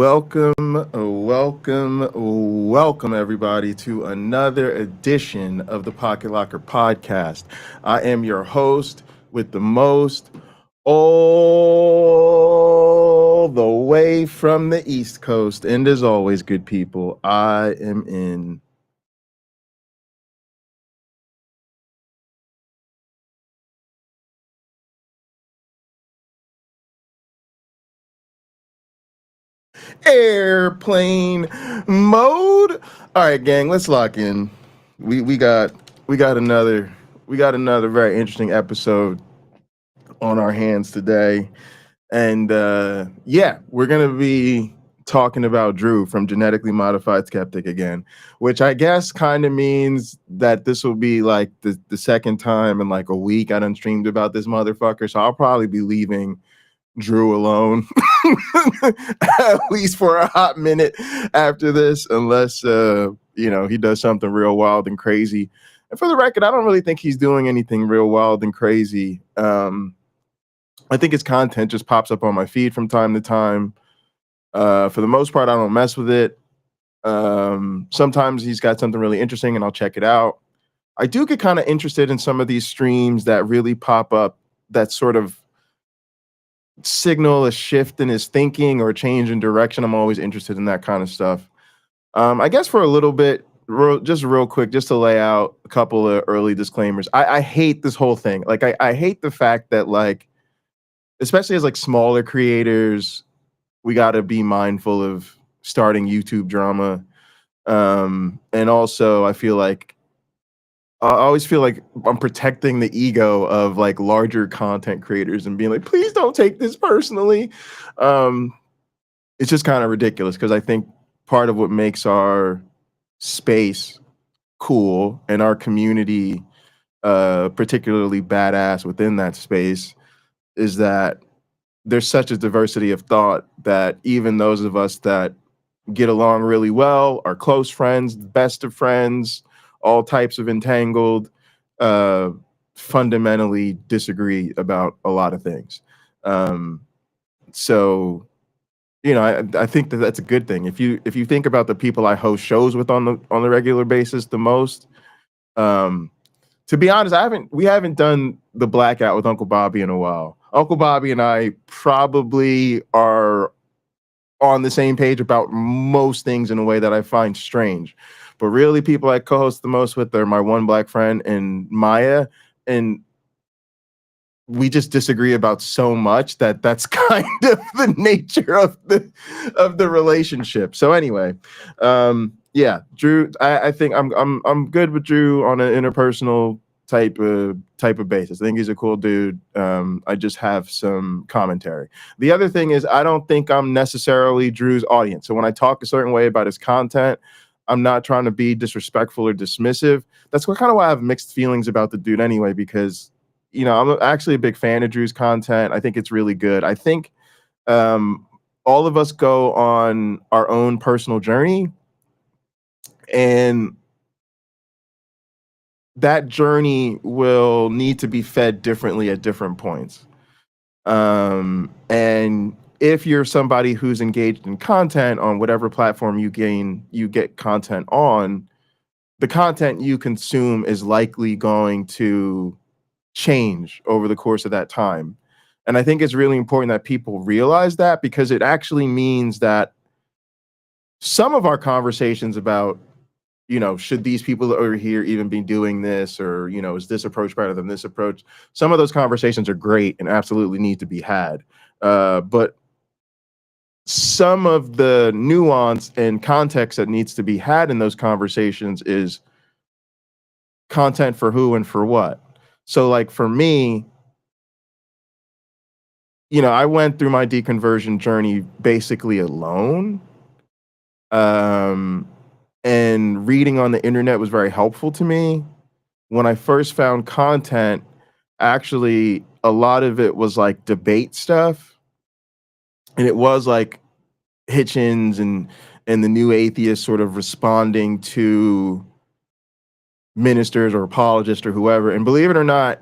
Welcome, everybody, to another edition of the Pocket Locker Podcast. I am your host with the most, all the way from the East Coast. And as always, good people, I am in airplane mode. All right, gang, let's lock in. We got another very interesting episode on our hands today. And yeah, we're gonna be talking about Drew from Genetically Modified Skeptic again, which I guess kind of means that this will be like the second time in like a week I done streamed about this motherfucker. So I'll probably be leaving Drew alone at least for a hot minute after this, unless he does something real wild and crazy. And for the record, I don't really think he's doing anything real wild and crazy. I think his content just pops up on my feed from time to time. For the most part, I don't mess with it. Sometimes he's got something really interesting and I'll check it out. I do get kind of interested in some of these streams that really pop up that sort of signal a shift in his thinking or a change in direction. I'm always interested in that kind of stuff. I guess for a little bit, just real quick, just to lay out a couple of early disclaimers. I hate this whole thing. Like, I hate the fact that, like, especially as like smaller creators, we got to be mindful of starting YouTube drama. And also I always feel like I'm protecting the ego of like larger content creators and being like, please don't take this personally. It's just kind of ridiculous because I think part of what makes our space cool and our community particularly badass within that space is that there's such a diversity of thought that even those of us that get along really well, are close friends, best of friends, all types of entangled, fundamentally disagree about a lot of things. So, I think that that's a good thing. If you think about the people I host shows with on the regular basis the most, to be honest, we haven't done the Blackout with Uncle Bobby in a while. Uncle Bobby and I probably are on the same page about most things in a way that I find strange. But really, people I co-host the most with are my one black friend and Maya, and we just disagree about so much that's kind of the nature of the relationship. So anyway, yeah, Drew, I think I'm good with Drew on an interpersonal type of basis. I think he's a cool dude. I just have some commentary. The other thing is I don't think I'm necessarily Drew's audience. So when I talk a certain way about his content, I'm not trying to be disrespectful or dismissive. That's kind of why I have mixed feelings about the dude anyway, because I'm actually a big fan of Drew's content. I think it's really good. I think all of us go on our own personal journey, and that journey will need to be fed differently at different points. And if you're somebody who's engaged in content on whatever platform you get content on, the content you consume is likely going to change over the course of that time. And I think it's really important that people realize that, because it actually means that some of our conversations about, should these people over here even be doing this, or, is this approach better than this approach? Some of those conversations are great and absolutely need to be had. But some of the nuance and context that needs to be had in those conversations is content for who and for what. So like for me, I went through my deconversion journey basically alone. And reading on the internet was very helpful to me. When I first found content, actually a lot of it was like debate stuff. And it was like Hitchens and the New Atheists sort of responding to ministers or apologists or whoever. And believe it or not,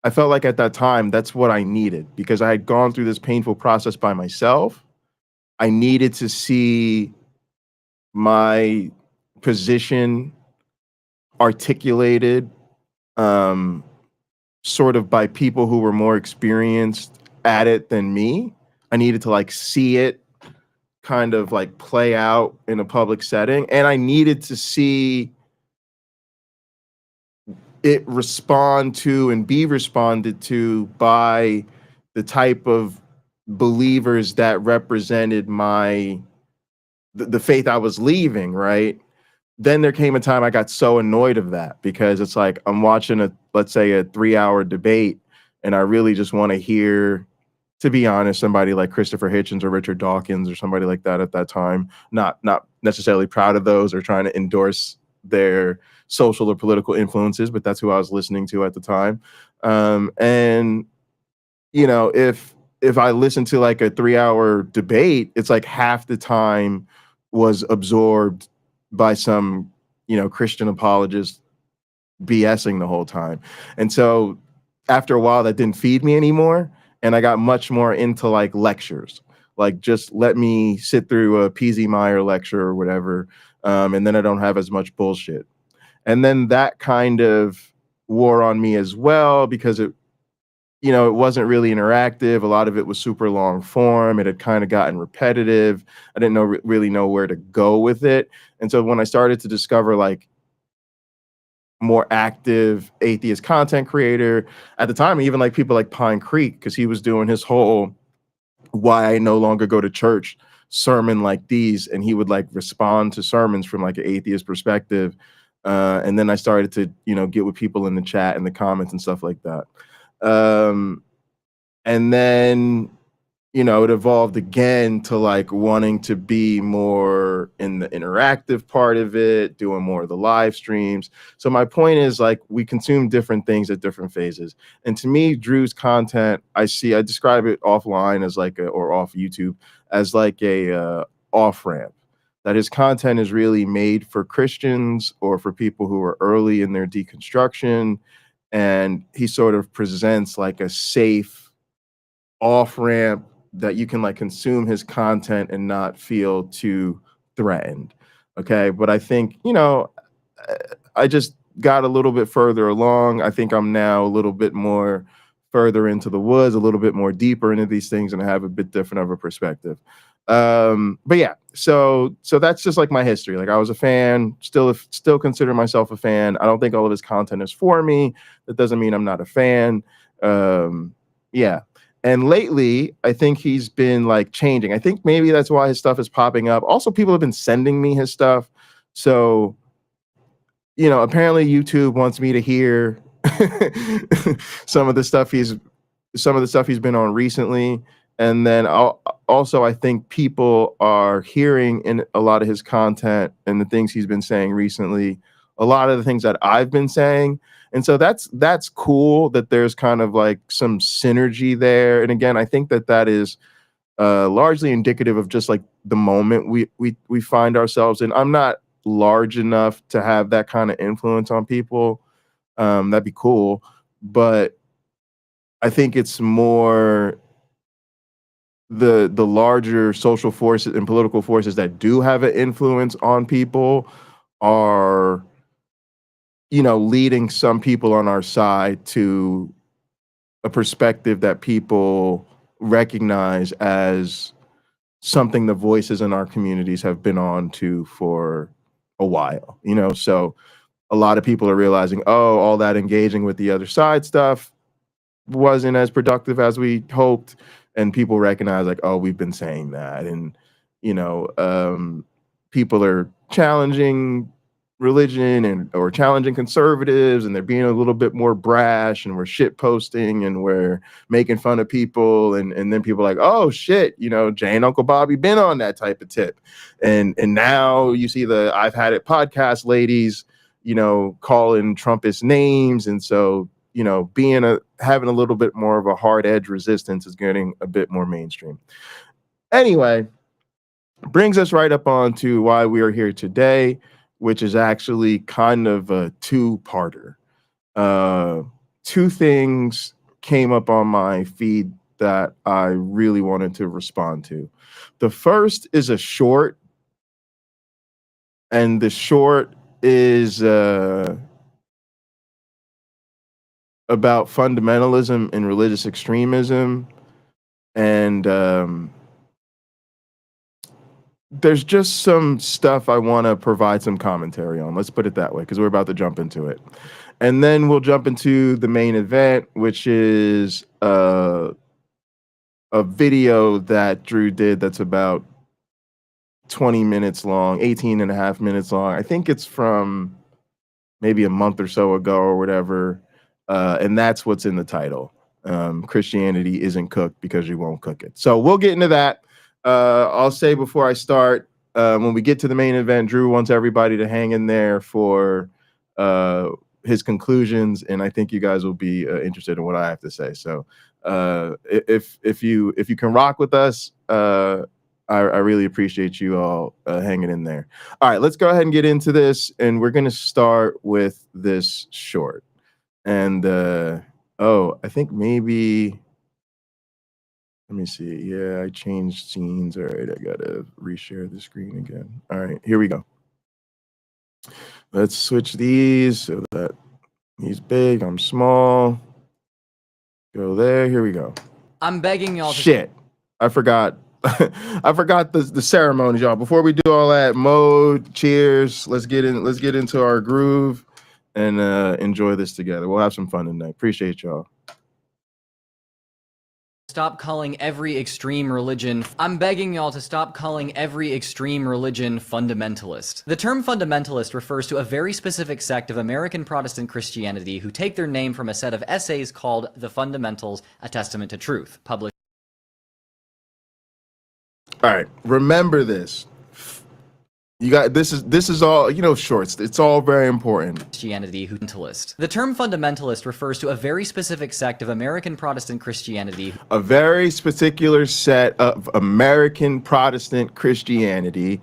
I felt like at that time that's what I needed, because I had gone through this painful process by myself. I needed to see my position articulated, um, sort of by people who were more experienced at it than me. I needed to like see it kind of like play out in a public setting, and I needed to see it respond to and be responded to by the type of believers that represented the faith I was leaving, right? Then there came a time I got so annoyed of that because it's like I'm watching let's say a 3-hour debate, and I really just want to hear, to be honest, somebody like Christopher Hitchens or Richard Dawkins or somebody like that at that time. Not necessarily proud of those or trying to endorse their social or political influences, but that's who I was listening to at the time. And if I listen to like a 3-hour debate, it's like half the time was absorbed by some, Christian apologist BSing the whole time. And so after a while, that didn't feed me anymore. And I got much more into like lectures, like just let me sit through a PZ Meyer lecture or whatever. And then I don't have as much bullshit. And then that kind of wore on me as well because it wasn't really interactive. A lot of it was super long form. It had kind of gotten repetitive. I didn't really know where to go with it. And so when I started to discover like more active atheist content creator at the time, even like people like Pine Creek, because he was doing his whole "why I no longer go to church" sermon like these, and he would like respond to sermons from like an atheist perspective. And then I started to, get with people in the chat and the comments and stuff like that. And then, it evolved again to like wanting to be more in the interactive part of it, doing more of the live streams. So my point is like we consume different things at different phases. And to me, Drew's content, I describe it offline as like or off YouTube as like a off ramp. That his content is really made for Christians or for people who are early in their deconstruction. And he sort of presents like a safe off ramp that you can like consume his content and not feel too threatened. Okay. But I think, I just got a little bit further along. I think I'm now a little bit more further into the woods, a little bit more deeper into these things, and I have a bit different of a perspective. But yeah, so that's just like my history. Like I was a fan, still consider myself a fan. I don't think all of his content is for me. That doesn't mean I'm not a fan. Yeah. And lately, I think he's been like changing. I think maybe that's why his stuff is popping up. Also, people have been sending me his stuff. So, apparently YouTube wants me to hear some of the stuff he's been on recently. And then also, I think people are hearing in a lot of his content and the things he's been saying recently, a lot of the things that I've been saying. And so that's cool that there's kind of like some synergy there. And again, I think that is largely indicative of just like the moment we find ourselves in. I'm not large enough to have that kind of influence on people. That'd be cool. But I think it's more the larger social forces and political forces that do have an influence on people are, leading some people on our side to a perspective that people recognize as something the voices in our communities have been on to for a while, so a lot of people are realizing, oh, all that engaging with the other side stuff wasn't as productive as we hoped. And people recognize like, oh, we've been saying that. And, people are challenging religion or challenging conservatives, and they're being a little bit more brash, and we're shit posting and we're making fun of people. And then people are like, oh shit, Jay and Uncle Bobby been on that type of tip. And now you see the I've Had It podcast ladies, calling Trumpist names. And so, having a little bit more of a hard edge resistance is getting a bit more mainstream. Anyway, brings us right up on to why we are here today, which is actually kind of a two-parter. Two things came up on my feed that I really wanted to respond to. The first is a short, and the short is about fundamentalism and religious extremism, and there's just some stuff I want to provide some commentary on. Let's put it that way, because we're about to jump into it. And then we'll jump into the main event, which is a video that Drew did that's about 20 minutes long, 18 and a half minutes long. I think it's from maybe a month or so ago or whatever. And that's what's in the title. Christianity isn't cooked because you won't cook it. So we'll get into that. I'll say before I start, when we get to the main event, Drew wants everybody to hang in there for his conclusions, and I think you guys will be interested in what I have to say. So if you can rock with us, I really appreciate you all hanging in there. All right, let's go ahead and get into this, and we're going to start with this short. And I think maybe, let me see. Yeah, I changed scenes. All right, I gotta reshare the screen again. All right, here we go. Let's switch these so that he's big, I'm small. Go there. Here we go. I'm begging y'all. Shit, I forgot. I forgot the ceremony, y'all. Before we do all that, mode, cheers. Let's get into our groove and enjoy this together. We'll have some fun tonight. Appreciate y'all. Stop calling every extreme religion. I'm begging y'all to stop calling every extreme religion fundamentalist. The term fundamentalist refers to a very specific sect of American Protestant Christianity who take their name from a set of essays called The Fundamentals, A Testament to Truth, published. All right, remember this. You got this is all, shorts. It's all very important. Christianity fundamentalist. The term fundamentalist refers to a very specific sect of American Protestant Christianity. A very particular set of American Protestant Christianity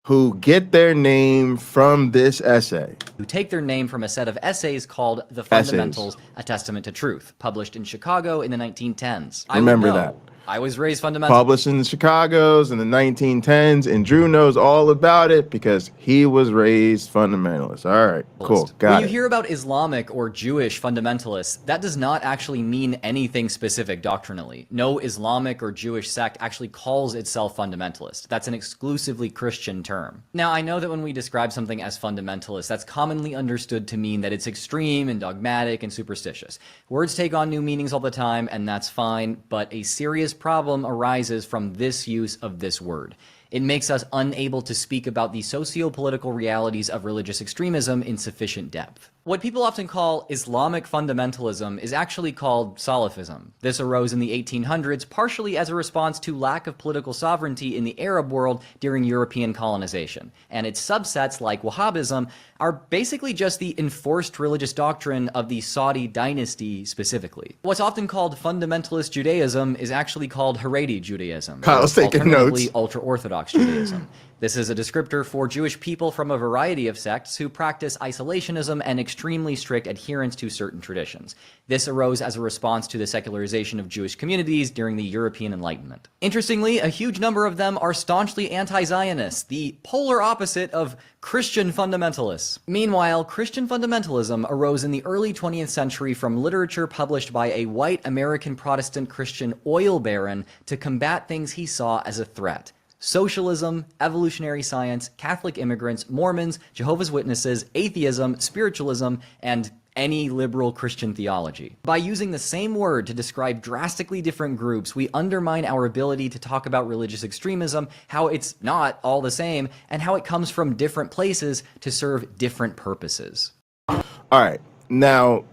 who get their name from this essay. Who take their name from a set of essays called The Fundamentals, A Testament to Truth, published in Chicago in the 1910s. Remember that. I was raised fundamentalist. Published in the Chicago's in the 1910s, and Drew knows all about it because he was raised fundamentalist. All right, cool, got it. When you hear about Islamic or Jewish fundamentalists, that does not actually mean anything specific doctrinally. No Islamic or Jewish sect actually calls itself fundamentalist. That's an exclusively Christian term. Now, I know that when we describe something as fundamentalist, that's commonly understood to mean that it's extreme and dogmatic and superstitious. Words take on new meanings all the time, and that's fine, but a serious problem arises from this use of this word. It makes us unable to speak about the socio-political realities of religious extremism in sufficient depth. What people often call Islamic fundamentalism is actually called Salafism. This arose in the 1800s partially as a response to lack of political sovereignty in the Arab world during European colonization. And its subsets, like Wahhabism, are basically just the enforced religious doctrine of the Saudi dynasty specifically. What's often called fundamentalist Judaism is actually called Haredi Judaism. Kyle's taking notes. Ultra-Orthodox Judaism. This is a descriptor for Jewish people from a variety of sects who practice isolationism and extremely strict adherence to certain traditions. This arose as a response to the secularization of Jewish communities during the European Enlightenment. Interestingly, a huge number of them are staunchly anti-Zionists, the polar opposite of Christian fundamentalists. Meanwhile, Christian fundamentalism arose in the early 20th century from literature published by a white American Protestant Christian oil baron to combat things he saw as a threat. Socialism, evolutionary science, Catholic immigrants, Mormons, Jehovah's Witnesses, atheism, spiritualism, and any liberal Christian theology. By using the same word to describe drastically different groups, we undermine our ability to talk about religious extremism, how it's not all the same, and how it comes from different places to serve different purposes. All right, now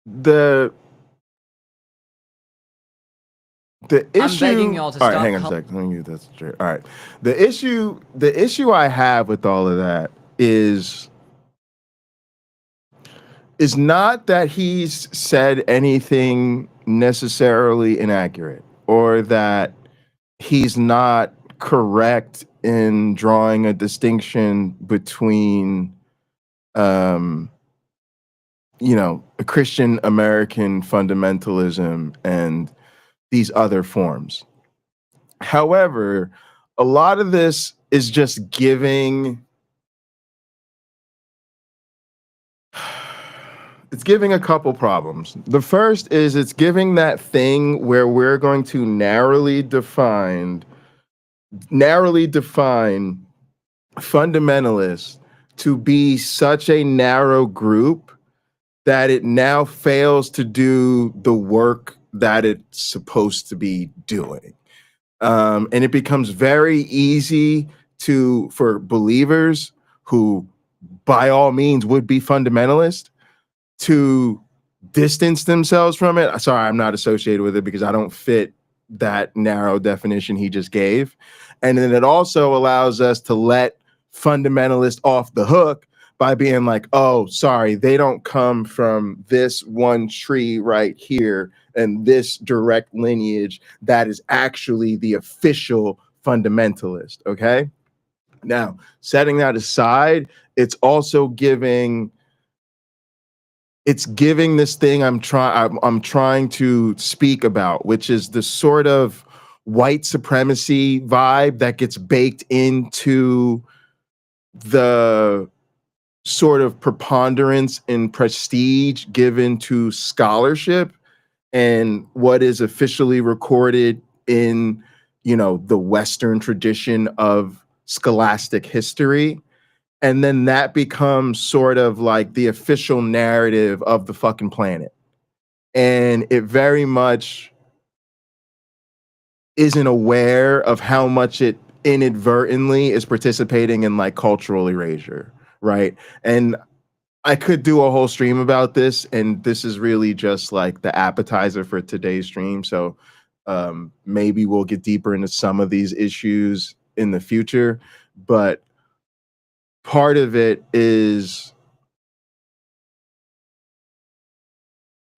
the issue. I'm begging y'all to all stop. right, hang on a second. Let me get that straight. All right, the issue I have with all of that is not that he's said anything necessarily inaccurate or that he's not correct in drawing a distinction between a Christian American fundamentalism and these other forms. However, a lot of this is just giving, it's giving a couple problems. The first is it's giving that thing where we're going to narrowly define fundamentalists to be such a narrow group that it now fails to do the work that it's supposed to be doing. And it becomes very easy for believers who by all means would be fundamentalist to distance themselves from it. Sorry, I'm not associated with it because I don't fit that narrow definition he just gave. And then it also allows us to let fundamentalists off the hook by being like, oh, sorry, they don't come from this one tree right here and this direct lineage that is actually the official fundamentalist. Okay. Now, setting that aside, it's also giving this thing I'm trying to speak about, which is the sort of white supremacy vibe that gets baked into the sort of preponderance and prestige given to scholarship and what is officially recorded in, the Western tradition of scholastic history. And then that becomes sort of like the official narrative of the fucking planet. And it very much isn't aware of how much it inadvertently is participating in like cultural erasure, right? And I could do a whole stream about this, and this is really just like the appetizer for today's stream. So maybe we'll get deeper into some of these issues in the future, but part of it is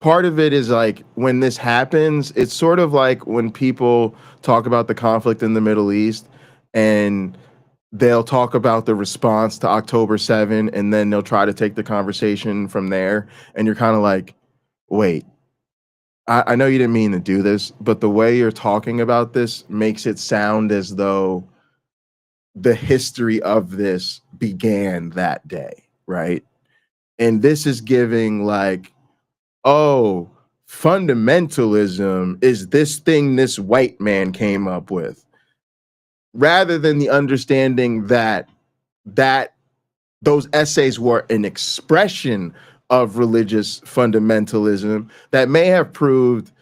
like when this happens, it's sort of like when people talk about the conflict in the Middle East and they'll talk about the response to October 7 and then they'll try to take the conversation from there. And you're kind of like, wait, I know you didn't mean to do this, but the way you're talking about this makes it sound as though the history of this began that day, right? And this is giving like, oh, fundamentalism is this thing this white man came up with, rather than the understanding that those essays were an expression of religious fundamentalism that may have proved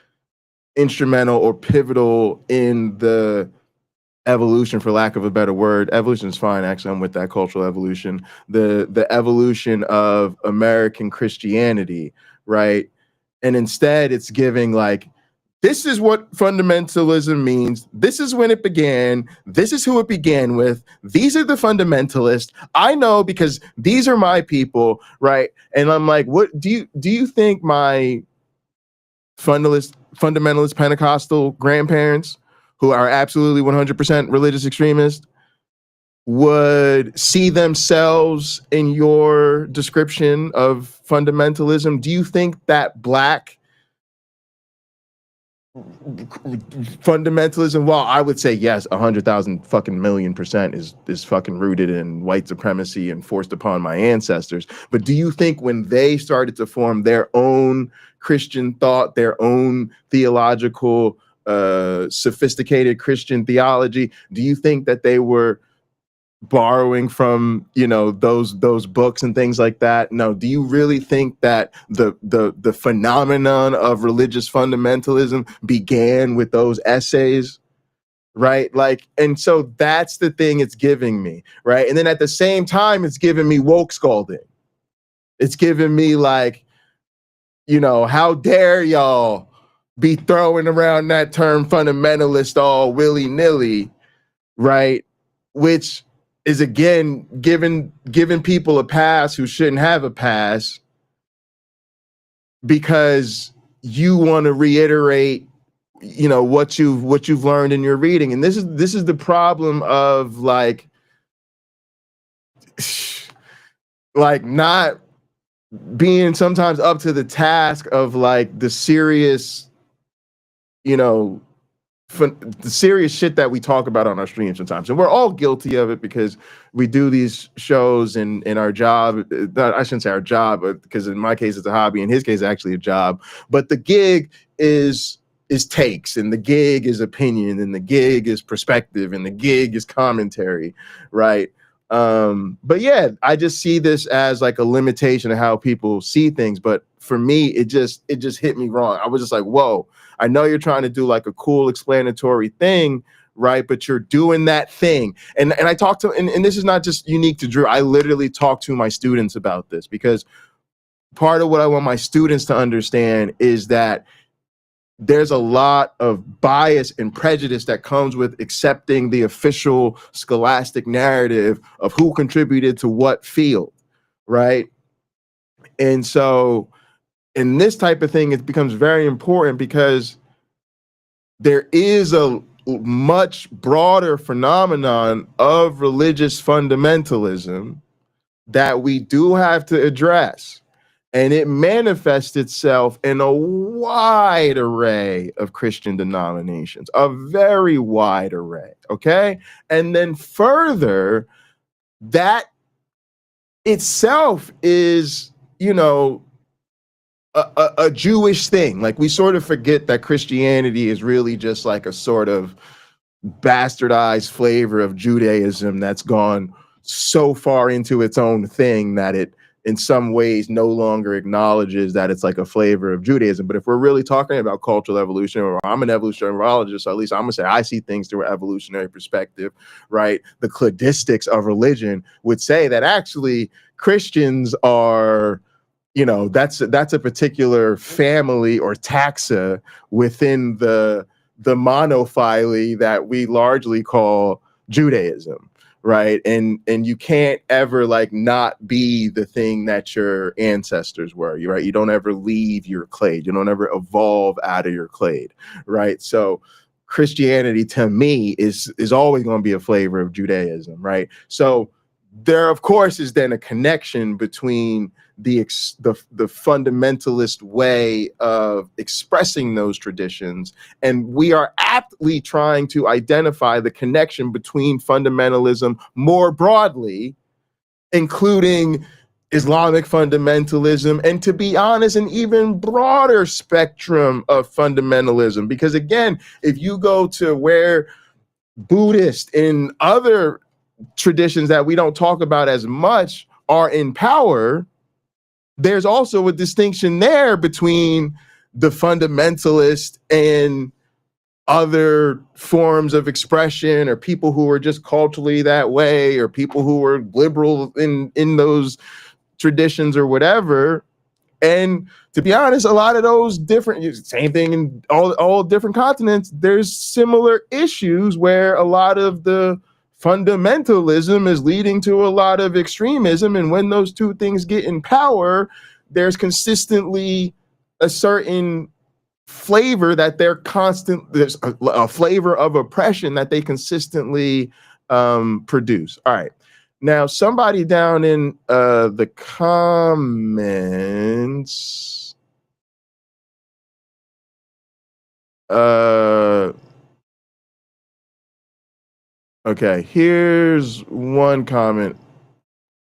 instrumental or pivotal in the evolution, for lack of a better word. Evolution is fine, actually. I'm with that, cultural evolution. The evolution of American Christianity, right? And instead, it's giving like, this is what fundamentalism means. This is when it began. This is who it began with. These are the fundamentalists. I know because these are my people, right? And I'm like, what do you think my fundamentalist Pentecostal grandparents, who are absolutely 100% religious extremists, would see themselves in your description of fundamentalism? Do you think that Black fundamentalism, well, I would say yes, 100,000 fucking million% is fucking rooted in white supremacy and forced upon my ancestors. But do you think when they started to form their own Christian thought, their own theological, sophisticated Christian theology, do you think that they were borrowing from those books and things like that? No. Do you really think that the phenomenon of religious fundamentalism began with those essays, right? Like, and so that's the thing it's giving me, right? And then at the same time, it's giving me woke scalding. It's giving me like, how dare y'all be throwing around that term fundamentalist all willy-nilly, right? Which is again giving people a pass who shouldn't have a pass because you want to reiterate, what you've learned in your reading. And this is the problem of like not being sometimes up to the task of like the serious, the serious shit that we talk about on our streams sometimes, and we're all guilty of it because we do these shows in our job. I shouldn't say our job, because in my case it's a hobby. In his case, it's actually a job. But the gig is takes, and the gig is opinion, and the gig is perspective, and the gig is commentary, right? But yeah, I just see this as like a limitation of how people see things. But for me, it just hit me wrong. I was just like, whoa, I know you're trying to do like a cool explanatory thing, right? But you're doing that thing. And I talked to, and this is not just unique to Drew. I literally talk to my students about this, because part of what I want my students to understand is that there's a lot of bias and prejudice that comes with accepting the official scholastic narrative of who contributed to what field, right? And so in this type of thing, it becomes very important, because there is a much broader phenomenon of religious fundamentalism that we do have to address. And it manifests itself in a wide array of Christian denominations, a very wide array, okay? And then further, that itself is, a Jewish thing. Like, we sort of forget that Christianity is really just like a sort of bastardized flavor of Judaism that's gone so far into its own thing that it in some ways no longer acknowledges that it's like a flavor of Judaism. But if we're really talking about cultural evolution, or I'm an evolutionary neurologist, so at least I'm gonna say I see things through an evolutionary perspective, right? The cladistics of religion would say that actually Christians are, that's a particular family or taxa within the monophily that we largely call Judaism, right? And you can't ever like not be the thing that your ancestors were, right? You don't ever leave your clade. You don't ever evolve out of your clade, right? So Christianity to me is always going to be a flavor of Judaism, right? So there, of course, is then a connection between the fundamentalist way of expressing those traditions, and we are aptly trying to identify the connection between fundamentalism more broadly, including Islamic fundamentalism, and, to be honest, an even broader spectrum of fundamentalism. Because again, if you go to where Buddhist and other traditions that we don't talk about as much are in power, there's also a distinction there between the fundamentalist and other forms of expression, or people who are just culturally that way, or people who are liberal in those traditions or whatever. And to be honest, a lot of those different, same thing in all different continents, there's similar issues where a lot of the fundamentalism is leading to a lot of extremism. And when those two things get in power, there's consistently a certain flavor that there's a flavor of oppression that they consistently produce. All right. Now, somebody down in the comments, okay, here's one comment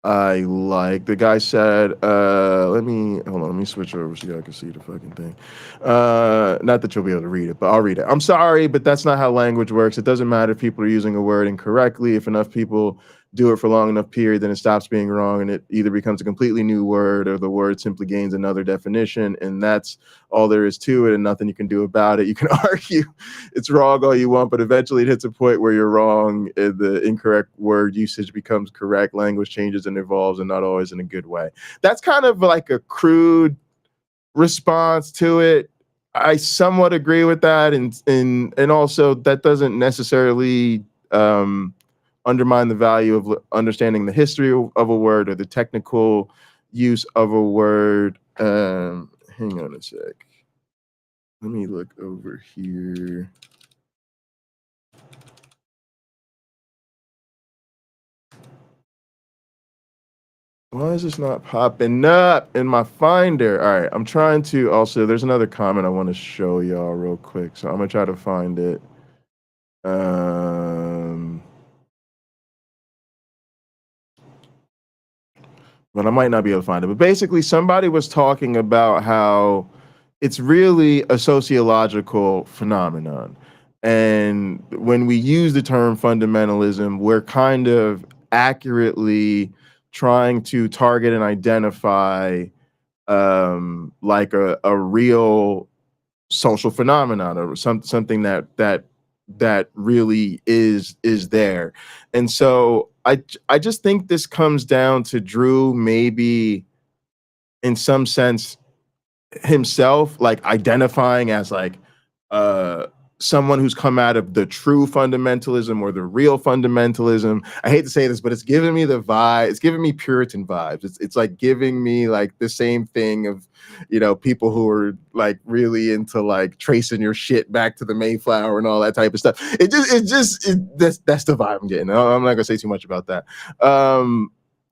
I like. The guy said, let me switch over so y'all can see the fucking thing. Not that you'll be able to read it, but I'll read it. I'm sorry, but that's not how language works. It doesn't matter if people are using a word incorrectly. If enough people do it for a long enough period, then it stops being wrong, and it either becomes a completely new word, or the word simply gains another definition, and that's all there is to it, and nothing you can do about it. You can argue it's wrong all you want, but eventually it hits a point where you're wrong, and the incorrect word usage becomes correct. Language changes and evolves, and not always in a good way. That's kind of like a crude response to it. I somewhat agree with that, and also that doesn't necessarily undermine the value of understanding the history of a word, or the technical use of a word. Hang on a sec. Let me look over here. Why is this not popping up in my Finder? All right, I'm trying to also, there's another comment I want to show y'all real quick, so I'm going to try to find it But I might not be able to find it. But basically, somebody was talking about how it's really a sociological phenomenon. And when we use the term fundamentalism, we're kind of accurately trying to target and identify like a real social phenomenon or something that really is there. And so I just think this comes down to Drew maybe in some sense himself like identifying as like uh someone who's come out of the true fundamentalism or the real fundamentalism. I hate to say this, but it's giving me the vibe. It's giving me Puritan vibes. It's like giving me like the same thing of, you know, people who are like really into like tracing your shit back to the Mayflower and all that type of stuff. That's the vibe I'm getting. I'm not gonna say too much about that.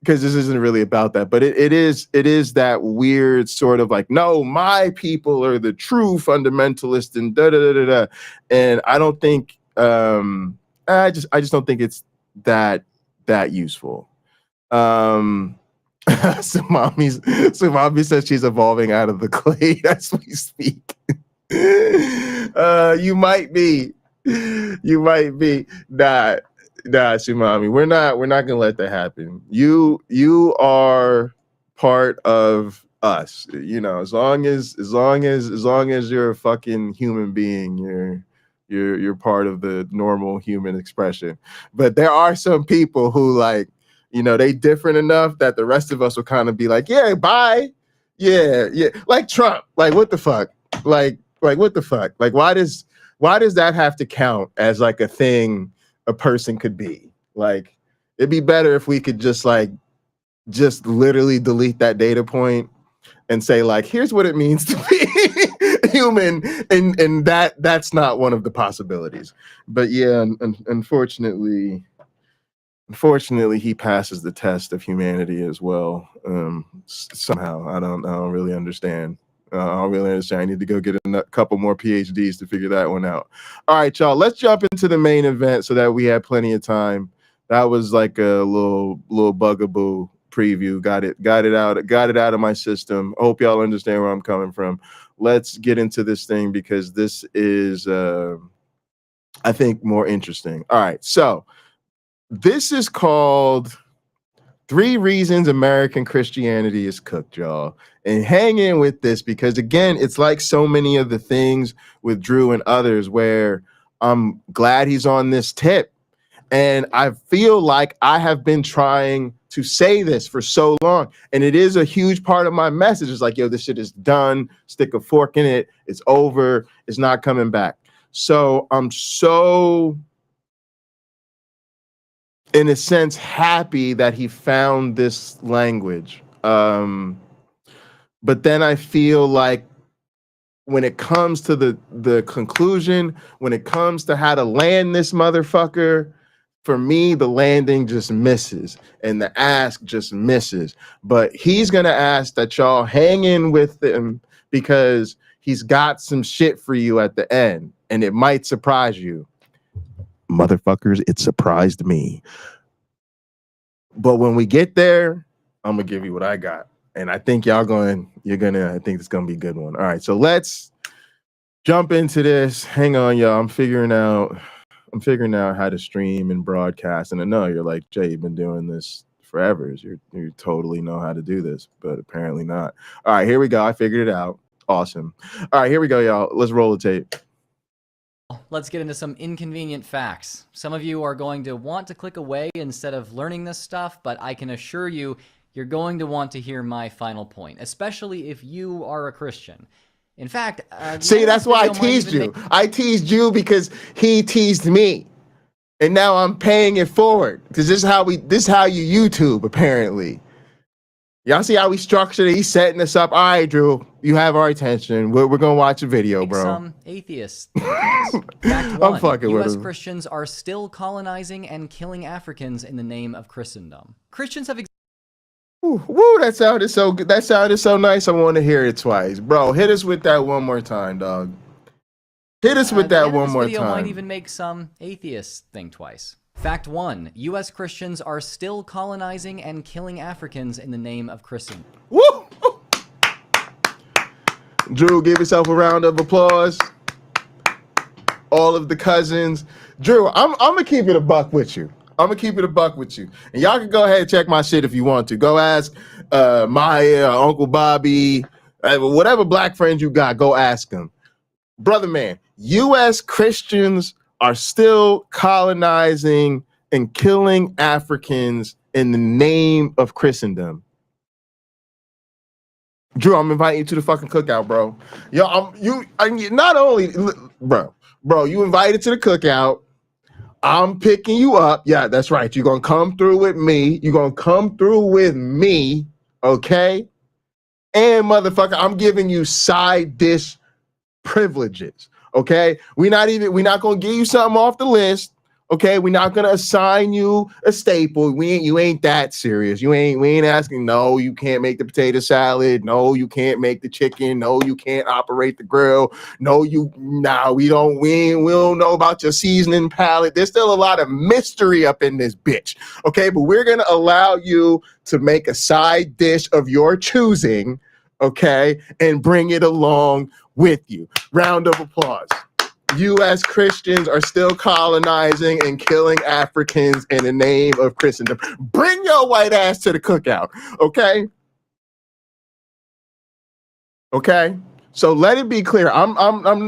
Because this isn't really about that, but it is that weird sort of like, no, my people are the true fundamentalists and da da da da da. And I don't think I just don't think it's that useful. Sumami says she's evolving out of the clay as we speak. You might be. Nah, Shumami, we're not gonna let that happen. You are part of us. You know, as long as you're a fucking human being, you're part of the normal human expression. But there are some people who like, you know, they different enough that the rest of us will kind of be like, yeah, bye. Yeah. Like Trump. Like what the fuck? Like what the fuck? Like why does that have to count as like a thing a person could be? Like it'd be better if we could just literally delete that data point and say like, here's what it means to be human, and that's not one of the possibilities. But yeah, unfortunately he passes the test of humanity as well. Somehow I don't really understand. I don't really understand. I need to go get a couple more PhDs to figure that one out. All right, y'all. Let's jump into the main event so that we have plenty of time. That was like a little bugaboo preview. Got it out of my system. I hope y'all understand where I'm coming from. Let's get into this thing because this is, I think, more interesting. All right, so this is called 3 Reasons American Christianity is Cooked, y'all. And hang in with this because, again, it's like so many of the things with Drew and others where I'm glad he's on this tip. And I feel like I have been trying to say this for so long. And it is a huge part of my message. It's like, yo, this shit is done. Stick a fork in it. It's over. It's not coming back. So I'm so, in a sense, happy that he found this language. But then I feel like when it comes to the conclusion, when it comes to how to land this motherfucker, for me, the landing just misses and the ask just misses. But he's going to ask that y'all hang in with him because he's got some shit for you at the end and it might surprise you. Motherfuckers, it surprised me. But when we get there, I'm going to give you what I got. And I think I think it's going to be a good one. All right, so let's jump into this. Hang on, y'all. I'm figuring out how to stream and broadcast. And I know you're like, Jay, you've been doing this forever. You totally know how to do this, but apparently not. All right, here we go. I figured it out. Awesome. All right, here we go, y'all. Let's roll the tape. Let's get into some inconvenient facts. Some of you are going to want to click away instead of learning this stuff, but I can assure you, you're going to want to hear my final point, especially if you are a Christian. In fact, see, that's why I teased you. I teased you because he teased me, and now I'm paying it forward because this is how you YouTube. Apparently, y'all see how we structured it. He's setting us up. All right, Drew, you have our attention. We're gonna watch a video, bro. Some atheists. Fact 1, I'm fucking with U.S. him. Christians are still colonizing and killing Africans in the name of Christendom. Christians have Woo, that sounded so good. That sounded so nice. I want to hear it twice. Bro, hit us with that one more time, dog. Hit us with The that end of one this more video might time. even make some atheists think twice. Fact 1. U.S. Christians are still colonizing and killing Africans in the name of Christendom. Woo! Drew, give yourself a round of applause. All of the cousins. Drew, I'm gonna keep it a buck with you. I'm gonna keep it a buck with you. And y'all can go ahead and check my shit if you want to. Go ask Maya, Uncle Bobby, whatever black friends you got, go ask them. Brother man, U.S. Christians are still colonizing and killing Africans in the name of Christendom. Drew, I'm inviting you to the fucking cookout, bro. Yo, not only, bro, you invited to the cookout. I'm picking you up. Yeah, that's right. You're gonna come through with me. You're gonna come through with me, okay? And motherfucker, I'm giving you side dish privileges. Okay, we're not gonna give you something off the list. Okay, we're not gonna assign you a staple. You ain't that serious. We ain't asking. No, you can't make the potato salad. No, you can't make the chicken. No, you can't operate the grill. No, we don't know about your seasoning palette. There's still a lot of mystery up in this bitch. Okay, but we're gonna allow you to make a side dish of your choosing. Okay, and bring it along with you. Round of applause. U.S. Christians are still colonizing and killing Africans in the name of Christendom. Bring your white ass to the cookout, okay? Okay. So let it be clear.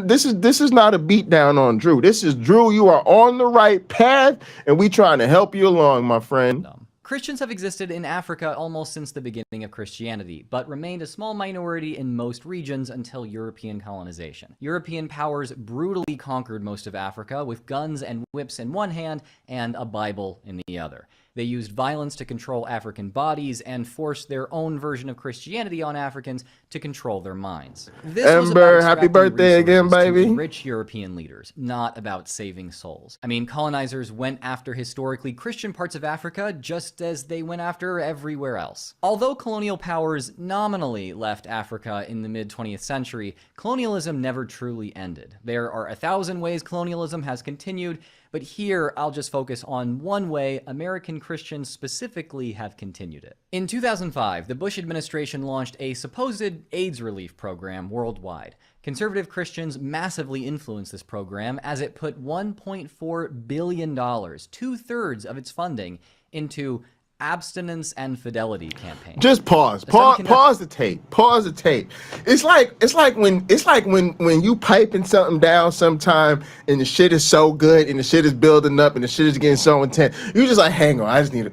This is not a beat down on Drew. This is Drew. You are on the right path, and we trying to help you along, my friend. Christians have existed in Africa almost since the beginning of Christianity, but remained a small minority in most regions until European colonization. European powers brutally conquered most of Africa with guns and whips in one hand and a Bible in the other. They used violence to control African bodies and forced their own version of Christianity on Africans to control their minds. This was about happy birthday again, baby. to enrich European leaders, not about saving souls. I mean, colonizers went after historically Christian parts of Africa just as they went after everywhere else. Although colonial powers nominally left Africa in the mid-20th century, colonialism never truly ended. There are 1,000 ways colonialism has continued, but here I'll just focus on one way American Christians specifically have continued it. In 2005, the Bush administration launched a supposed AIDS relief program worldwide. Conservative Christians massively influenced this program as it put $1.4 billion, 2/3 of its funding, into abstinence and fidelity campaign. Just pause the tape. It's like when you piping something down sometime and the shit is so good and the shit is building up and the shit is getting so intense. You just like, hang on, I just need a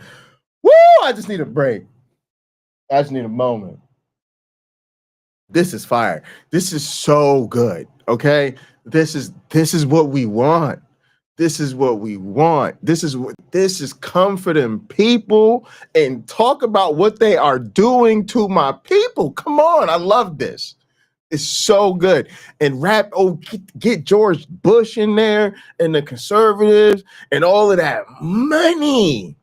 break. I just need a moment. This is fire. This is so good. Okay. This is what we want. This is what we want. This is comforting people and talk about what they are doing to my people. Come on. I love this. It's so good. And get George Bush in there and the conservatives and all of that money.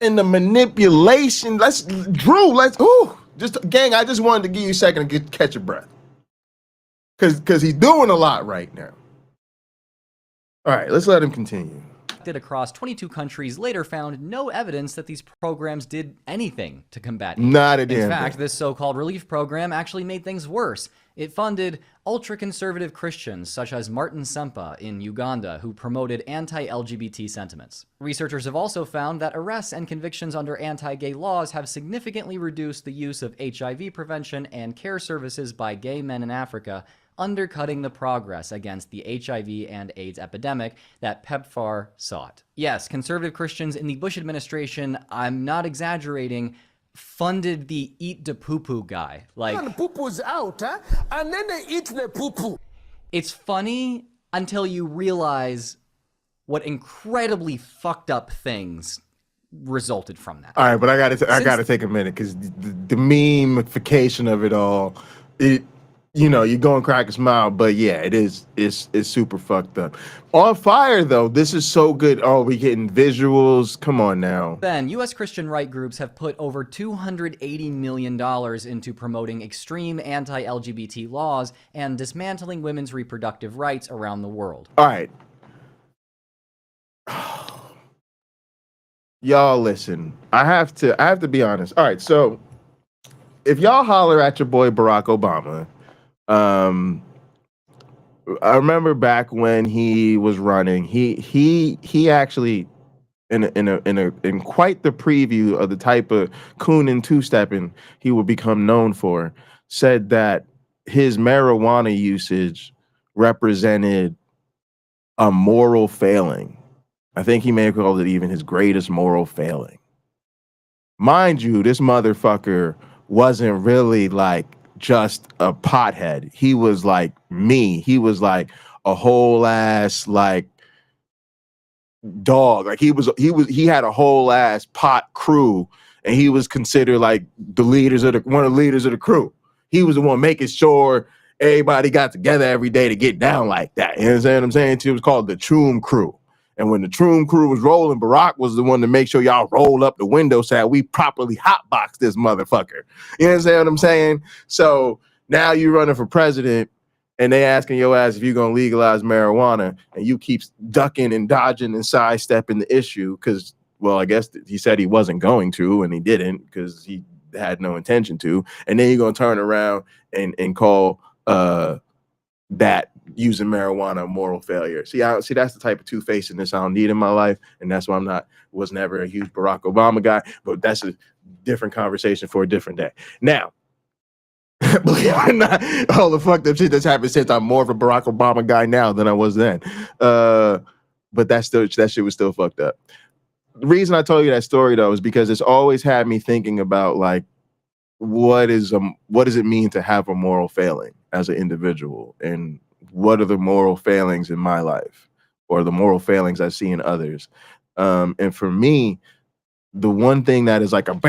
And the manipulation. Drew, gang, I just wanted to give you a second to catch your breath. Because he's doing a lot right now. All right, let's let him continue. Across 22 countries later found no evidence that these programs did anything to combat AIDS. Not a damn In fact, thing. this so-called relief program actually made things worse. It funded ultra-conservative Christians such as Martin Sempa in Uganda, who promoted anti-LGBT sentiments. Researchers have also found that arrests and convictions under anti-gay laws have significantly reduced the use of HIV prevention and care services by gay men in Africa, undercutting the progress against the HIV and AIDS epidemic that PEPFAR sought. Yes, conservative Christians in the Bush administration, I'm not exaggerating, funded the eat the poo-poo guy. And poo-poo's out, huh? And then they eat the poo-poo. It's funny until you realize what incredibly fucked up things resulted from that. All right, but I gotta take a minute because the meme-ification of it all, you know, you go and crack a smile, but yeah, it's super fucked up. On fire though, this is so good. Oh, we getting visuals. Come on now. Ben, U.S. Christian right groups have put over $280 million into promoting extreme anti-LGBT laws and dismantling women's reproductive rights around the world. All right. Y'all listen. I have to be honest. All right, so if y'all holler at your boy Barack Obama, I remember back when he was running, he actually in quite the preview of the type of coon and two-stepping he would become known for, said that his marijuana usage represented a moral failing. I think he may have called it even his greatest moral failing. Mind you, this motherfucker wasn't really like just a pothead. He was like me. He was like a whole ass like dog. Like he had a whole ass pot crew, and he was considered like one of the leaders of the crew. He was the one making sure everybody got together every day to get down like that. You understand what I'm saying? It was called the Troom Crew. And when the Troom Crew was rolling, Barack was the one to make sure y'all roll up the window so that we properly hotbox this motherfucker. You understand what I'm saying? So now you running for president, and they asking your ass if you're gonna legalize marijuana, and you keep ducking and dodging and sidestepping the issue because, well, I guess he said he wasn't going to, and he didn't because he had no intention to. And then you're gonna turn around and call that using marijuana a moral failure. See, that's the type of two-facedness I don't need in my life, and that's why was never a huge Barack Obama guy. But that's a different conversation for a different day. Now, believe it or not, all the fucked up shit that's happened since, I'm more of a Barack Obama guy now than I was then. But that shit was still fucked up. The reason I told you that story though is because it's always had me thinking about like what does it mean to have a moral failing as an individual, and what are the moral failings in my life or the moral failings I see in others. And for me, the one thing that is like a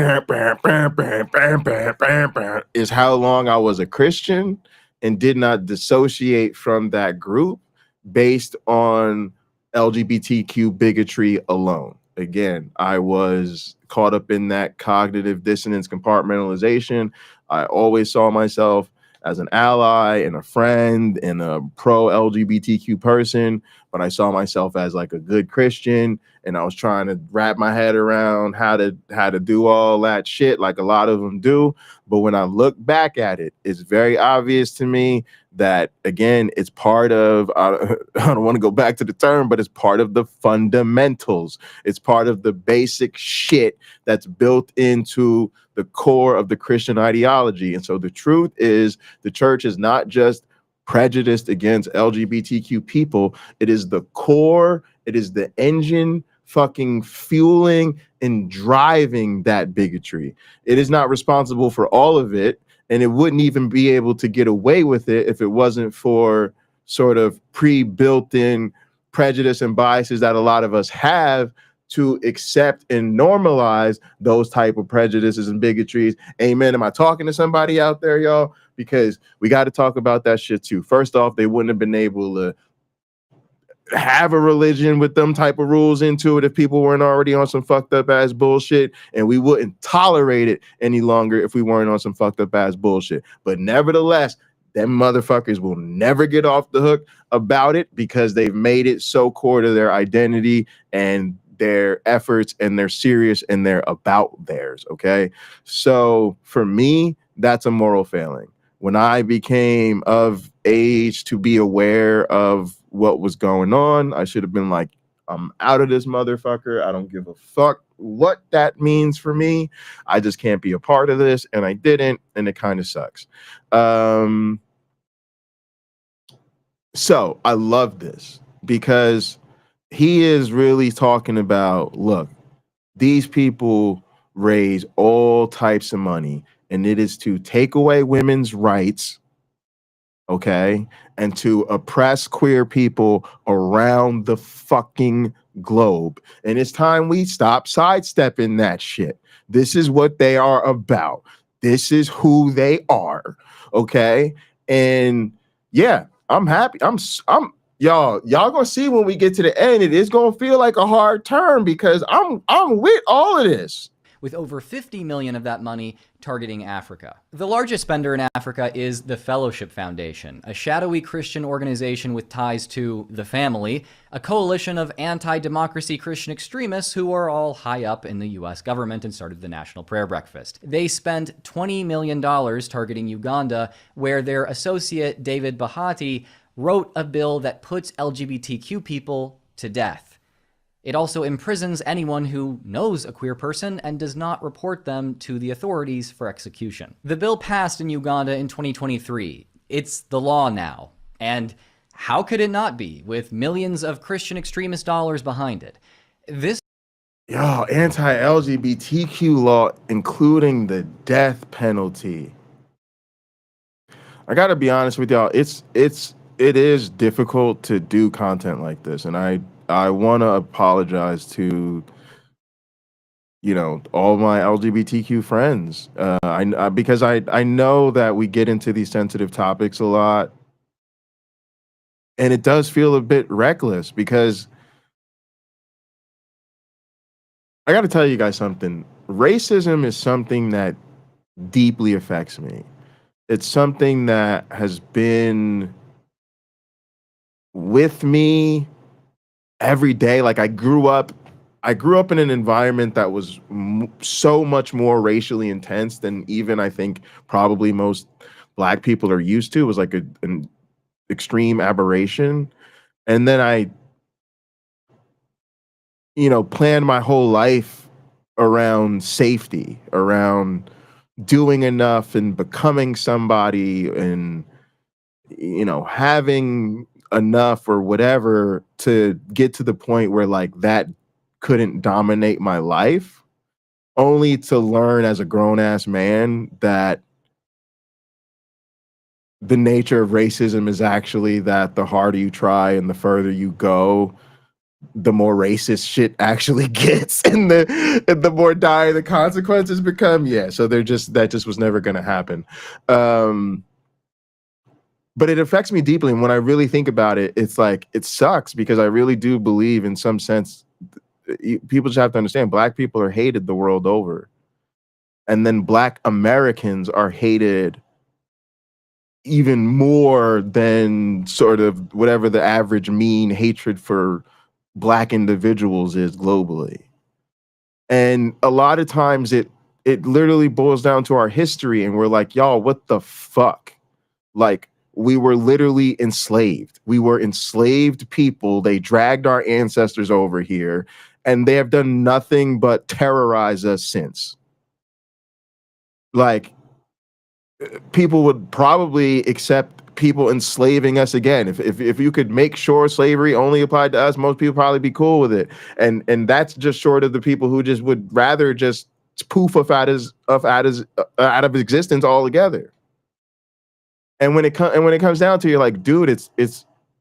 is how long I was a Christian and did not dissociate from that group based on LGBTQ bigotry alone. Again, I was caught up in that cognitive dissonance compartmentalization. I always saw myself as an ally and a friend and a pro LGBTQ person, but I saw myself as like a good Christian, and I was trying to wrap my head around how to do all that shit like a lot of them do. But when I look back at it, it's very obvious to me that, again, it's part of, I don't want to go back to the term, but it's part of the fundamentals. It's part of the basic shit that's built into the core of the Christian ideology. And so the truth is, the church is not just prejudiced against LGBTQ people. It is the core. It is the engine fucking fueling and driving that bigotry. It is not responsible for all of it, and it wouldn't even be able to get away with it if it wasn't for sort of pre-built-in prejudice and biases that a lot of us have to accept and normalize those type of prejudices and bigotries. Amen. Am I talking to somebody out there, y'all? Because we got to talk about that shit too. First off, they wouldn't have been able to have a religion with them type of rules into it if people weren't already on some fucked up ass bullshit, and we wouldn't tolerate it any longer if we weren't on some fucked up ass bullshit. But nevertheless, them motherfuckers will never get off the hook about it because they've made it so core to their identity and their efforts, and they're serious and they're about theirs. Okay, so for me, that's a moral failing. When I became of age to be aware of what was going on, I should have been like, I'm out of this motherfucker. I don't give a fuck what that means for me. I just can't be a part of this. And I didn't, and it kind of sucks. So I love this because he is really talking about, look, these people raise all types of money, and it is to take away women's rights, okay, and to oppress queer people around the fucking globe. And it's time we stop sidestepping that shit. This is what they are about. This is who they are, okay? And yeah, I'm happy. I'm y'all gonna see when we get to the end, it is gonna feel like a hard turn because I'm with all of this. With over 50 million of that money targeting Africa. The largest spender in Africa is the Fellowship Foundation, a shadowy Christian organization with ties to the family, a coalition of anti-democracy Christian extremists who are all high up in the US government and started the National Prayer Breakfast. They spent $20 million targeting Uganda, where their associate David Bahati wrote a bill that puts LGBTQ people to death. It also imprisons anyone who knows a queer person and does not report them to the authorities for execution. The bill passed in Uganda in 2023. It's the law now. And how could it not be, with millions of Christian extremist dollars behind it? This anti-LGBTQ law, including the death penalty. I gotta be honest with y'all, it is difficult to do content like this, and I want to apologize to, all my LGBTQ friends. Because I know that we get into these sensitive topics a lot, and it does feel a bit reckless because I got to tell you guys something. Racism is something that deeply affects me. It's something that has been with me every day. Like I grew up in an environment that was so much more racially intense than even I think probably most Black people are used to. It was like an extreme aberration. And then I planned my whole life around safety, around doing enough and becoming somebody and having enough or whatever to get to the point where like that couldn't dominate my life, only to learn as a grown-ass man that the nature of racism is actually that the harder you try and the further you go, the more racist shit actually gets and the more dire the consequences become. Yeah, so that just was never gonna happen. But it affects me deeply. And when I really think about it, it's like, it sucks because I really do believe in some sense, people just have to understand Black people are hated the world over. And then Black Americans are hated even more than sort of whatever the average mean hatred for Black individuals is globally. And a lot of times it literally boils down to our history and we're like, y'all, what the fuck? Like, we were literally enslaved. We were enslaved people. They dragged our ancestors over here and they have done nothing but terrorize us since. Like, people would probably accept people enslaving us again. If you could make sure slavery only applied to us, most people probably be cool with it. And that's just short of the people who just would rather just poof out of existence altogether. And when it comes down to, you're like, dude, it's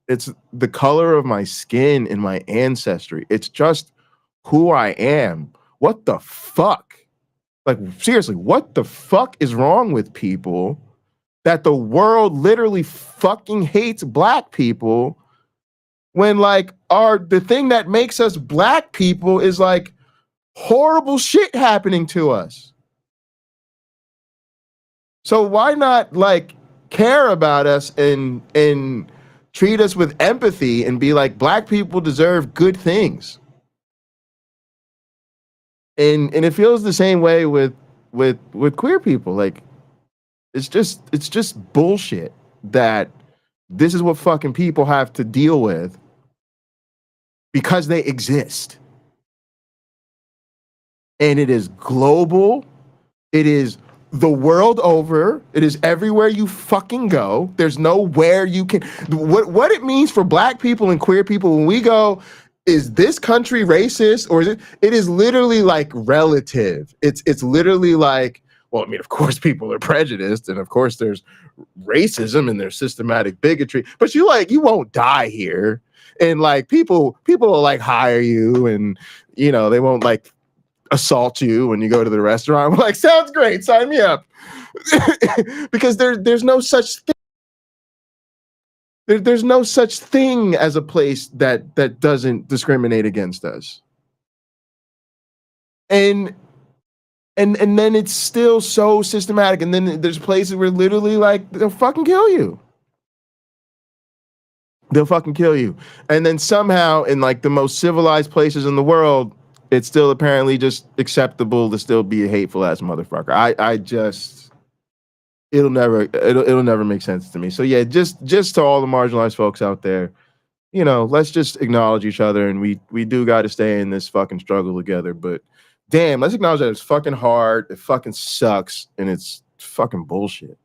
the color of my skin and my ancestry. It's just who I am. What the fuck? Like, seriously, what the fuck is wrong with people that the world literally fucking hates Black people when like the thing that makes us Black people is like horrible shit happening to us? So why not like care about us and treat us with empathy and be like, Black people deserve good things? And it feels the same way with queer people. Like, it's just bullshit that this is what fucking people have to deal with because they exist. And it is global. It is the world over. It is everywhere you fucking go. There's nowhere you can. What it means for Black people and queer people when we go, is this country racist or is it? It is literally like relative. It's literally like, well, I mean, of course people are prejudiced and of course there's racism and there's systematic bigotry, but you won't die here. And like people will like hire you and they won't like assault you when you go to the restaurant. I'm like, sounds great, sign me up. Because there's no such thing. There's no such thing as a place that doesn't discriminate against us. And then it's still so systematic. And then there's places where literally like they'll fucking kill you. They'll fucking kill you. And then somehow in like the most civilized places in the world, it's still apparently just acceptable to still be a hateful ass motherfucker. I just it'll never make sense to me. So yeah, just to all the marginalized folks out there, you know, let's just acknowledge each other, and we do got to stay in this fucking struggle together. But damn, let's acknowledge that it's fucking hard, it fucking sucks, and it's fucking bullshit.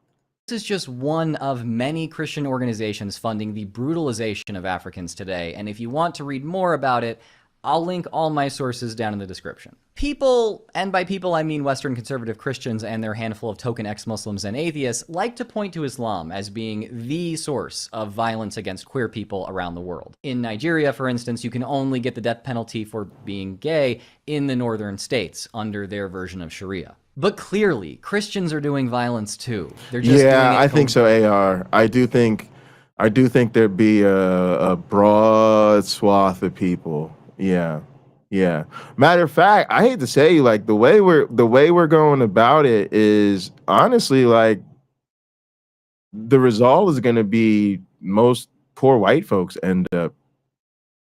This is just one of many Christian organizations funding the brutalization of Africans today, and if you want to read more about it, I'll link all my sources down in the description. People, and by people I mean Western conservative Christians and their handful of token ex-Muslims and atheists, like to point to Islam as being the source of violence against queer people around the world. In Nigeria, for instance, you can only get the death penalty for being gay in the northern states under their version of Sharia. But clearly, Christians are doing violence too. They're just doing it I think so, AR. I do think there'd be a broad swath of people. Yeah. Matter of fact, I hate to say, like the way we're going about it is honestly like the result is going to be most poor white folks end up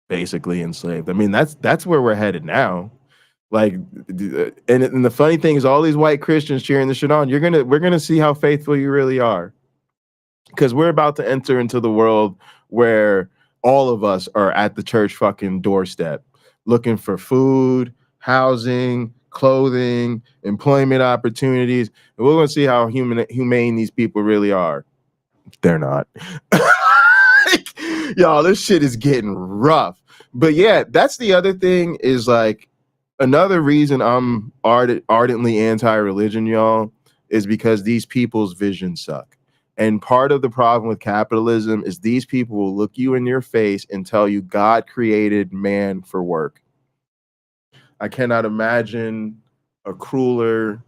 basically enslaved. I mean, that's where we're headed now. Like, and the funny thing is, all these white Christians cheering this shit on, we're gonna see how faithful you really are, because we're about to enter into the world where all of us are at the church fucking doorstep, looking for food, housing, clothing, employment opportunities, and we're gonna see how humane these people really are. They're not. Y'all, this shit is getting rough. But yeah, that's the other thing is like, another reason I'm ardently anti-religion, y'all, is because these people's visions suck. And part of the problem with capitalism is these people will look you in your face and tell you God created man for work. I cannot imagine a crueler,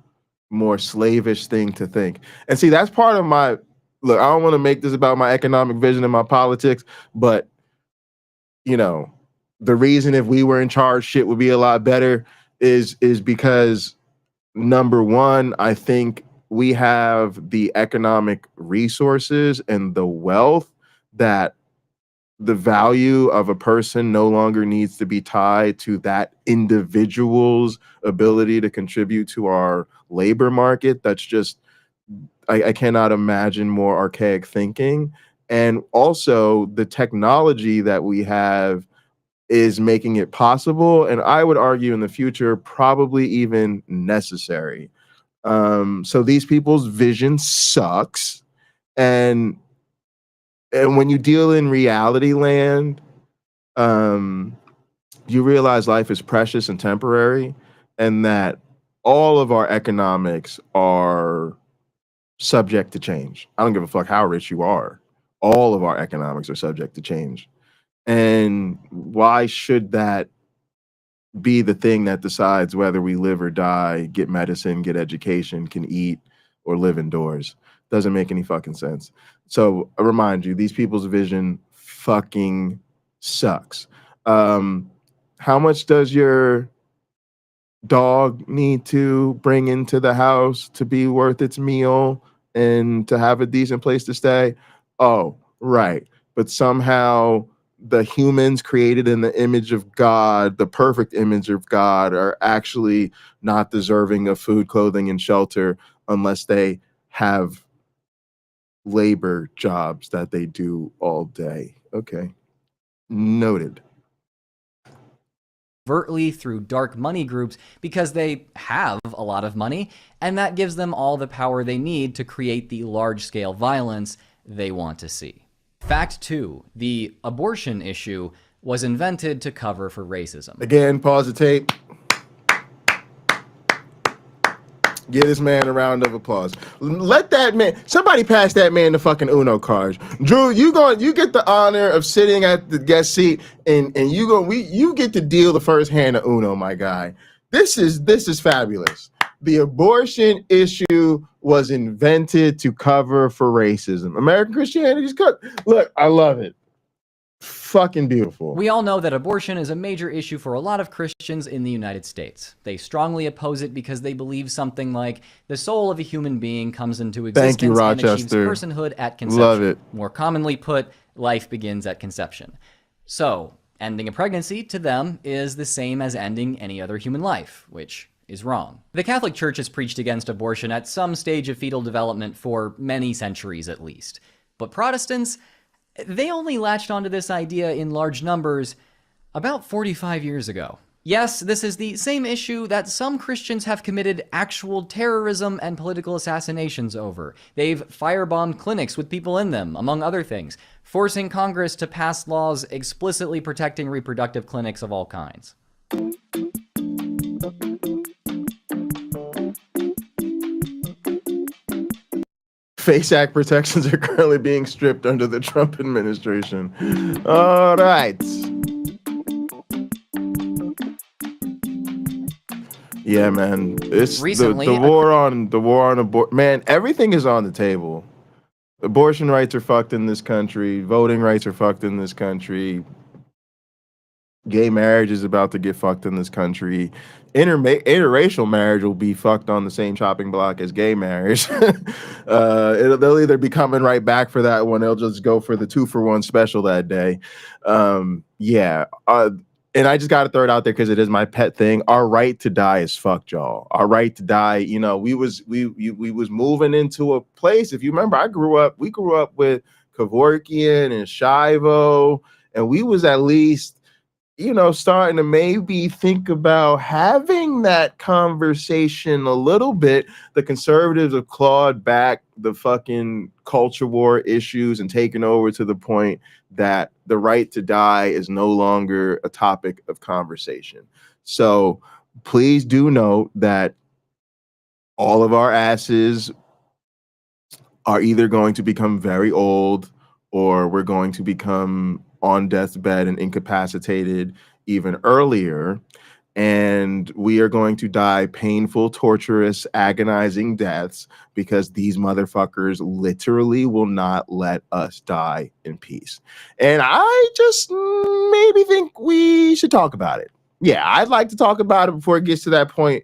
more slavish thing to think. And see, that's part of my, look, I don't want to make this about my economic vision and my politics, but, you know, the reason if we were in charge, shit would be a lot better is because, number one, I think we have the economic resources and the wealth that the value of a person no longer needs to be tied to that individual's ability to contribute to our labor market. That's just, I cannot imagine more archaic thinking. And also the technology that we have is making it possible, and I would argue in the future probably even necessary. So these people's vision sucks, and when you deal in reality land, you realize life is precious and temporary, and that all of our economics are subject to change. I don't give a fuck how rich you are. All of our economics are subject to change. And why should that be the thing that decides whether we live or die, get medicine, get education, can eat, or live indoors? Doesn't make any fucking sense. So I remind you, these people's vision fucking sucks. How much does your dog need to bring into the house to be worth its meal and to have a decent place to stay? Oh, right. But somehow the humans created in the image of God, the perfect image of God, are actually not deserving of food, clothing, and shelter unless they have labor jobs that they do all day. Okay. Noted. Overtly through dark money groups because they have a lot of money, and that gives them all the power they need to create the large-scale violence they want to see. Fact 2, the abortion issue was invented to cover for racism. Again, pause the tape. Give this man a round of applause. Let that man, somebody pass that man the fucking Uno cards. Drew, you get the honor of sitting at the guest seat, and you get to deal the first hand of Uno, my guy. This is fabulous. The abortion issue was invented to cover for racism. American Christianity's cooked. Look, I love it. Fucking beautiful. We all know that abortion is a major issue for a lot of Christians in the United States. They strongly oppose it because they believe something like the soul of a human being comes into existence and achieves personhood at conception. Love it. More commonly put, life begins at conception. So, ending a pregnancy to them is the same as ending any other human life, which is wrong. The Catholic Church has preached against abortion at some stage of fetal development for many centuries at least. But Protestants, they only latched onto this idea in large numbers about 45 years ago. Yes, this is the same issue that some Christians have committed actual terrorism and political assassinations over. They've firebombed clinics with people in them, among other things, forcing Congress to pass laws explicitly protecting reproductive clinics of all kinds. Face Act protections are currently being stripped under the Trump administration. All right. Yeah, man. It's Recently, the war on abortion. Man, everything is on the table. Abortion rights are fucked in this country. Voting rights are fucked in this country. Gay marriage is about to get fucked in this country. Interracial marriage will be fucked on the same chopping block as gay marriage. They'll either be coming right back for that one. They'll just go for the 2-for-1 special that day. And I just got to throw it out there because it is my pet thing. Our right to die is fucked, y'all. Our right to die. You know, we was moving into a place. If you remember, we grew up with Kevorkian and Shivo, and we was at least, you know, starting to maybe think about having that conversation a little bit. The conservatives have clawed back the fucking culture war issues and taken over to the point that the right to die is no longer a topic of conversation. So please do note that all of our asses are either going to become very old or we're going to become on death's bed and incapacitated even earlier. And we are going to die painful, torturous, agonizing deaths because these motherfuckers literally will not let us die in peace. And I just maybe think we should talk about it. Yeah, I'd like to talk about it before it gets to that point.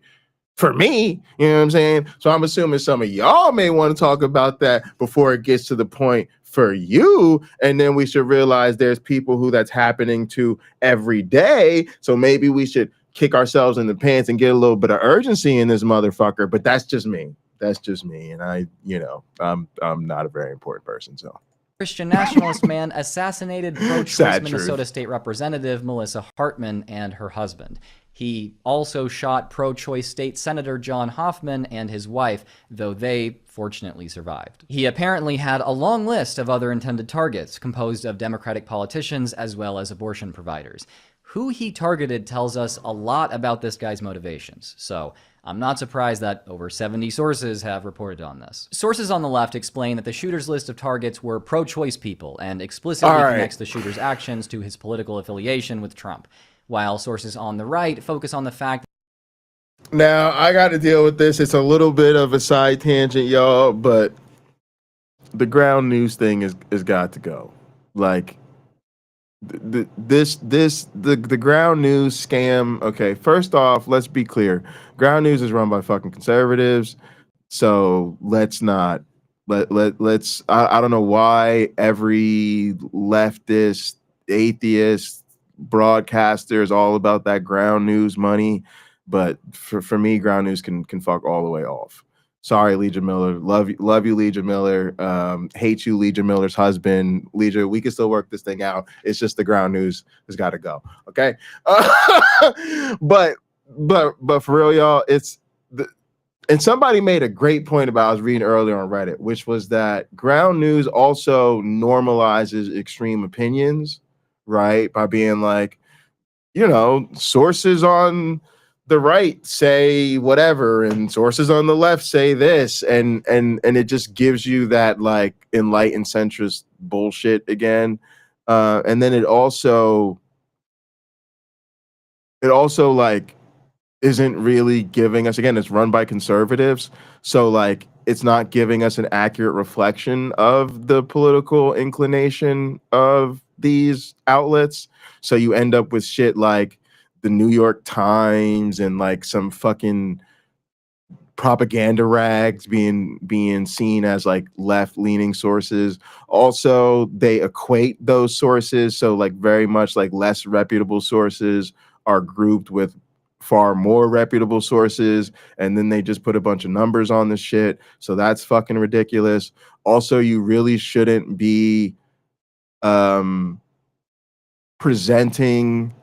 For me, you know what I'm saying? So I'm assuming some of y'all may want to talk about that before it gets to the point for you. And then we should realize there's people who that's happening to every day. So maybe we should kick ourselves in the pants and get a little bit of urgency in this motherfucker. But that's just me. That's just me. And I'm not a very important person. So Christian nationalist man assassinated pro-choice Minnesota State Representative Melissa Hartman and her husband. He also shot pro-choice state Senator John Hoffman and his wife, though they fortunately survived. He apparently had a long list of other intended targets, composed of Democratic politicians as well as abortion providers. Who he targeted tells us a lot about this guy's motivations, so I'm not surprised that over 70 sources have reported on this. Sources on the left explain that the shooter's list of targets were pro-choice people and explicitly connects the shooter's actions to his political affiliation with Trump, while sources on the right focus on the fact. Now, I got to deal with this. It's a little bit of a side tangent, y'all, but the ground news thing is got to go. Like, the ground news scam. Okay, first off, let's be clear. Ground news is run by fucking conservatives. So let's not let's I don't know why every leftist, atheist broadcaster is all about that ground news money, but for me, ground news can fuck all the way off. Sorry, Legia Miller. Love you, Legia Miller. Hate you, Legia Miller's husband. Legia, we can still work this thing out. It's just the ground news has got to go. Okay. But for real, y'all, and somebody made a great point about, I was reading earlier on Reddit, which was that ground news also normalizes extreme opinions, right? By being like, you know, sources on the right say whatever and sources on the left say this, and it just gives you that like enlightened centrist bullshit again. And then it also like isn't really giving us, again, it's run by conservatives. So like, it's not giving us an accurate reflection of the political inclination of these outlets. So you end up with shit like the New York Times and like some fucking propaganda rags being seen as like left-leaning sources. Also, they equate those sources, so like very much like less reputable sources are grouped with far more reputable sources, and then they just put a bunch of numbers on the shit. So that's fucking ridiculous. Also, you really shouldn't be presenting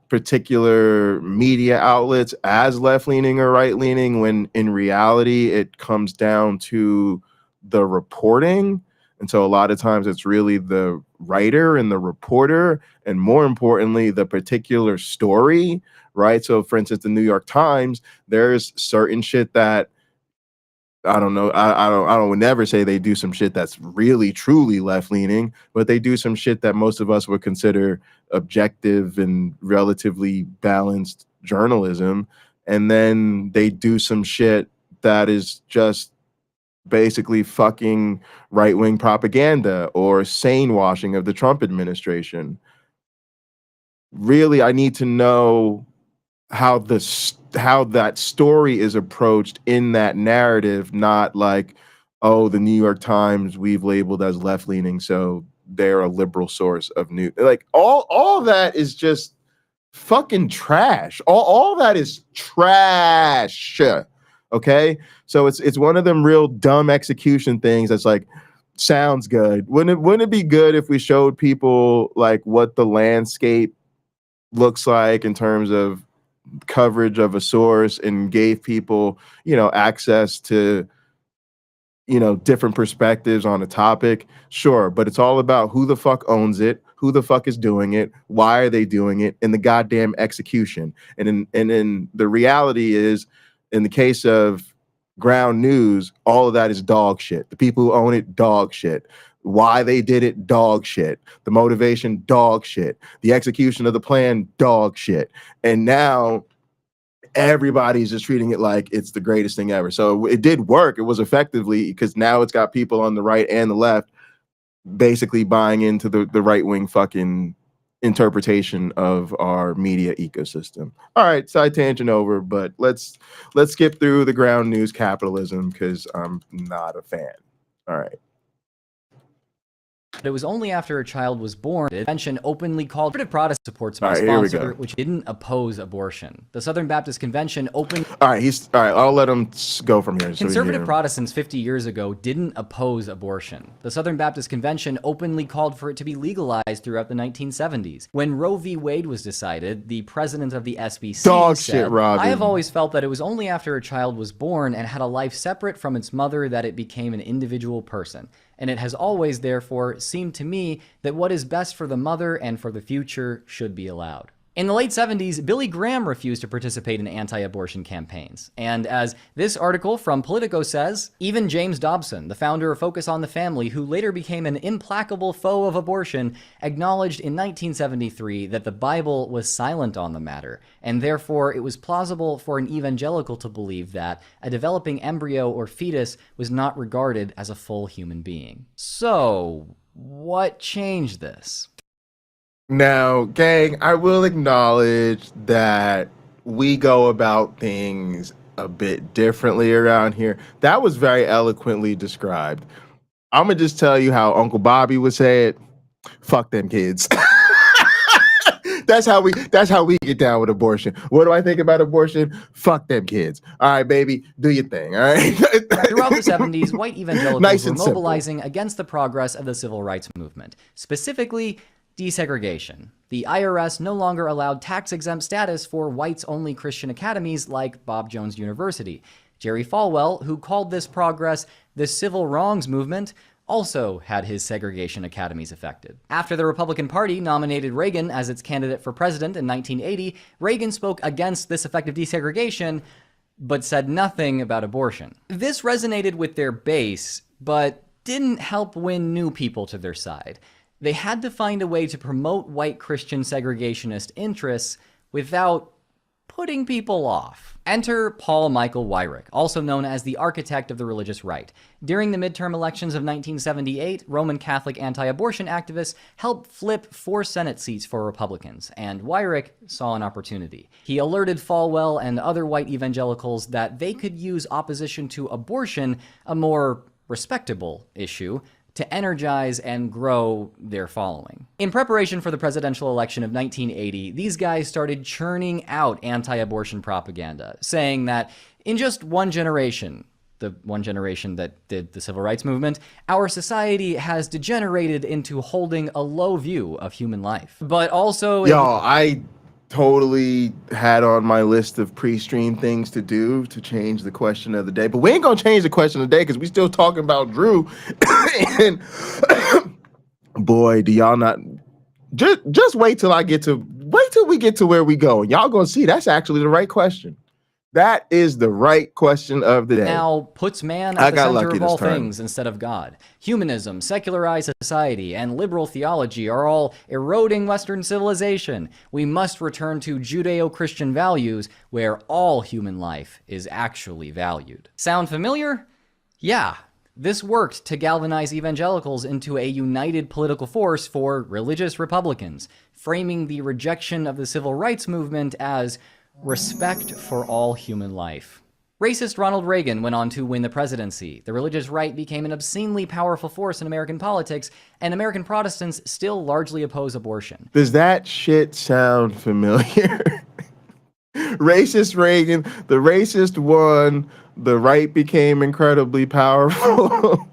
particular media outlets as left-leaning or right-leaning when in reality it comes down to the reporting. And so a lot of times it's really the writer and the reporter, and more importantly, the particular story, right? So for instance, the New York Times, there's certain shit that I don't know. I don't would never say they do some shit that's really truly left leaning, but they do some shit that most of us would consider objective and relatively balanced journalism. And then they do some shit that is just basically fucking right wing propaganda or sane washing of the Trump administration. Really, I need to know how how that story is approached in that narrative, not like, oh, the New York Times we've labeled as left leaning, so they're a liberal source of news. Like all of that is just fucking trash. All that is trash. Okay, so it's one of them real dumb execution things that's like sounds good. Wouldn't it be good if we showed people like what the landscape looks like in terms of coverage of a source and gave people, access to, different perspectives on a topic? Sure, but it's all about who the fuck owns it, who the fuck is doing it, why are they doing it, and the goddamn execution. And in the reality is, in the case of ground news, all of that is dog shit. The people who own it, dog shit. Why they did it, dog shit. The motivation, dog shit. The execution of the plan, dog shit. And now everybody's just treating it like it's the greatest thing ever. So it did work. It was effectively, because now it's got people on the right and the left basically buying into the right-wing fucking interpretation of our media ecosystem. All right, side tangent over, but let's skip through the ground news capitalism because I'm not a fan. All right. But it was only after a child was born the convention openly called for Protestant supports my All right, here we sponsor, go. which didn't oppose abortion. The Southern Baptist Convention opened. All right, I'll let him go from here. Conservative Protestants 50 years ago didn't oppose abortion. The Southern Baptist Convention openly called for it to be legalized throughout the 1970s. When Roe v. Wade was decided, the president of the SBC said, Robin. I have always felt that it was only after a child was born and had a life separate from its mother that it became an individual person. And it has always, therefore, seemed to me that what is best for the mother and for the future should be allowed. In the late 70s, Billy Graham refused to participate in anti-abortion campaigns. And as this article from Politico says, even James Dobson, the founder of Focus on the Family, who later became an implacable foe of abortion, acknowledged in 1973 that the Bible was silent on the matter, and therefore it was plausible for an evangelical to believe that a developing embryo or fetus was not regarded as a full human being. So, what changed this? Now, gang, I will acknowledge that we go about things a bit differently around here. That was very eloquently described. I'm gonna just tell you how Uncle Bobby would say it. Fuck them kids. That's how we get down with abortion. What do I think about abortion? Fuck them kids. All right, baby, do your thing. All right. Throughout the 70s, white evangelicals were and mobilizing against the progress of the civil rights movement, specifically desegregation. The IRS no longer allowed tax-exempt status for whites-only Christian academies like Bob Jones University. Jerry Falwell, who called this progress the civil wrongs movement, also had his segregation academies affected. After the Republican Party nominated Reagan as its candidate for president in 1980, Reagan spoke against this effective desegregation, but said nothing about abortion. This resonated with their base, but didn't help win new people to their side. They had to find a way to promote white Christian segregationist interests without putting people off. Enter Paul Michael Weyrich, also known as the architect of the religious right. During the midterm elections of 1978, Roman Catholic anti-abortion activists helped flip 4 Senate seats for Republicans, and Weyrich saw an opportunity. He alerted Falwell and other white evangelicals that they could use opposition to abortion, a more respectable issue, to energize and grow their following. In preparation for the presidential election of 1980, these guys started churning out anti-abortion propaganda, saying that in just one generation, the one generation that did the civil rights movement, our society has degenerated into holding a low view of human life. But also... I totally had on my list of pre-stream things to do to change the question of the day, but we ain't gonna change the question of the day because we still talking about Drew. And boy, do y'all not just wait till we get to where we go, and y'all gonna see that's actually the right question. That is the right question of the day. Now puts man at the center of all things instead of God. Humanism, secularized society, and liberal theology are all eroding Western civilization. We must return to Judeo-Christian values where all human life is actually valued. Sound familiar? Yeah. This worked to galvanize evangelicals into a united political force for religious Republicans, framing the rejection of the civil rights movement as respect for all human life. Racist Ronald Reagan went on to win the presidency. The religious right became an obscenely powerful force in American politics, and American Protestants still largely oppose abortion. Does that shit sound familiar? Racist Reagan, the racist won, the right became incredibly powerful.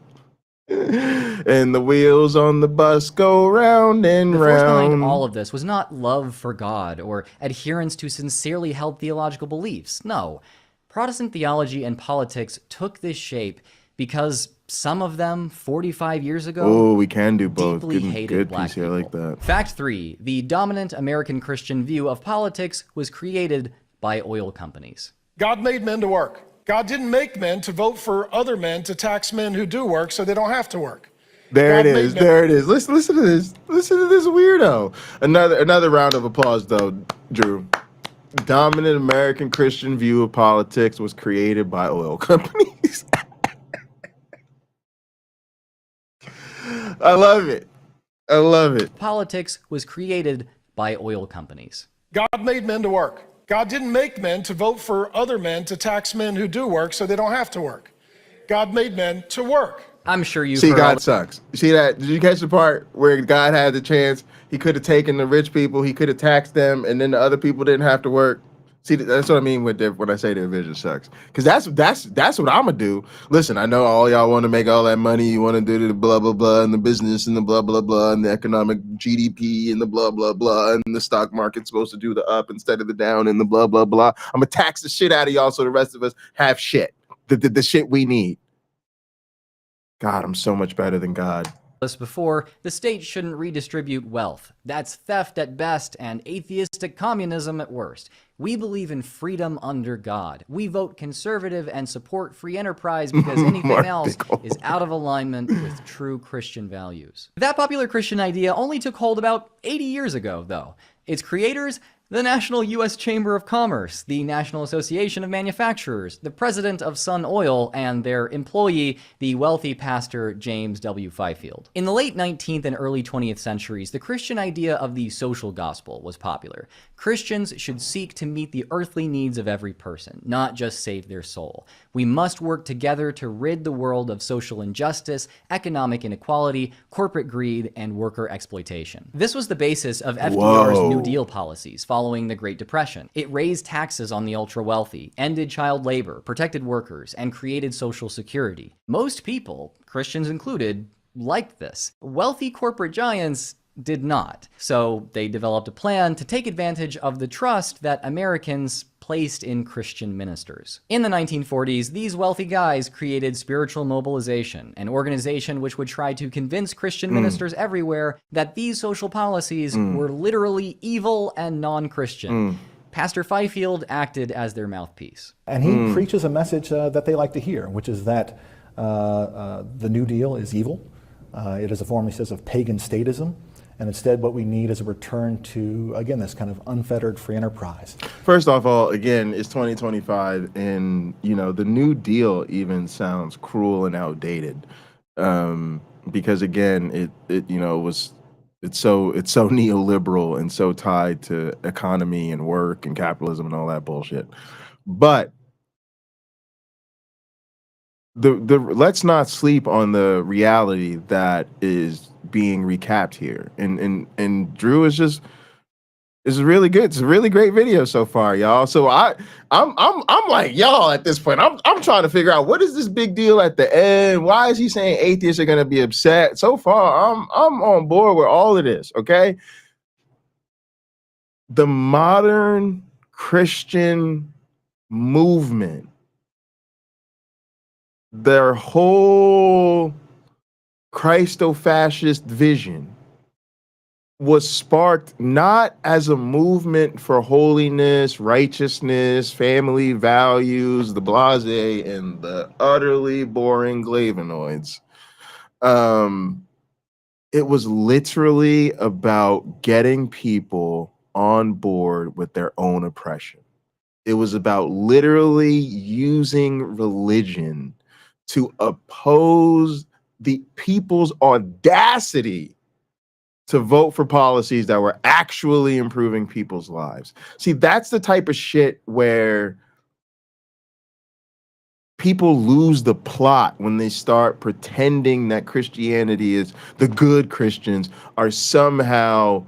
And the wheels on the bus go round and round. The force round. behind all of this was not love for God or adherence to sincerely held theological beliefs. No. Protestant theology and politics took this shape because some of them, 45 years ago, we can do both. Deeply hated black people. I like that. Fact 3. The dominant American Christian view of politics was created by oil companies. God made men to work. God didn't make men to vote for other men to tax men who do work so they don't have to work. There it is. There it is. Listen to this. Listen to this weirdo. Another round of applause, though, Drew. Dominant American Christian view of politics was created by oil companies. I love it. I love it. Politics was created by oil companies. God made men to work. God didn't make men to vote for other men to tax men who do work so they don't have to work. God made men to work. I'm sure you see. God sucks. You see that? Did you catch the part where God had the chance? He could have taken the rich people, he could have taxed them, and then the other people didn't have to work. See, that's what I mean with when I say the vision sucks. Because that's what I'm gonna do. Listen, I know all y'all want to make all that money. You want to do the blah blah blah and the business and the blah blah blah and the economic GDP and the blah blah blah and the stock market's supposed to do the up instead of the down and the blah blah blah. I'm gonna tax the shit out of y'all so the rest of us have shit. The shit we need. God, I'm so much better than God. Before, the state shouldn't redistribute wealth. That's theft at best and atheistic communism at worst. We believe in freedom under God. We vote conservative and support free enterprise because anything else is out of alignment with true Christian values. That popular Christian idea only took hold about 80 years ago, though. Its creators, the National U.S. Chamber of Commerce, the National Association of Manufacturers, the president of Sun Oil, and their employee, the wealthy pastor James W. Fifield. In the late 19th and early 20th centuries, the Christian idea of the social gospel was popular. Christians should seek to meet the earthly needs of every person, not just save their soul. We must work together to rid the world of social injustice, economic inequality, corporate greed, and worker exploitation. This was the basis of FDR's New Deal policies following the Great Depression. It raised taxes on the ultra-wealthy, ended child labor, protected workers, and created Social Security. Most people, Christians included, liked this. Wealthy corporate giants did not. So they developed a plan to take advantage of the trust that Americans placed in Christian ministers. In the 1940s, these wealthy guys created Spiritual Mobilization, an organization which would try to convince Christian ministers everywhere that these social policies were literally evil and non-Christian. Pastor Fifield acted as their mouthpiece. And he preaches a message that they like to hear, which is that the New Deal is evil. It is a form, he says, of pagan statism. And instead, what we need is a return to, again, this kind of unfettered free enterprise. First off, all again, it's 2025, and the New Deal even sounds cruel and outdated, because again, it's so neoliberal and so tied to economy and work and capitalism and all that bullshit. But the let's not sleep on the reality that is being recapped here, and Drew is really good. It's a really great video so far, y'all. So I'm like y'all at this point. I'm trying to figure out what is this big deal at the end. Why is he saying atheists are gonna be upset? So far, I'm on board with all of this. Okay, the modern Christian movement, their whole Christo-fascist vision was sparked not as a movement for holiness, righteousness, family values, the blasé, and the utterly boring Glavinoids. It was literally about getting people on board with their own oppression. It was about literally using religion to oppose the people's audacity to vote for policies that were actually improving people's lives. See, that's the type of shit where people lose the plot when they start pretending that Christianity is the good Christians are somehow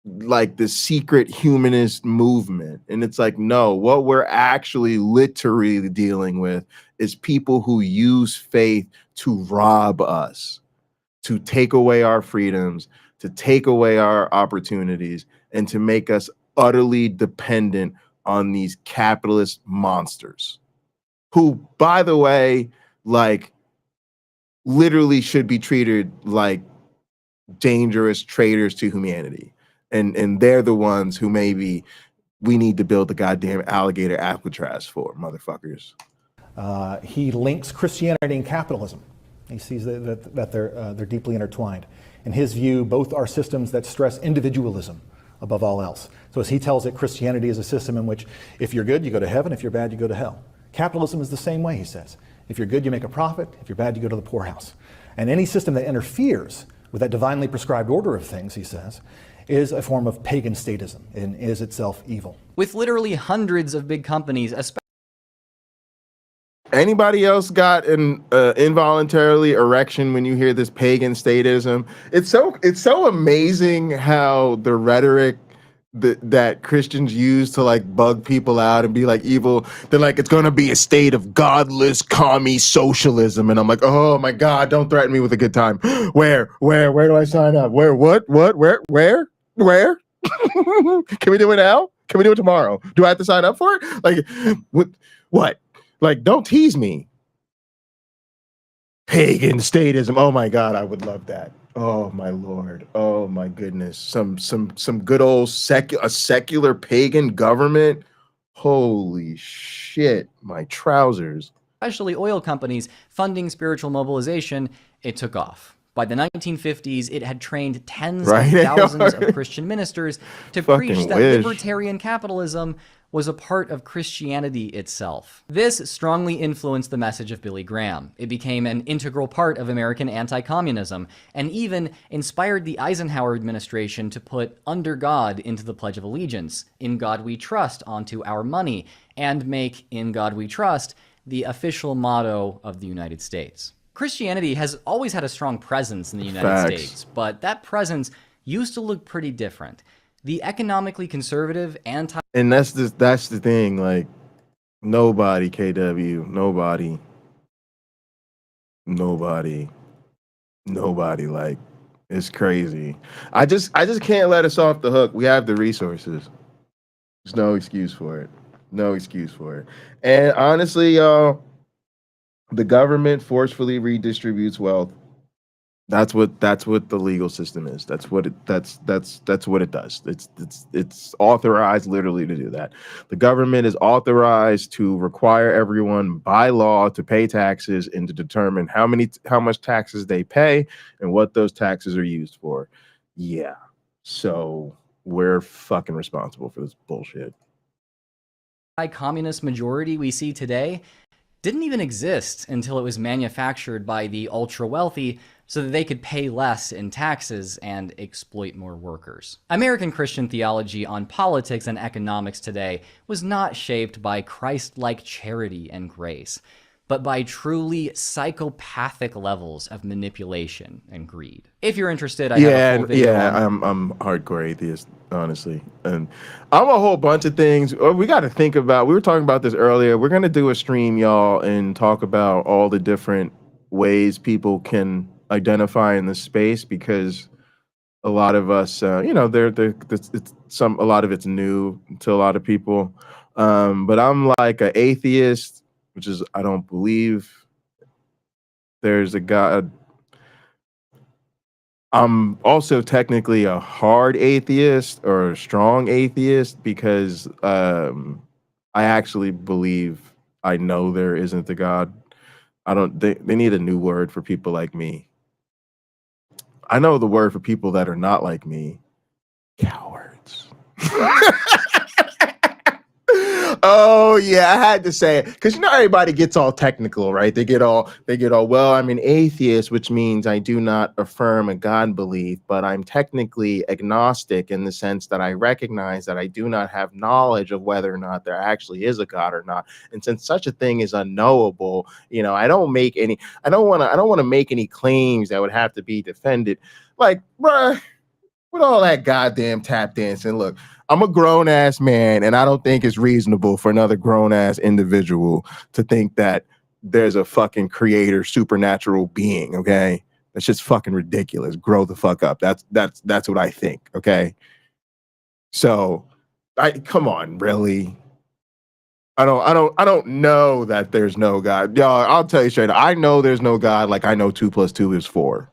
like the secret humanist movement. And it's like, no, what we're actually literally dealing with is people who use faith to rob us, to take away our freedoms, to take away our opportunities, and to make us utterly dependent on these capitalist monsters who, by the way, like literally should be treated like dangerous traitors to humanity. And they're the ones who maybe we need to build the goddamn alligator Alcatraz for, motherfuckers. He links Christianity and capitalism. He sees that they're deeply intertwined. In his view, both are systems that stress individualism above all else. So as he tells it, Christianity is a system in which if you're good, you go to heaven. If you're bad, you go to hell. Capitalism is the same way, he says. If you're good, you make a profit. If you're bad, you go to the poorhouse. And any system that interferes with that divinely prescribed order of things, he says, is a form of pagan statism and is itself evil. With literally hundreds of big companies, especially Anybody else got an involuntarily erection when you hear this pagan statism? It's so amazing how the rhetoric that Christians use to like bug people out and be like evil. They're like, it's going to be a state of godless commie socialism, and I'm like, oh my god, don't threaten me with a good time. Where do I sign up? Where? Where? Can we do it now? Can we do it tomorrow? Do I have to sign up for it? Like, what? Like, don't tease me. Pagan statism. Oh my god, I would love that. Oh my lord. Oh my goodness. Some good old secular pagan government. Holy shit, my trousers. especially oil companies funding spiritual mobilization, it took off. By the 1950s, it had trained tens of thousands of Christian ministers to preach that libertarian capitalism was a part of Christianity itself. This strongly influenced the message of Billy Graham. It became an integral part of American anti-communism, and even inspired the Eisenhower administration to put "under God" into the Pledge of Allegiance, "In God We Trust" onto our money, and make "In God We Trust" the official motto of the United States. Christianity has always had a strong presence in the United States, but that presence used to look pretty different. The economically conservative, and that's the thing, like, nobody, KW, nobody, like, it's crazy. I just can't let us off the hook. We have the resources. There's no excuse for it. No excuse for it. And honestly, y'all, the government forcefully redistributes wealth. That's what the legal system is. That's what it does. It's authorized literally to do that. The government is authorized to require everyone by law to pay taxes and to determine how much taxes they pay and what those taxes are used for. Yeah. So we're fucking responsible for this bullshit. Communist majority we see today didn't even exist until it was manufactured by the ultra wealthy so that they could pay less in taxes and exploit more workers. American Christian theology on politics and economics today was not shaped by Christ-like charity and grace, but by truly psychopathic levels of manipulation and greed. If you're interested, I have a full video on... I'm hardcore atheist, honestly, and I'm a whole bunch of things. We got to think about. We were talking about this earlier. We're gonna do a stream, y'all, and talk about all the different ways people can identify in the space, because a lot of us, you know, a lot of it's new to a lot of people. But I'm like an atheist, which is I don't believe there's a God. I'm also technically a hard atheist or a strong atheist because I actually believe I know there isn't a God. They need a new word for people like me. I know the word for people that are not like me. Cowards. Oh yeah, I had to say it because you know everybody gets all technical, right? They get all well, I'm an atheist, which means I do not affirm a God belief, but I'm technically agnostic in the sense that I recognize that I do not have knowledge of whether or not there actually is a God or not. And since such a thing is unknowable, you know, I don't want to make any claims that would have to be defended. Like, bruh, with all that goddamn tap dancing, look, I'm a grown ass man, and I don't think it's reasonable for another grown ass individual to think that there's a fucking creator, supernatural being. Okay, that's just fucking ridiculous. Grow the fuck up. That's what I think. Okay, so come on, really. I don't know that there's no God, y'all. I'll tell you straight up, I know there's no God. Like I know 2 + 2 is 4.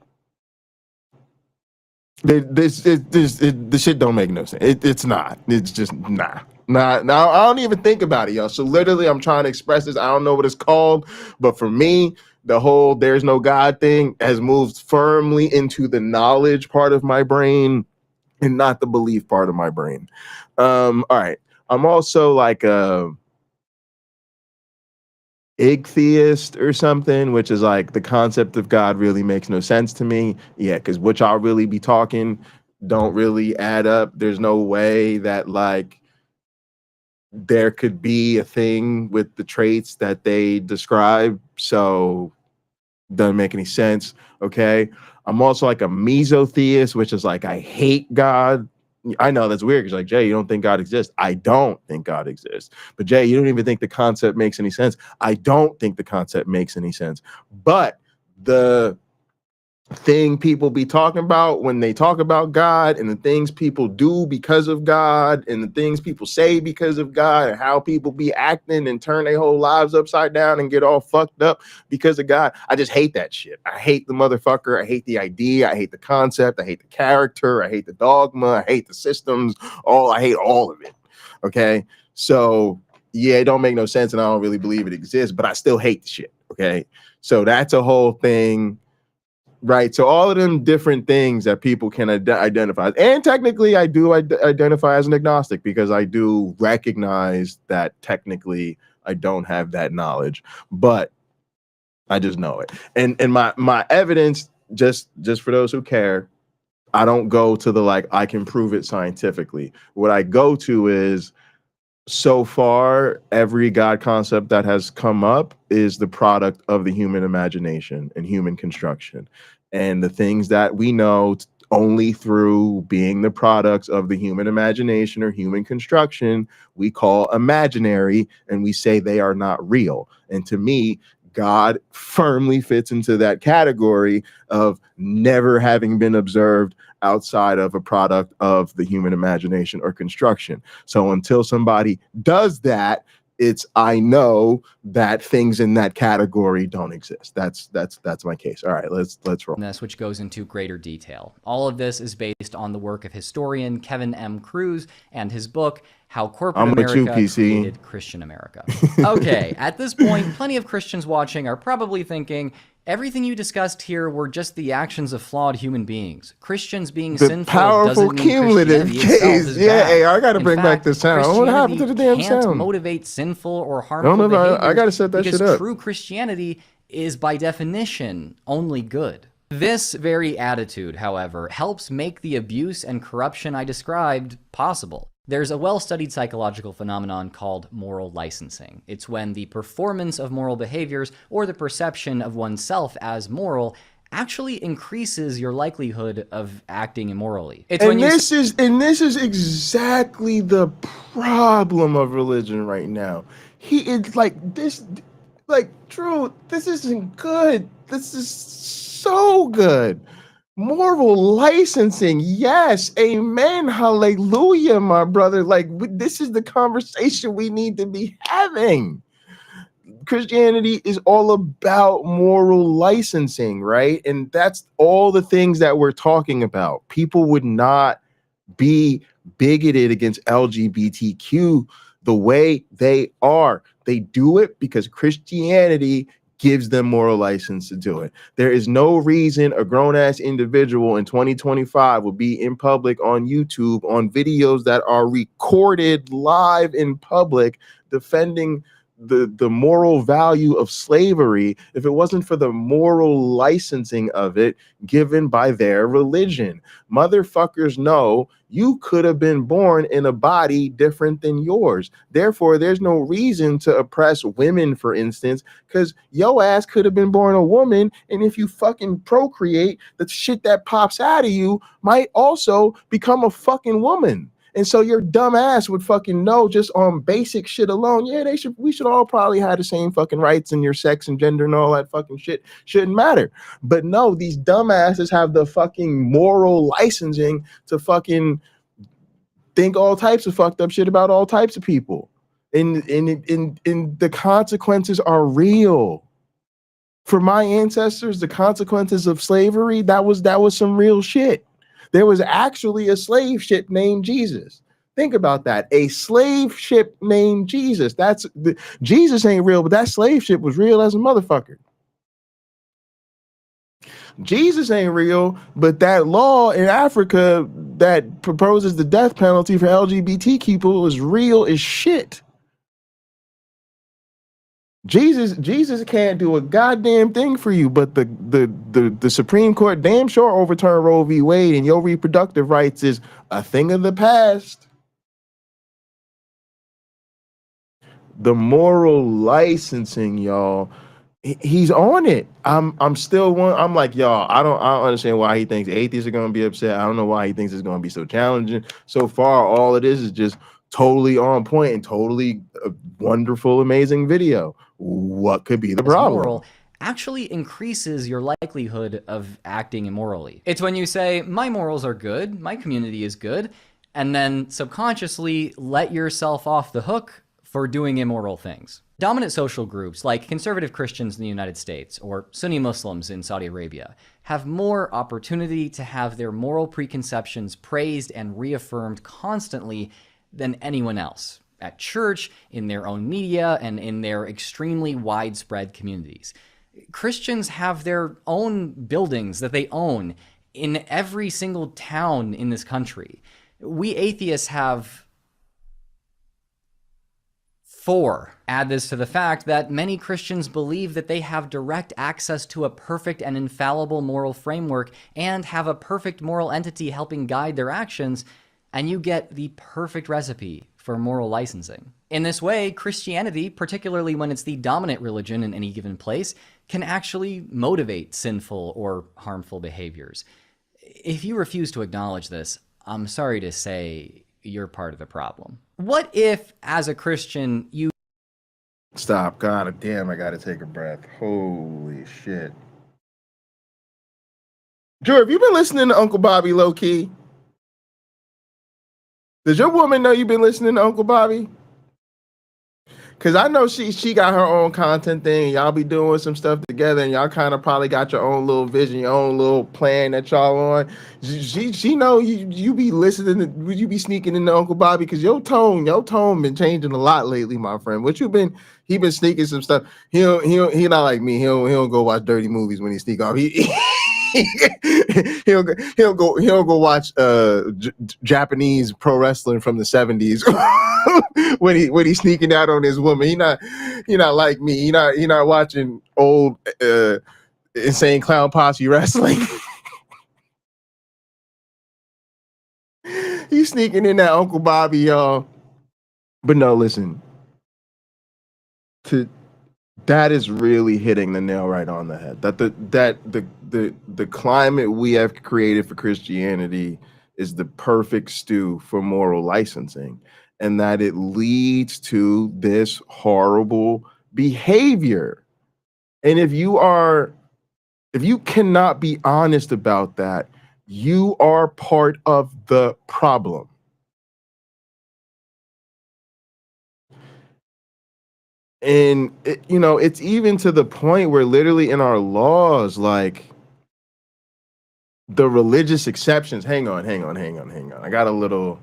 This shit don't make no sense. It's not. It's just nah. I don't even think about it, y'all. So literally, I'm trying to express this. I don't know what it's called, but for me, the whole "there's no God" thing has moved firmly into the knowledge part of my brain and not the belief part of my brain. All right. I'm also like a igtheist or something, which is like the concept of God really makes no sense to me. Yeah, because what y'all really be talking don't really add up. There's no way that like there could be a thing with the traits that they describe. So doesn't make any sense. Okay. I'm also like a mesotheist, which is like I hate God. I know that's weird because like Jay, you don't think God exists. I don't think God exists. But Jay, you don't even think the concept makes any sense. I don't think the concept makes any sense. But the thing people be talking about when they talk about God, and the things people do because of God, and the things people say because of God, and how people be acting and turn their whole lives upside down and get all fucked up because of God, I just hate that shit. I hate the motherfucker. I hate the idea. I hate the concept. I hate the character. I hate the dogma. I hate the systems. I hate all of it. Okay, so yeah, it don't make no sense, and I don't really believe it exists, but I still hate the shit. Okay, so that's a whole thing. Right. So all of them different things that people can identify. And technically, I do identify as an agnostic because I do recognize that technically I don't have that knowledge, but I just know it. And my evidence, just for those who care, I don't go to the like, I can prove it scientifically. What I go to is, so far, every God concept that has come up is the product of the human imagination and human construction. And the things that we know only through being the products of the human imagination or human construction, we call imaginary, and we say they are not real. And to me, God firmly fits into that category of never having been observed outside of a product of the human imagination or construction. So until somebody does that, I know that things in that category don't exist. That's my case. All right, let's roll. This, which goes into greater detail. All of this is based on the work of historian Kevin M. Cruz and his book, how corporate I'm with you, America PC. created Christian America. Okay, at this point, plenty of Christians watching are probably thinking, everything you discussed here were just the actions of flawed human beings. Christians being The sinful powerful doesn't mean cumulative Christianity itself case. is Yeah, bad. hey, I gotta In bring back fact, the sound. What happened to the damn Christianity can't sound? motivate sinful or I harmful don't know if behaviors I gotta set that because shit up. true Christianity is by definition only good. This very attitude, however, helps make the abuse and corruption I described possible. There's a well-studied psychological phenomenon called moral licensing. It's when the performance of moral behaviors or the perception of oneself as moral actually increases your likelihood of acting immorally. It's when This is exactly the problem of religion right now. He is like this, like Drew. This isn't good. This is so good. Moral licensing, yes, amen, hallelujah, my brother. Like this is the conversation we need to be having. Christianity is all about moral licensing, right? And that's all the things that we're talking about. People would not be bigoted against LGBTQ the way they are. They do it because Christianity gives them moral license to do it. There is no reason a grown-ass individual in 2025 will be in public on YouTube on videos that are recorded live in public defending the moral value of slavery if it wasn't for the moral licensing of it given by their religion. Motherfuckers know you could have been born in a body different than yours. Therefore, there's no reason to oppress women, for instance, because yo ass could have been born a woman, and if you fucking procreate, the shit that pops out of you might also become a fucking woman. And so your dumb ass would fucking know just on basic shit alone, yeah, we should all probably have the same fucking rights, and your sex and gender and all that fucking shit shouldn't matter. But no, these dumbasses have the fucking moral licensing to fucking think all types of fucked up shit about all types of people. And the consequences are real. For my ancestors, the consequences of slavery, that was some real shit. There was actually a slave ship named Jesus. Think about that. A slave ship named Jesus. Jesus ain't real, but that slave ship was real as a motherfucker. Jesus ain't real, but that law in Africa that proposes the death penalty for LGBT people is real as shit. Jesus can't do a goddamn thing for you, but the Supreme Court damn sure overturned Roe v. Wade, and your reproductive rights is a thing of the past. The moral licensing, y'all. He's on it. I'm still one. I'm like, y'all, I don't understand why he thinks atheists are gonna be upset. I don't know why he thinks it's gonna be so challenging. So far, all it is just totally on point and totally a wonderful, amazing video. What could be the problem? Moral actually increases your likelihood of acting immorally. It's when you say, my morals are good, my community is good, and then subconsciously let yourself off the hook for doing immoral things. Dominant social groups like conservative Christians in the United States or Sunni Muslims in Saudi Arabia have more opportunity to have their moral preconceptions praised and reaffirmed constantly than anyone else, at church, in their own media, and in their extremely widespread communities. Christians have their own buildings that they own in every single town in this country. We atheists have 4. Add this to the fact that many Christians believe that they have direct access to a perfect and infallible moral framework and have a perfect moral entity helping guide their actions, and you get the perfect recipe for moral licensing. In this way, Christianity, particularly when it's the dominant religion in any given place, can actually motivate sinful or harmful behaviors. If you refuse to acknowledge this, I'm sorry to say you're part of the problem. What if, as a Christian, you... Stop. God damn, I gotta take a breath. Holy shit. Drew, have you been listening to Uncle Bobby low-key? Does your woman know you've been listening to Uncle Bobby? Cause I know she got her own content thing, and y'all be doing some stuff together, and y'all kind of probably got your own little vision, your own little plan that y'all on. She know you be listening, you be sneaking into Uncle Bobby, cause your tone been changing a lot lately, my friend. He been sneaking some stuff. He not like me. He don't go watch dirty movies when he sneak off. He'll go watch Japanese pro wrestling from the 70s when he's sneaking out on his woman. He not like me. He not watching old Insane Clown Posse wrestling. He's sneaking in that Uncle Bobby, y'all. But no, listen. That is really hitting the nail right on the head. That the climate we have created for Christianity is the perfect stew for moral licensing, and that it leads to this horrible behavior. And if you cannot be honest about that, you are part of the problem. And it's even to the point where literally in our laws, like the religious exceptions. Hang on. I got a little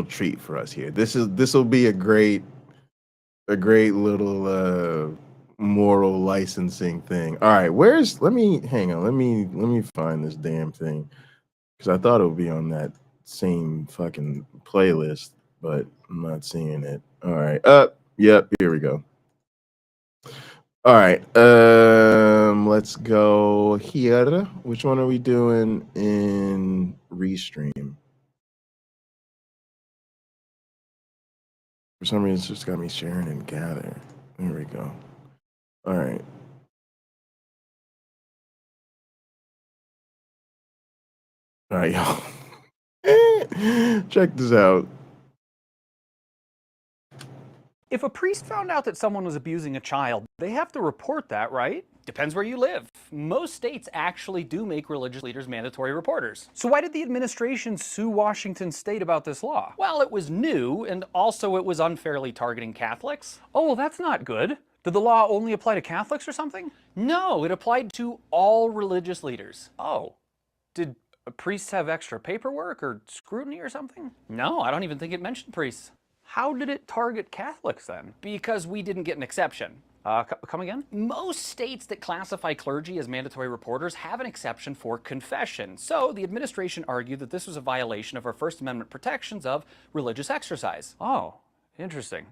treat for us here. This will be a great little moral licensing thing. All right, let me find this damn thing, because I thought it would be on that same fucking playlist, but I'm not seeing it. All right. Yep, here we go. All right. Let's go here. Which one are we doing in Restream? For some reason, it's just got me sharing and gather. There we go. All right. All right, y'all. Check this out. If a priest found out that someone was abusing a child, they have to report that, right? Depends where you live. Most states actually do make religious leaders mandatory reporters. So why did the administration sue Washington State about this law? Well, it was new, and also it was unfairly targeting Catholics. Oh, well, that's not good. Did the law only apply to Catholics or something? No, it applied to all religious leaders. Oh. Did priests have extra paperwork or scrutiny or something? No, I don't even think it mentioned priests. How did it target Catholics then? Because we didn't get an exception. Come again? Most states that classify clergy as mandatory reporters have an exception for confession. So the administration argued that this was a violation of our First Amendment protections of religious exercise. Oh, interesting.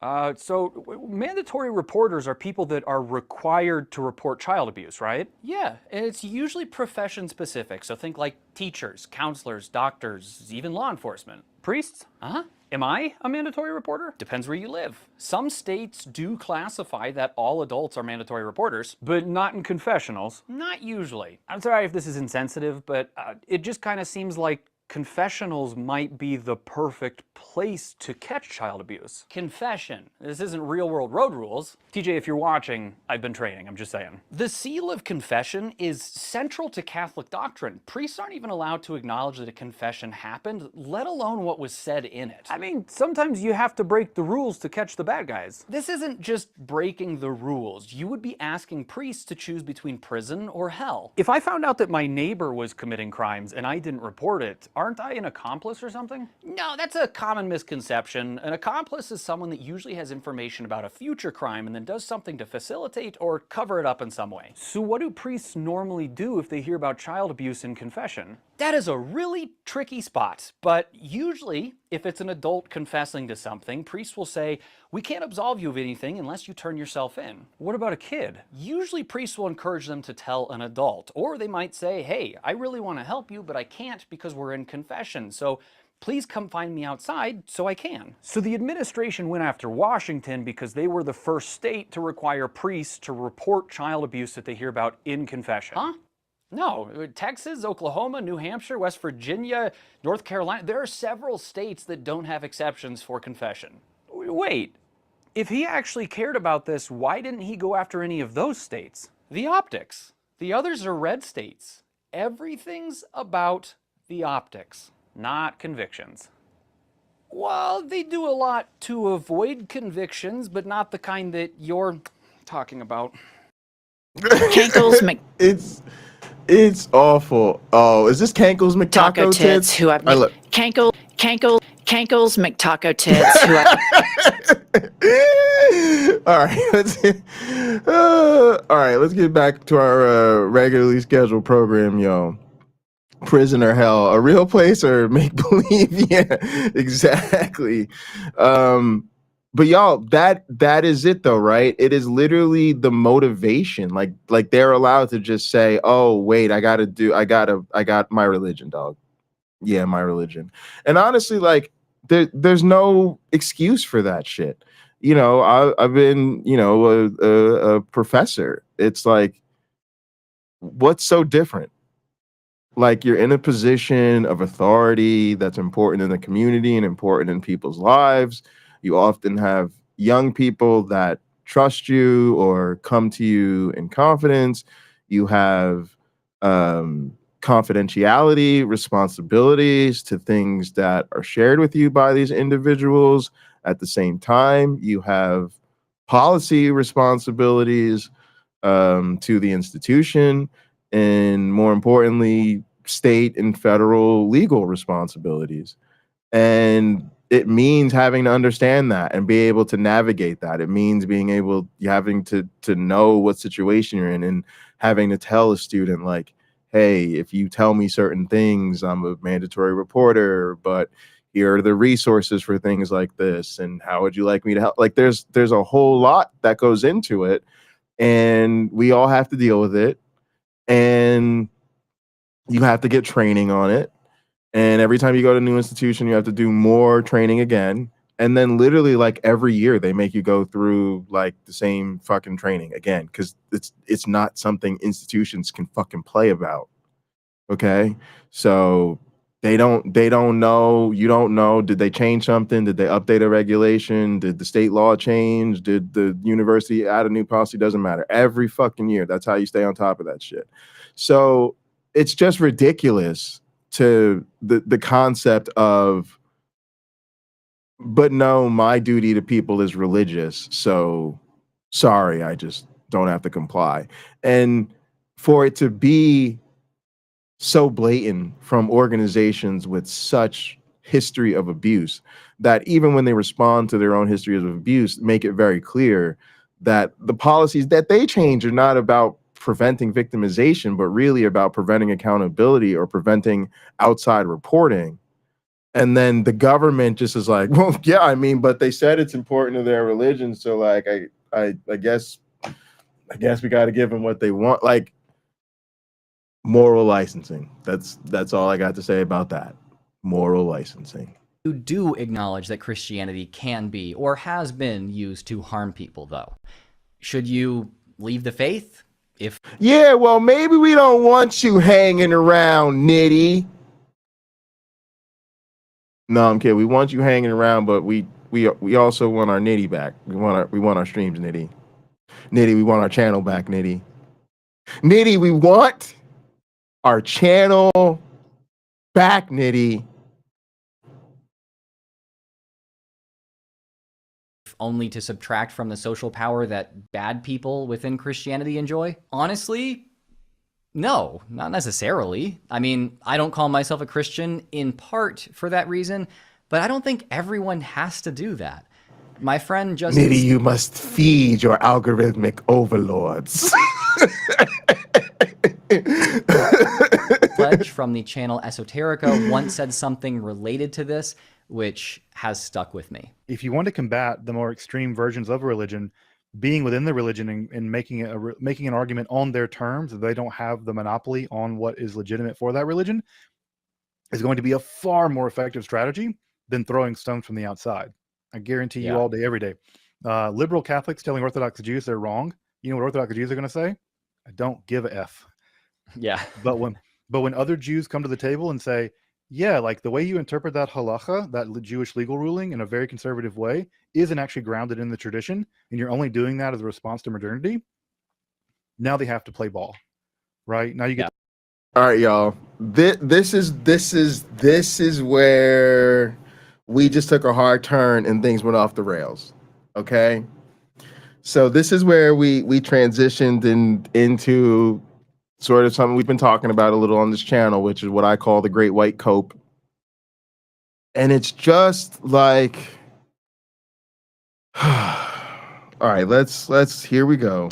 So mandatory reporters are people that are required to report child abuse, right? Yeah, and it's usually profession specific. So think like teachers, counselors, doctors, even law enforcement. Priests? Uh-huh. Am I a mandatory reporter? Depends where you live. Some states do classify that all adults are mandatory reporters. But not in confessionals? Not usually. I'm sorry if this is insensitive, but it just kind of seems like confessionals might be the perfect place to catch child abuse. Confession. This isn't real world road rules. TJ, if you're watching, I've been training, I'm just saying. The seal of confession is central to Catholic doctrine. Priests aren't even allowed to acknowledge that a confession happened, let alone what was said in it. I mean, sometimes you have to break the rules to catch the bad guys. This isn't just breaking the rules. You would be asking priests to choose between prison or hell. If I found out that my neighbor was committing crimes and I didn't report it, aren't I an accomplice or something? No, that's a common misconception. An accomplice is someone that usually has information about a future crime and then does something to facilitate or cover it up in some way. So what do priests normally do if they hear about child abuse in confession? That is a really tricky spot, but usually if it's an adult confessing to something, priests will say, we can't absolve you of anything unless you turn yourself in. What about a kid? Usually priests will encourage them to tell an adult, or they might say, hey, I really want to help you, but I can't because we're in confession, so please come find me outside so I can. So the administration went after Washington because they were the first state to require priests to report child abuse that they hear about in confession. Huh? No, Texas, Oklahoma, New Hampshire, West Virginia, North Carolina, there are several states that don't have exceptions for confession. Wait, if he actually cared about this, why didn't he go after any of those states? The optics. The others are red states. Everything's about the optics. not convictions. Well, they do a lot to avoid convictions, but not the kind that you're talking about. Cankles It's awful. Oh, is this Cankles McTaco Tits? who I've I look. Cankles McTaco Tits who I All right, let's get back to our regularly scheduled program, yo. Prison or hell, a real place or make believe? Yeah, exactly. But y'all, that is it though, right? It is literally the motivation. Like they're allowed to just say, "Oh, wait, I got my religion, dog. Yeah, my religion." And honestly, like there's no excuse for that shit. You know, I've been, a professor. It's like, what's so different? Like, you're in a position of authority that's important in the community and important in people's lives. You often have young people that trust you or come to you in confidence. You have confidentiality, responsibilities to things that are shared with you by these individuals. At the same time, you have policy responsibilities to the institution, and more importantly, state and federal legal responsibilities. And it means having to understand that and be able to navigate that. It means having to know what situation you're in, and having to tell a student, like, hey, if you tell me certain things, I'm a mandatory reporter, but here are the resources for things like this, and how would you like me to help? Like, there's a whole lot that goes into it, and we all have to deal with it, and you have to get training on it. And every time you go to a new institution, you have to do more training again. And then literally, like, every year they make you go through like the same fucking training again, because it's not something institutions can fucking play about. Okay. So they don't know, you don't know. Did they change something? Did they update a regulation? Did the state law change? Did the university add a new policy? Doesn't matter. Every fucking year. That's how you stay on top of that shit. So it's just ridiculous to the concept of, but no, my duty to people is religious, so sorry, I just don't have to comply. And for it to be so blatant from organizations with such history of abuse, that even when they respond to their own history of abuse, make it very clear that the policies that they change are not about preventing victimization, but really about preventing accountability or preventing outside reporting. And then the government just is like, well, yeah, I mean, but they said it's important to their religion, so like, I guess we got to give them what they want. Like, moral licensing. That's all I got to say about that. Moral licensing. You do acknowledge that Christianity can be or has been used to harm people, though. Should you leave the faith? Yeah, well, maybe we don't want you hanging around, Nitty. No, I'm kidding. We want you hanging around, but we also want our Nitty back. We want our streams, Nitty. Nitty, we want our channel back, Nitty. Nitty, we want our channel back, Nitty. Only to subtract from the social power that bad people within Christianity enjoy? Honestly, no, not necessarily. I mean, I don't call myself a Christian in part for that reason, but I don't think everyone has to do that. My friend just... Nitty, you must feed your algorithmic overlords. Pledge from the channel Esoterica once said something related to this, which has stuck with me. If you want to combat the more extreme versions of religion, being within the religion and making an argument on their terms, that they don't have the monopoly on what is legitimate for that religion, is going to be a far more effective strategy than throwing stones from the outside. I guarantee you, all day, every day. Liberal Catholics telling Orthodox Jews they're wrong. You know what Orthodox Jews are going to say? I don't give a F. Yeah. But when other Jews come to the table and say, yeah, like the way you interpret that halacha, that Jewish legal ruling, in a very conservative way, isn't actually grounded in the tradition, and you're only doing that as a response to modernity, now they have to play ball, right? Now you get... All right, y'all. This is where we just took a hard turn and things went off the rails. Okay, so this is where we transitioned into sort of something we've been talking about a little on this channel, which is what I call the Great White Cope, and it's just like, all right, let's here we go.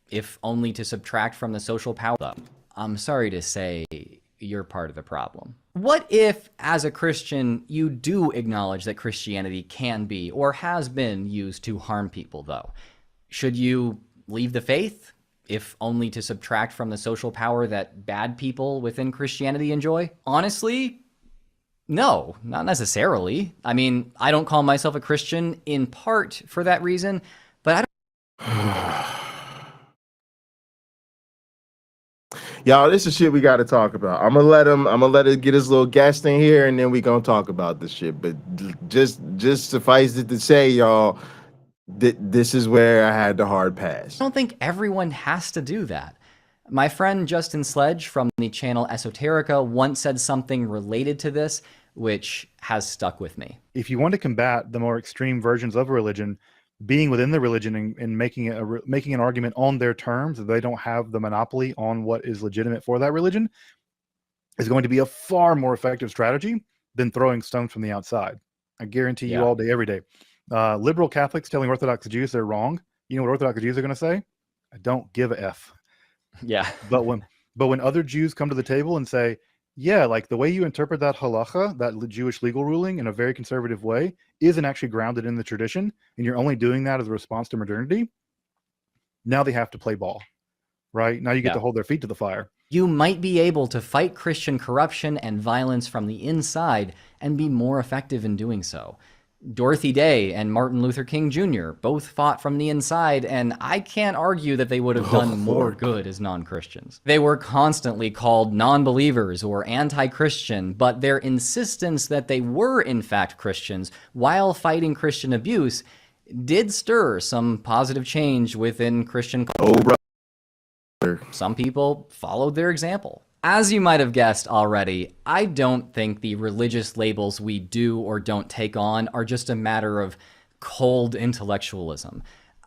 If only to subtract from the social power. I'm sorry to say, you're part of the problem. What if, as a Christian, you do acknowledge that Christianity can be or has been used to harm people, though? Should you leave the faith, if only to subtract from the social power that bad people within Christianity enjoy? Honestly, no, not necessarily. I mean, I don't call myself a Christian in part for that reason, but I don't. Y'all, this is shit we got to talk about. I'm gonna let it get his little guest in here, and then we gonna talk about this shit. But just suffice it to say, y'all, this is where I had the hard pass. I don't think everyone has to do that. My friend Justin Sledge from the channel Esoterica once said something related to this, which has stuck with me. If you want to combat the more extreme versions of religion, being within the religion and making an argument on their terms, that they don't have the monopoly on what is legitimate for that religion, is going to be a far more effective strategy than throwing stones from the outside. I guarantee you all day, every day. Liberal Catholics telling Orthodox Jews they're wrong. You know what Orthodox Jews are going to say? I don't give a F. Yeah. But when other Jews come to the table and say, yeah, like the way you interpret that halacha, that Jewish legal ruling, in a very conservative way, isn't actually grounded in the tradition, and you're only doing that as a response to modernity, now they have to play ball, right? Now you get to hold their feet to the fire. You might be able to fight Christian corruption and violence from the inside and be more effective in doing so. Dorothy Day and Martin Luther King Jr. both fought from the inside, and I can't argue that they would have done more good as non-Christians. They were constantly called non-believers or anti-Christian, but their insistence that they were in fact Christians while fighting Christian abuse did stir some positive change within Christian culture. Some people followed their example. As you might have guessed already, I don't think the religious labels we do or don't take on are just a matter of cold intellectualism.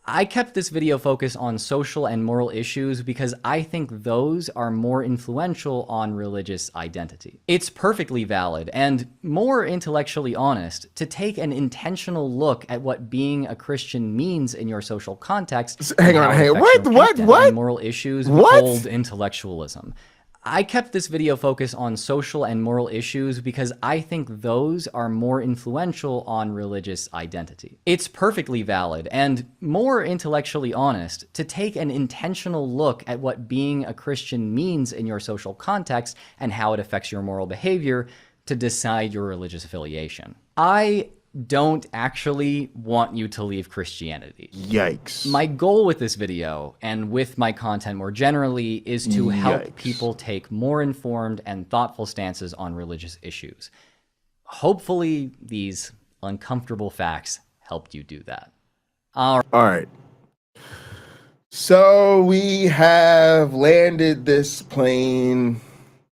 I kept this video focused on social and moral issues because I think those are more influential on religious identity. It's perfectly valid and more intellectually honest to take an intentional look at what being a Christian means in your social context. Hang on, what? Moral issues, What? cold intellectualism. I kept this video focused on social and moral issues because I think those are more influential on religious identity. It's perfectly valid and more intellectually honest to take an intentional look at what being a Christian means in your social context and how it affects your moral behavior to decide your religious affiliation. I don't actually want you to leave Christianity. Yikes. My goal with this video, and with my content more generally, is to help people take more informed and thoughtful stances on religious issues. Hopefully, these uncomfortable facts helped you do that. All right. So we have landed this plane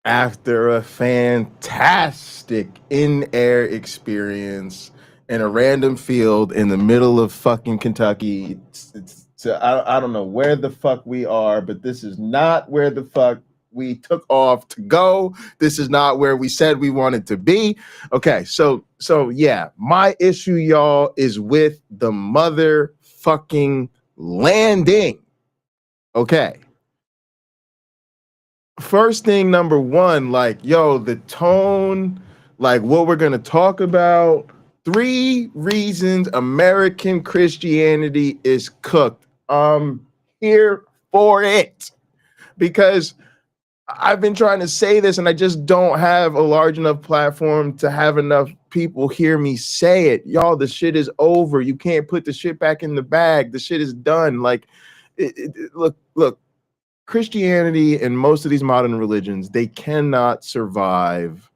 after a fantastic in-air experience in a random field in the middle of fucking Kentucky. I don't know where the fuck we are, but this is not where the fuck we took off to go. This is not where we said we wanted to be. Okay, so yeah, my issue, y'all, is with the motherfucking landing. Okay. First thing, number one, like, yo, the tone, like what we're gonna talk about. 3 reasons American Christianity is cooked. I'm here for it because I've been trying to say this and I just don't have a large enough platform to have enough people hear me say it. Y'all, the shit is over. You can't put the shit back in the bag. The shit is done. Like, look, Christianity and most of these modern religions, they cannot survive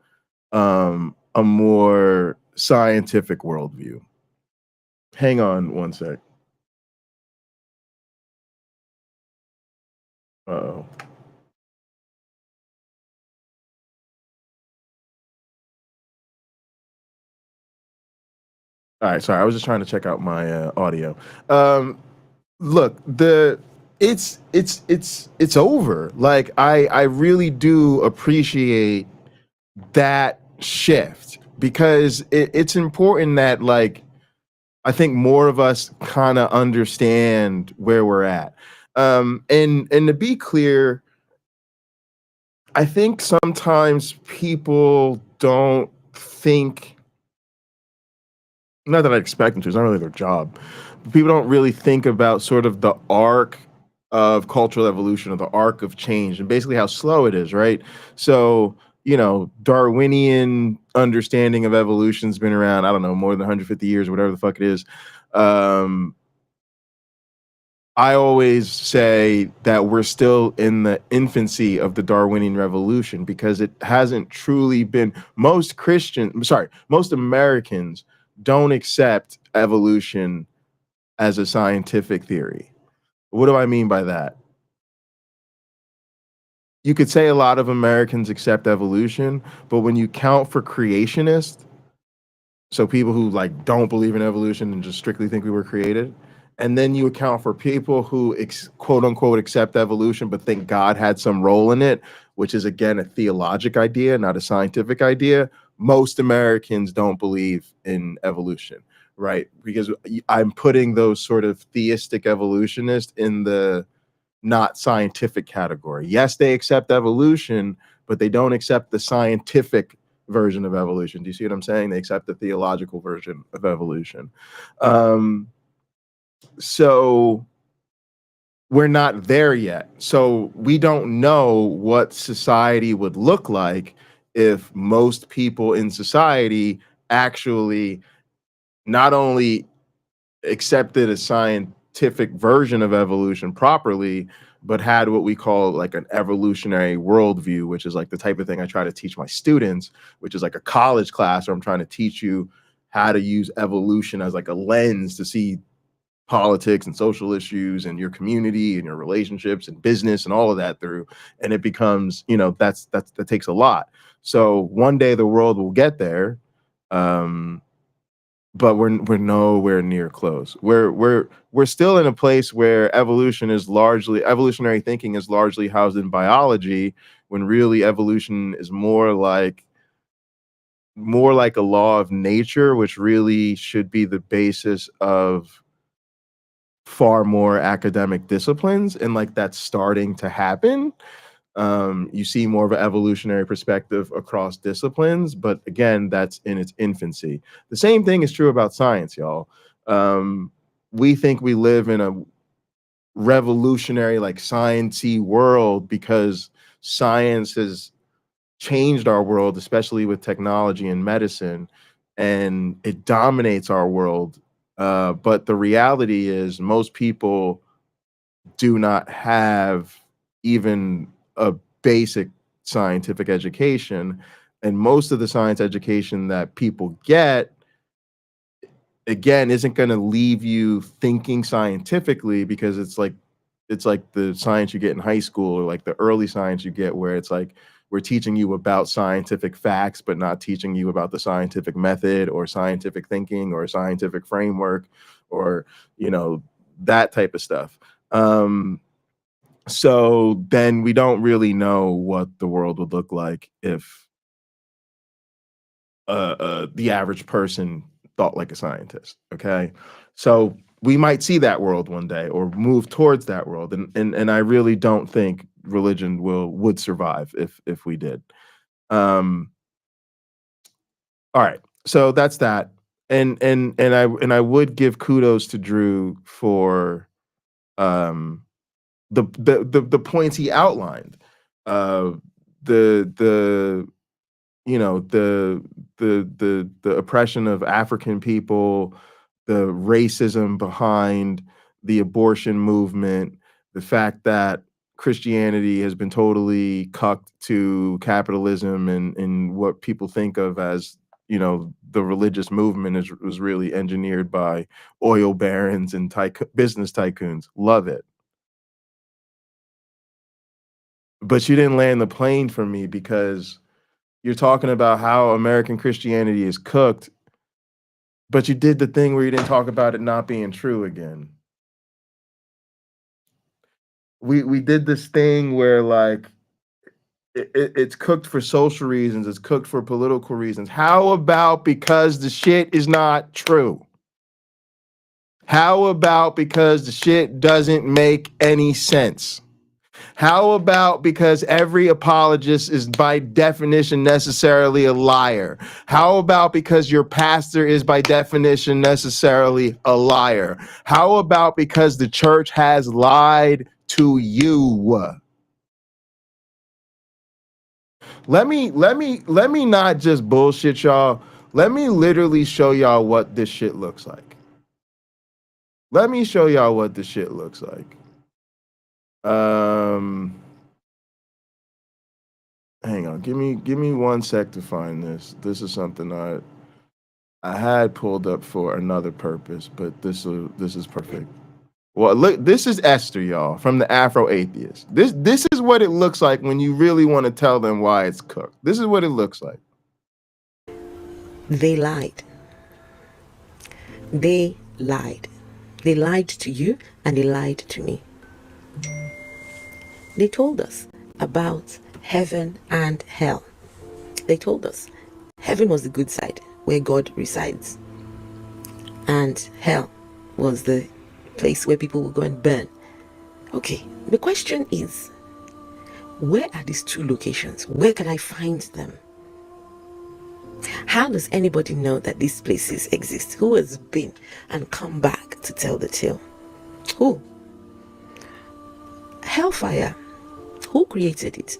a more scientific worldview. Hang on one sec. Uh-oh. All right, sorry, I was just trying to check out my audio. Look, it's over. Like I really do appreciate that shift because it's important that like I think more of us kind of understand where we're at. And to be clear, I think sometimes people don't think, not that I expect them to, it's not really their job. But people don't really think about sort of the arc of cultural evolution or the arc of change and basically how slow it is, right? So, Darwinian understanding of evolution's been around, I don't know, more than 150 years or whatever the fuck it is. Um, I always say that we're still in the infancy of the Darwinian revolution because it hasn't truly been. Most Americans don't accept evolution as a scientific theory. What do I mean by that? You could say a lot of Americans accept evolution, but when you count for creationists, so people who like don't believe in evolution and just strictly think we were created, and then you account for people who quote unquote accept evolution but think God had some role in it, which is again a theologic idea, not a scientific idea. Most Americans don't believe in evolution, right? Because I'm putting those sort of theistic evolutionists in the not scientific category. Yes, they accept evolution, but they don't accept the scientific version of evolution. Do you see what I'm saying? They accept the theological version of evolution. So we're not there yet. So we don't know what society would look like if most people in society actually not only accepted a scientific version of evolution properly, but had what we call like an evolutionary worldview, which is like the type of thing I try to teach my students, which is like a college class where I'm trying to teach you how to use evolution as like a lens to see politics and social issues and your community and your relationships and business and all of that through. And it becomes, that takes a lot. So one day the world will get there. But we're nowhere near close. We're still in a place where evolutionary thinking is largely housed in biology, when really evolution is more like a law of nature, which really should be the basis of far more academic disciplines, and like that's starting to happen. You see more of an evolutionary perspective across disciplines, but again, that's in its infancy. The same thing is true about science, y'all. We think we live in a revolutionary, like sciencey world because science has changed our world, especially with technology and medicine, and it dominates our world. But the reality is, most people do not have even a basic scientific education. And most of the science education that people get, again, isn't going to leave you thinking scientifically, because it's like the science you get in high school, or like the early science you get where it's like we're teaching you about scientific facts but not teaching you about the scientific method or scientific thinking or scientific framework, or that type of stuff. So then we don't really know what the world would look like if the average person thought like a scientist. Okay, so we might see that world one day or move towards that world, and I really don't think religion would survive if we did. Um, all right, so that's that, and I would give kudos to Drew for um the points he outlined. Uh, the the oppression of African people, the racism behind the abortion movement, the fact that Christianity has been totally cucked to capitalism, and what people think of as the religious movement was really engineered by oil barons and business tycoons. Love it. But you didn't land the plane for me because you're talking about how American Christianity is cooked, But you did the thing where you didn't talk about it not being true again. We did this thing where like it's cooked for social reasons, it's cooked for political reasons. How about because the shit is not true? How about because the shit doesn't make any sense? How about because every apologist is by definition necessarily a liar? How about because your pastor is by definition necessarily a liar? How about because the church has lied to you? Let me not just bullshit y'all. Let me literally show y'all what this shit looks like. Let me show y'all what this shit looks like. Hang on, give me 1 sec to find this. This is something I had pulled up for another purpose, but this is perfect. Well, look, this is Esther, y'all, from the Afro Atheist. This is what it looks like when you really want to tell them why it's cooked. This is what it looks like. They lied. They lied. They lied to you and they lied to me. They told us about heaven and hell. They told us heaven was the good side where God resides, and hell was the place where people will go and burn. Okay, the question is, where are these two locations? Where can I find them? How does anybody know that these places exist? Who has been and come back to tell the tale? Who? Hellfire. Who created it?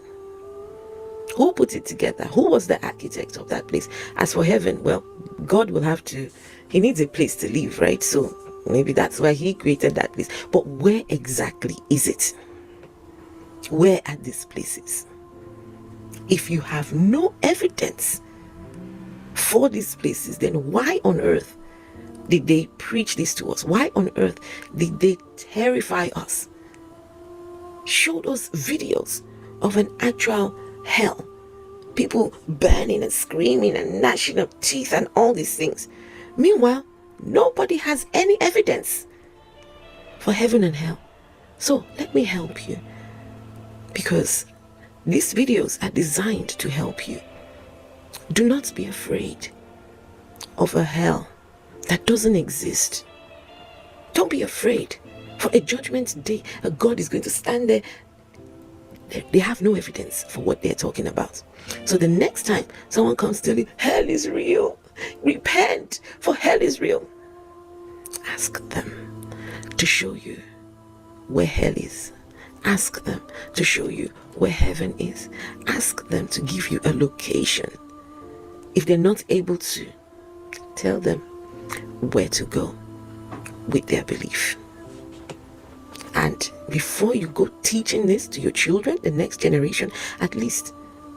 Who put it together? Who was the architect of that place? As for heaven, well, God will have to, he needs a place to live, right? So maybe that's why he created that place. But where exactly is it? Where are these places? If you have no evidence for these places, then why on earth did they preach this to us? Why on earth did they terrify us? Showed us videos of an actual hell, people burning and screaming and gnashing of teeth and all these things. Meanwhile, nobody has any evidence for heaven and hell. So let me help you, because these videos are designed to help you. Do not be afraid of a hell that doesn't exist. Don't be afraid. For a judgment day, a God is going to stand there. They have no evidence for what they're talking about. So the next time someone comes telling you, hell is real, repent, for hell is real, ask them to show you where hell is. Ask them to show you where heaven is. Ask them to give you a location. If they're not able to, tell them where to go with their belief. And before you go teaching this to your children, the next generation, at least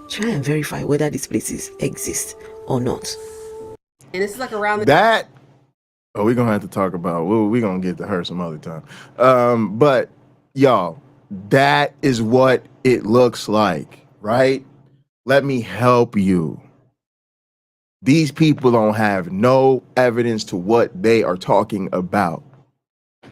try and verify whether these places exist or not. And this is like around that. Oh, we're gonna have to talk about. We're gonna get to her some other time. But y'all, that is what it looks like, right? Let me help you. These people don't have no evidence to what they are talking about.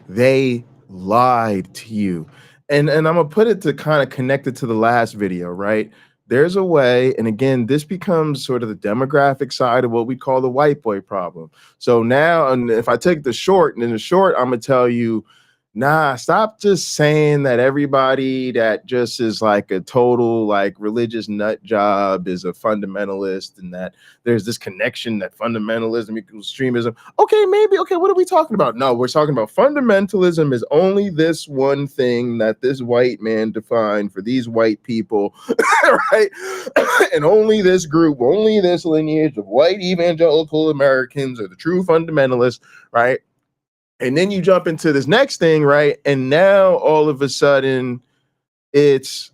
They lied to you. And I'm gonna put it to kind of connect it to the last video, right? There's a way, and again, this becomes sort of the demographic side of what we call the white boy problem. So now, and if I take the short, and in the short, I'm gonna tell you, nah, stop just saying that everybody that just is like a total like religious nut job is a fundamentalist, and that there's this connection that fundamentalism equals extremism. Okay, maybe, okay, what are we talking about? No, we're talking about fundamentalism is only this one thing that this white man defined for these white people, right? And only this group, only this lineage of white evangelical Americans are the true fundamentalists, right? And then you jump into this next thing, right? And now all of a sudden it's,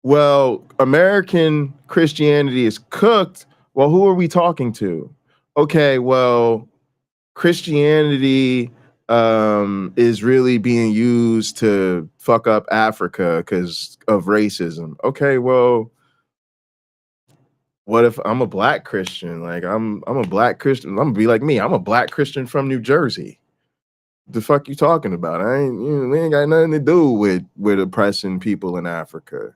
well, American Christianity is cooked. Well, who are we talking to? Okay, well, Christianity is really being used to fuck up Africa because of racism. Okay, well, what if I'm a black Christian? Like I'm a black Christian. I'm gonna be like me. I'm a black Christian from New Jersey. The fuck you talking about? We ain't got nothing to do with oppressing people in Africa.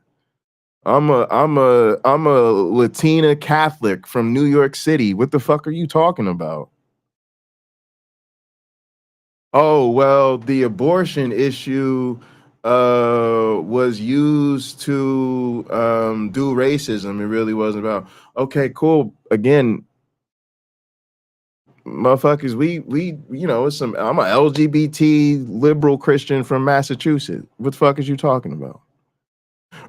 I'm a Latina Catholic from New York City. What the fuck are you talking about? Oh, well, the abortion issue was used to do racism. It really wasn't about, okay, cool. Again, motherfuckers, we you know, it's some, I'm a LGBT liberal Christian from Massachusetts. What the fuck is you talking about?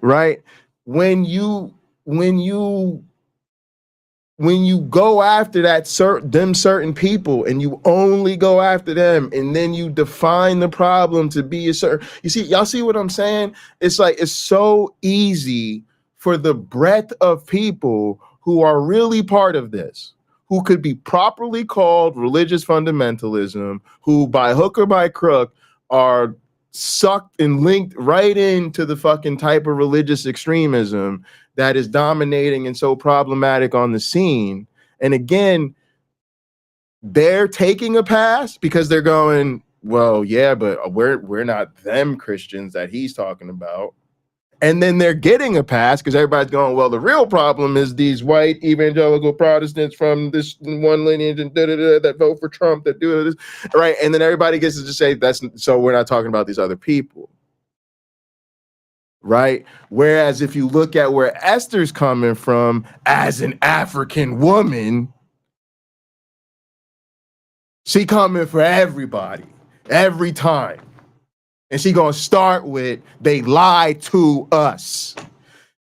Right? When you go after them certain people and you only go after them, and then you define the problem to be a certain, y'all see what I'm saying? It's like, it's so easy for the breadth of people who are really part of this, who could be properly called religious fundamentalism, who by hook or by crook are sucked and linked right into the fucking type of religious extremism that is dominating and so problematic on the scene. And again, they're taking a pass because they're going, well, yeah, but we're not them Christians that he's talking about. And then they're getting a pass because everybody's going, well, the real problem is these white evangelical Protestants from this one lineage and that vote for Trump that do this, right? And then everybody gets to just say so we're not talking about these other people. Right? Whereas if you look at where Esther's coming from as an African woman, she coming for everybody, every time. And she gonna start with, they lied to us.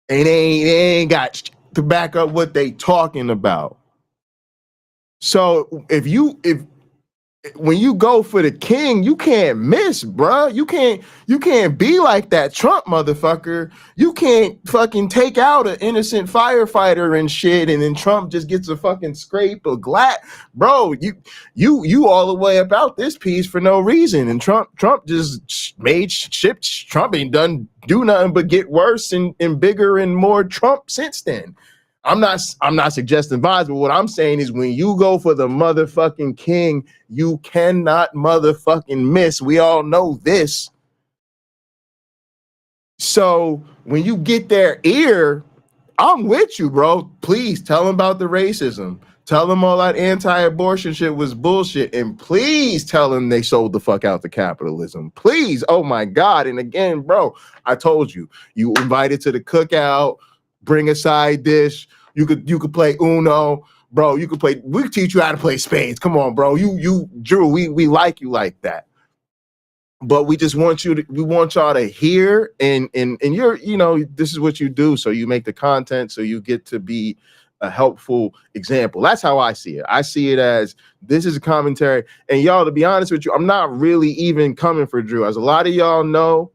And they ain't got to back up what they talking about. So when you go for the king, you can't miss, bruh. You can't be like that Trump motherfucker. You can't fucking take out an innocent firefighter and shit, and then Trump just gets a fucking scrape of glass. Bro, you all the way about this piece for no reason. And Trump just made shit. Trump ain't do nothing but get worse and bigger and more Trump since then. I'm not suggesting vibes, but what I'm saying is when you go for the motherfucking king, you cannot motherfucking miss. We all know this. So when you get their ear, I'm with you, bro. Please tell them about the racism. Tell them all that anti-abortion shit was bullshit. And please tell them they sold the fuck out to capitalism. Please. Oh my God. And again, bro, I told you, you invited to the cookout, bring a side dish. You could play Uno, bro. You could play. We teach you how to play spades. Come on, bro. You Drew. We like you like that. But we just want we want y'all to hear and you're, this is what you do. So you make the content so you get to be a helpful example. That's how I see it. I see it as this is a commentary. And y'all, to be honest with you, I'm not really even coming for Drew. As a lot of y'all know,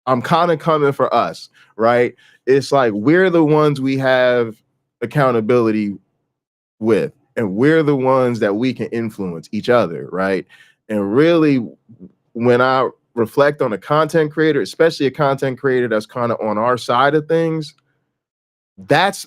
I'm kind of coming for us, right? It's like we're the ones we have accountability with, and we're the ones that we can influence each other, right? And really, when I reflect on a content creator, especially a content creator that's kind of on our side of things, that's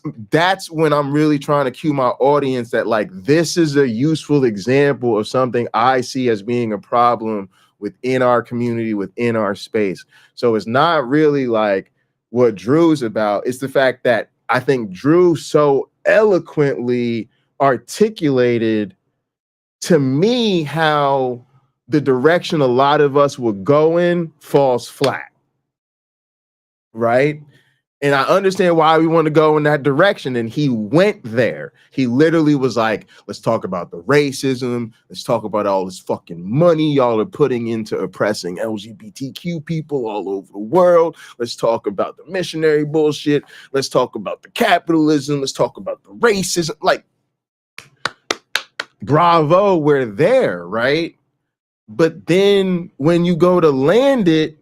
when I'm really trying to cue my audience that like this is a useful example of something I see as being a problem within our community, within our space. So it's not really like what Drew's about. It's the fact that I think Drew so eloquently articulated to me how the direction a lot of us would go in falls flat, right? And I understand why we want to go in that direction. And he went there. He literally was like, let's talk about the racism. Let's talk about all this fucking money y'all are putting into oppressing LGBTQ people all over the world. Let's talk about the missionary bullshit. Let's talk about the capitalism. Let's talk about the racism. Like, bravo, we're there, right? But then when you go to land it,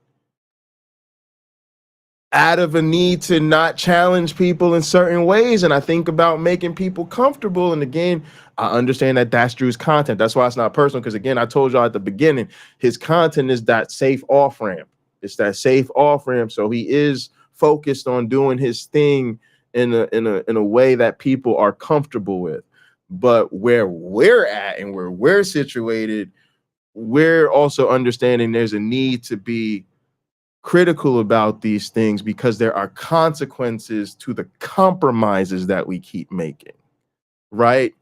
out of a need to not challenge people in certain ways. And I think about making people comfortable. And again, I understand that that's Drew's content. That's why it's not personal. Because again, I told y'all at the beginning, his content is that safe off ramp. It's that safe off ramp. So he is focused on doing his thing in a way that people are comfortable with. But where we're at and where we're situated, we're also understanding there's a need to be critical about these things because there are consequences to the compromises that we keep making, right?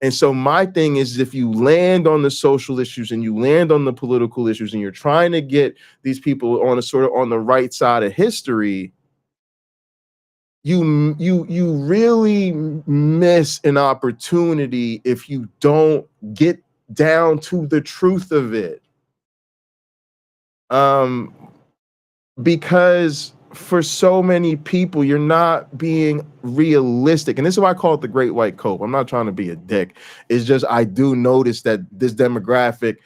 And so my thing is, if you land on the social issues and you land on the political issues and you're trying to get these people on a sort of on the right side of history, you really miss an opportunity if you don't get down to the truth of it. Because for so many people, you're not being realistic. And this is why I call it the great white cope. I'm not trying to be a dick. It's just I do notice that this demographic,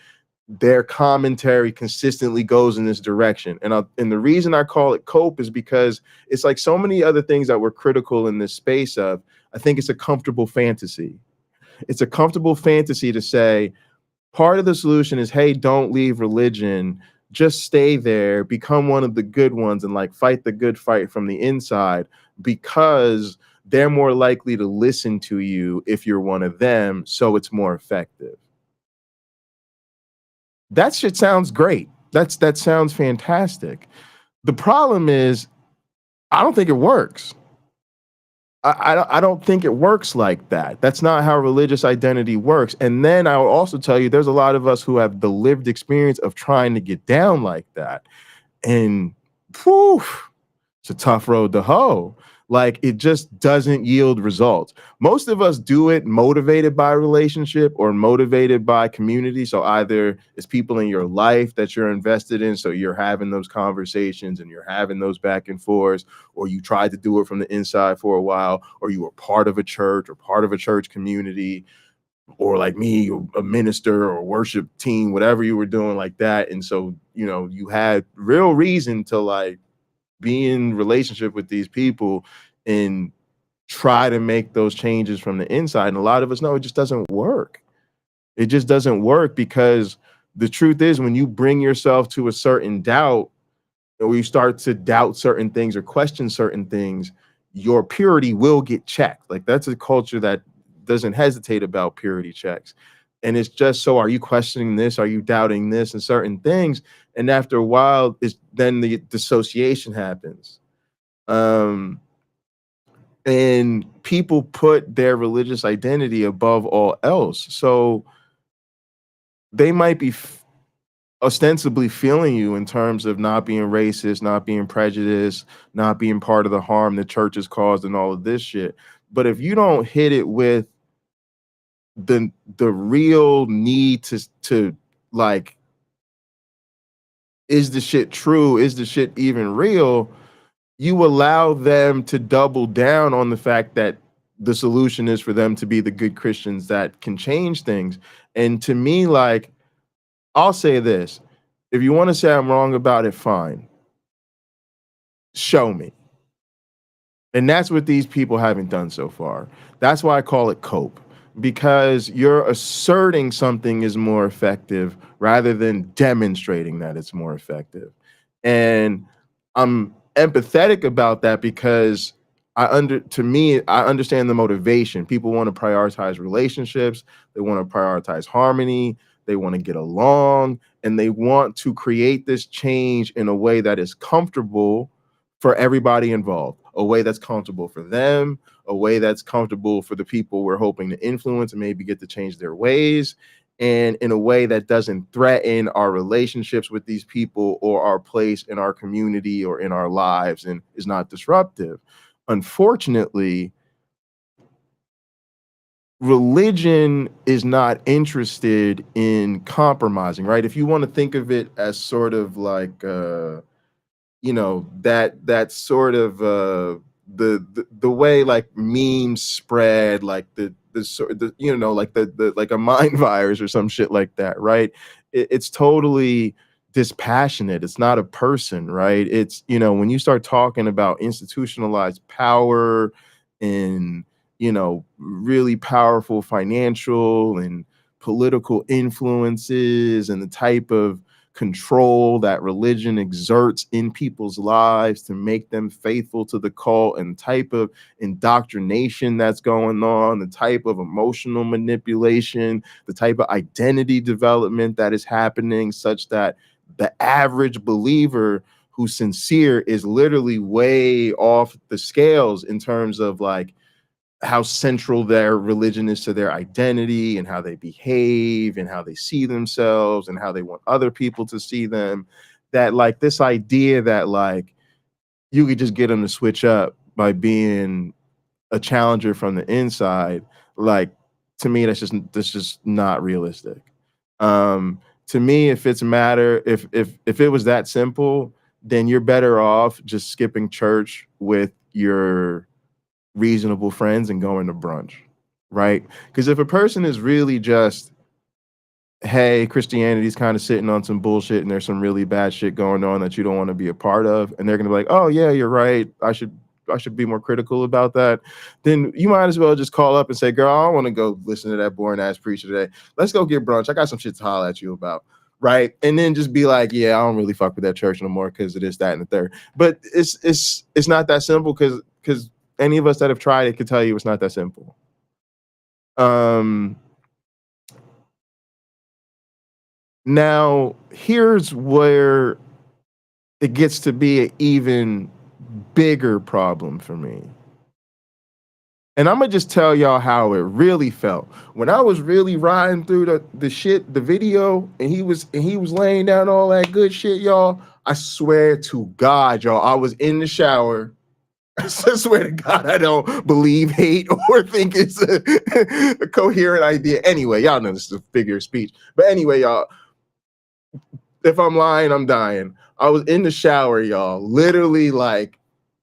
their commentary consistently goes in this direction. And the reason I call it cope is because it's like so many other things that we're critical in this space of. I think it's a comfortable fantasy. It's a comfortable fantasy to say part of the solution is, hey, don't leave religion. Just stay there, become one of the good ones, and like fight the good fight from the inside, because they're more likely to listen to you if you're one of them, so it's more effective. That shit sounds great. That sounds fantastic. The problem is, I don't think it works. I don't think it works like that. That's not how religious identity works. And then I will also tell you, there's a lot of us who have the lived experience of trying to get down like that. And whew, it's a tough road to hoe. Like, it just doesn't yield results. Most of us do it motivated by relationship or motivated by community. So either it's people in your life that you're invested in, so you're having those conversations and you're having those back and forths, or you tried to do it from the inside for a while, or you were part of a church or part of a church community, or like me, a minister or worship team, whatever you were doing like that. And so, you know, you had real reason to like be in relationship with these people and try to make those changes from the inside. And a lot of us know it just doesn't work. It just doesn't work, because the truth is, when you bring yourself to a certain doubt, or you start to doubt certain things or question certain things, your purity will get checked. Like, that's a culture that doesn't hesitate about purity checks. And it's just, so are you questioning this? Are you doubting this and certain things? And after a while, then the dissociation happens. And people put their religious identity above all else. So they might be ostensibly feeling you in terms of not being racist, not being prejudiced, not being part of the harm the church has caused and all of this shit. But if you don't hit it with the real need to like, is the shit true? Is the shit even real? You allow them to double down on the fact that the solution is for them to be the good Christians that can change things. And to me, like, I'll say this: if you want to say I'm wrong about it, fine. Show me. And that's what these people haven't done so far. That's why I call it cope, because you're asserting something is more effective rather than demonstrating that it's more effective. And I'm empathetic about that because I understand the motivation. People want to prioritize relationships, they want to prioritize harmony, they want to get along, and they want to create this change in a way that is comfortable for everybody involved, a way that's comfortable for them, a way that's comfortable for the people we're hoping to influence and maybe get to change their ways, and in a way that doesn't threaten our relationships with these people or our place in our community or in our lives, and is not disruptive. Unfortunately, religion is not interested in compromising, right? If you want to think of it as sort of like you know, that sort of the way like memes spread, like the you know, like the like a mind virus or some shit like that, right? It's totally dispassionate. It's not a person, right? It's, you know, when you start talking about institutionalized power and, you know, really powerful financial and political influences and the type of control that religion exerts in people's lives to make them faithful to the cult, and type of indoctrination that's going on, the type of emotional manipulation, the type of identity development that is happening, such that the average believer who's sincere is literally way off the scales in terms of like how central their religion is to their identity and how they behave and how they see themselves and how they want other people to see them. That like this idea that like you could just get them to switch up by being a challenger from the inside, like to me that's just not realistic. To me, if it was that simple, then you're better off just skipping church with your reasonable friends and going to brunch, right? Because if a person is really just, hey, Christianity's kind of sitting on some bullshit and there's some really bad shit going on that you don't want to be a part of, and they're gonna be like, oh yeah, you're right, I should be more critical about that, then you might as well just call up and say, girl, I don't want to go listen to that boring ass preacher today. Let's go get brunch. I got some shit to holler at you about. Right. And then just be like, yeah, I don't really fuck with that church no more because of this, that, and the third. But it's not that simple, because any of us that have tried it could tell you it's not that simple. Now, here's where it gets to be an even bigger problem for me. And I'm gonna just tell y'all how it really felt when I was really riding through the video, and he was laying down all that good shit, y'all. I swear to God, y'all, I was in the shower. I swear to God, I don't believe hate or think it's a coherent idea. Anyway, y'all know this is a figure of speech. But anyway, y'all, if I'm lying, I'm dying. I was in the shower, y'all, literally like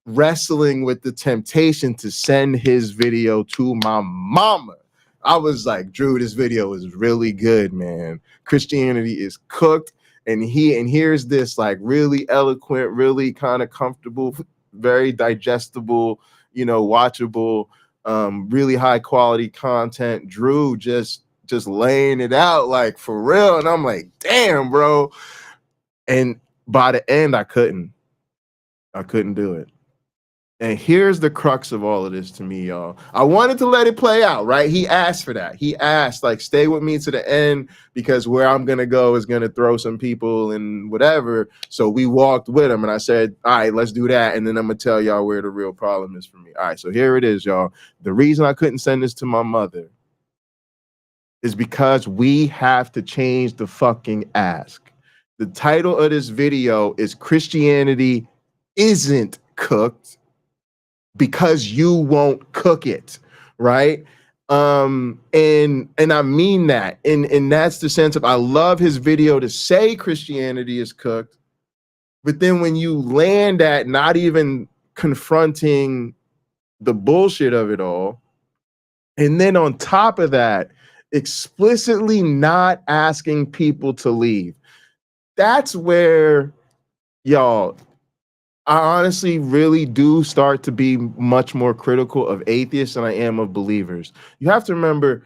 wrestling with the temptation to send his video to my mama. I was like, Drew, this video is really good, man. Christianity is cooked. And here's this like really eloquent, really kind of comfortable, very digestible, watchable, really high quality content. Drew just laying it out like for real. And I'm like, damn, bro. And by the end, I couldn't do it. And here's the crux of all of this to me, y'all. I wanted to let it play out, right? He asked for that. He asked, like, stay with me to the end, because where I'm going to go is going to throw some people and whatever. So we walked with him, and I said, all right, let's do that. And then I'm going to tell y'all where the real problem is for me. All right, so here it is, y'all. The reason I couldn't send this to my mother is because we have to change the fucking ask. The title of this video is Christianity Isn't Cooked Because You Won't Cook It, right? And I mean that. And that's the sense of, I love his video to say Christianity is cooked, but then when you land at not even confronting the bullshit of it all, and then on top of that, explicitly not asking people to leave, that's where, y'all, I honestly really do start to be much more critical of atheists than I am of believers. You have to remember,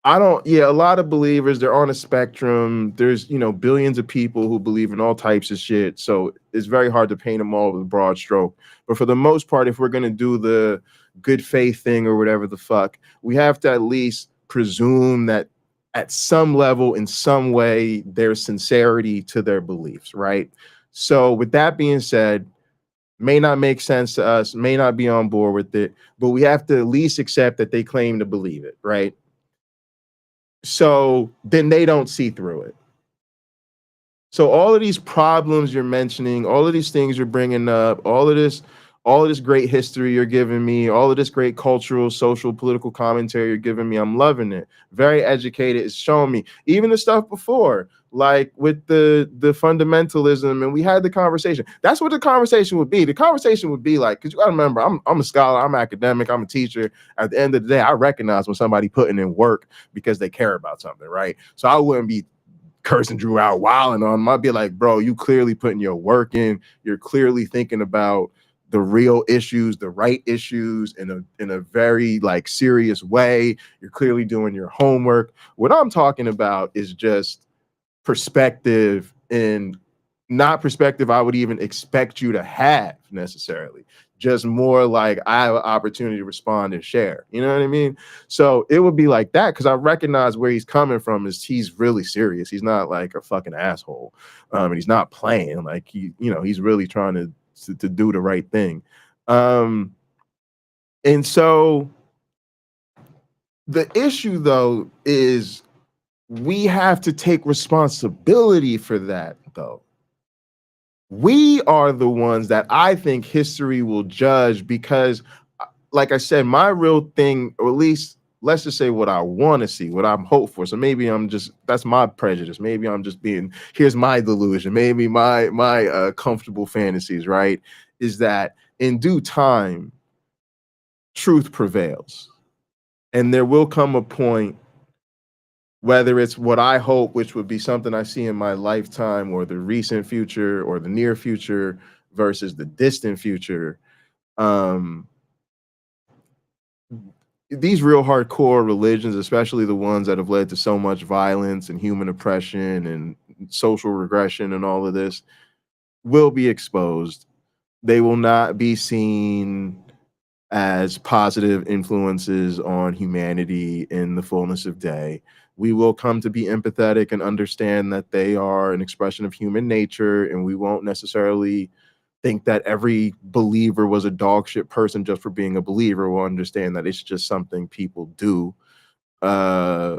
a lot of believers, they're on a spectrum. There's, billions of people who believe in all types of shit. So it's very hard to paint them all with a broad stroke. But for the most part, if we're going to do the good faith thing or whatever the fuck, we have to at least presume that at some level, in some way, there's sincerity to their beliefs, right? So with that being said, may not make sense to us, may not be on board with it, but we have to at least accept that they claim to believe it, right? So then they don't see through it. So all of these problems you're mentioning, all of these things you're bringing up, all of this great history you're giving me, all of this great cultural, social, political commentary you're giving me, I'm loving it. Very educated. It's showing me even the stuff before, like with the fundamentalism, and we had the conversation. That's what the conversation would be. The conversation would be like, because you gotta remember, I'm a scholar, I'm academic, I'm a teacher. At the end of the day, I recognize when somebody putting in work because they care about something, right? So I wouldn't be cursing Drew out, wilding on him. I'd be like, bro, you clearly putting your work in. You're clearly thinking about the real issues, the right issues in a very like serious way. You're clearly doing your homework. What I'm talking about is just perspective and not perspective I would even expect you to have necessarily. Just more like I have an opportunity to respond and share. You know what I mean? So it would be like that because I recognize where he's coming from. Is he's really serious. He's not like a fucking asshole, and he's not playing. Like he's really trying to do the right thing. And so the issue though is we have to take responsibility for that though. We are the ones that I think history will judge because, like I said, my real thing, or at least let's just say what I want to see, what I'm hopeful for. So maybe that's my prejudice. Maybe I'm just here's my delusion. Maybe my comfortable fantasies, right? Is that in due time, truth prevails. And there will come a point, whether it's what I hope, which would be something I see in my lifetime, or the recent future, or the near future versus the distant future. These real hardcore religions, especially the ones that have led to so much violence and human oppression and social regression and all of this, will be exposed. They will not be seen as positive influences on humanity in the fullness of day. We will come to be empathetic and understand that they are an expression of human nature, and we won't necessarily think that every believer was a dog shit person just for being a believer. We'll understand that it's just something people do. But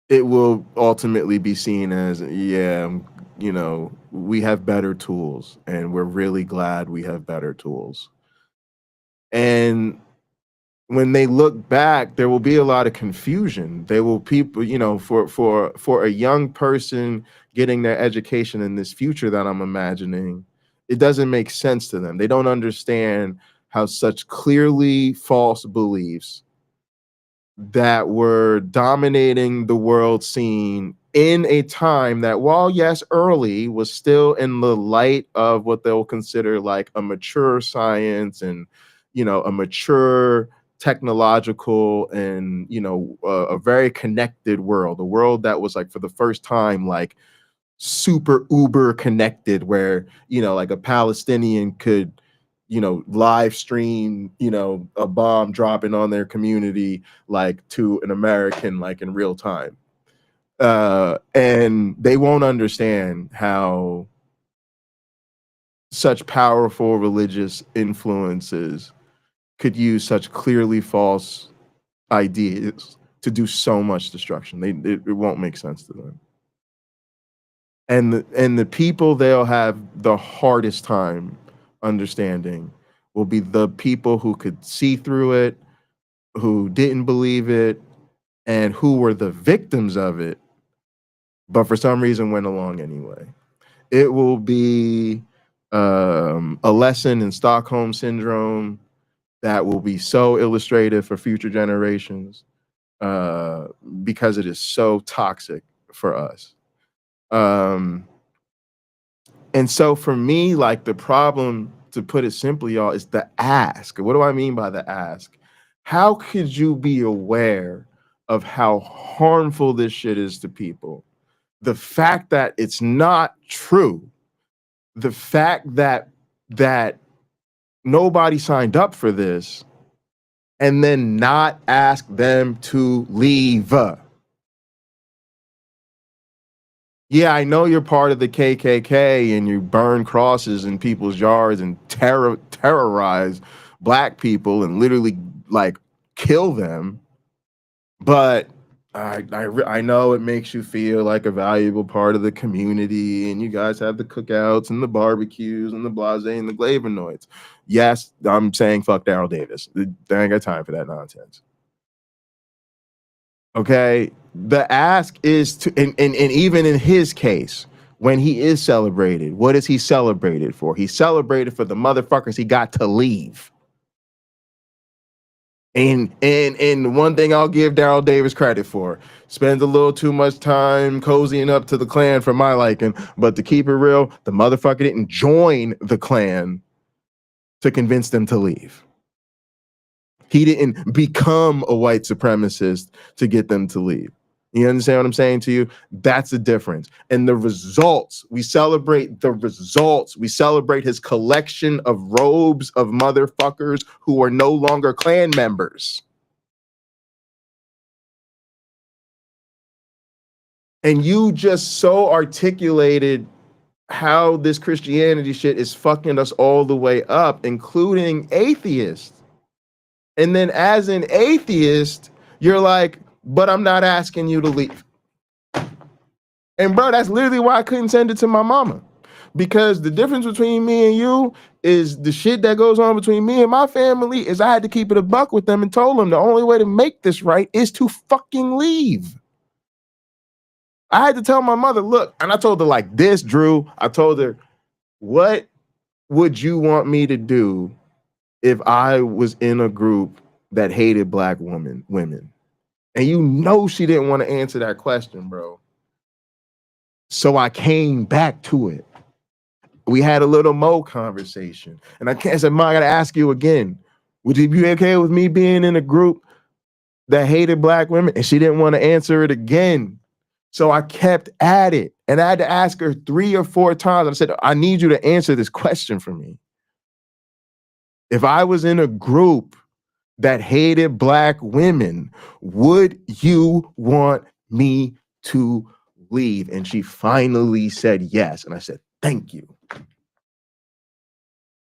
it will ultimately be seen as, we have better tools, and we're really glad we have better tools. And when they look back, there will be a lot of confusion. There will people, for a young person getting their education in this future that I'm imagining, it doesn't make sense to them. They don't understand how such clearly false beliefs that were dominating the world scene in a time that, while yes, early, was still in the light of what they'll consider like a mature science and, a mature technological and, a very connected world, a world that was like for the first time, like super uber connected, where, like a Palestinian could, live stream, a bomb dropping on their community, like to an American, like in real time. And they won't understand how such powerful religious influences could use such clearly false ideas to do so much destruction. It won't make sense to them. And the people they'll have the hardest time understanding will be the people who could see through it, who didn't believe it, and who were the victims of it, but for some reason went along anyway. It will be a lesson in Stockholm Syndrome that will be so illustrative for future generations because it is so toxic for us. And so for me, like, the problem, to put it simply, y'all, is the ask. What do I mean by the ask? How could you be aware of how harmful this shit is to people? The fact that it's not true, the fact that nobody signed up for this, and then not ask them to leave. Yeah, I know you're part of the KKK and you burn crosses in people's yards and terrorize black people and literally like kill them. But I know it makes you feel like a valuable part of the community, and you guys have the cookouts and the barbecues and the blase and the Glavinoids. Yes, I'm saying fuck Daryl Davis. They ain't got time for that nonsense. Okay, the ask is to, and even in his case, when he is celebrated, what is he celebrated for? He's celebrated for the motherfuckers he got to leave. And one thing I'll give Daryl Davis credit for, spends a little too much time cozying up to the Klan for my liking, but to keep it real, the motherfucker didn't join the Klan to convince them to leave. He didn't become a white supremacist to get them to leave. You understand what I'm saying to you? That's the difference. And the results, we celebrate the results. We celebrate his collection of robes of motherfuckers who are no longer Klan members. And you just so articulated how this Christianity shit is fucking us all the way up, including atheists. And then as an atheist, you're like, but I'm not asking you to leave. And bro, that's literally why I couldn't send it to my mama. Because the difference between me and you is the shit that goes on between me and my family is I had to keep it a buck with them and told them the only way to make this right is to fucking leave. I had to tell my mother, look, and I told her like this, Drew. I told her, what would you want me to do if I was in a group that hated black women? And you know she didn't want to answer that question, bro. So I came back to it. We had a little more conversation. And I said, Ma, I gotta ask you again. Would you be okay with me being in a group that hated black women? And she didn't want to answer it again. So I kept at it. And I had to ask her 3 or 4 times. I said, I need you to answer this question for me. If I was in a group that hated black women, would you want me to leave? And she finally said yes. And I said, thank you.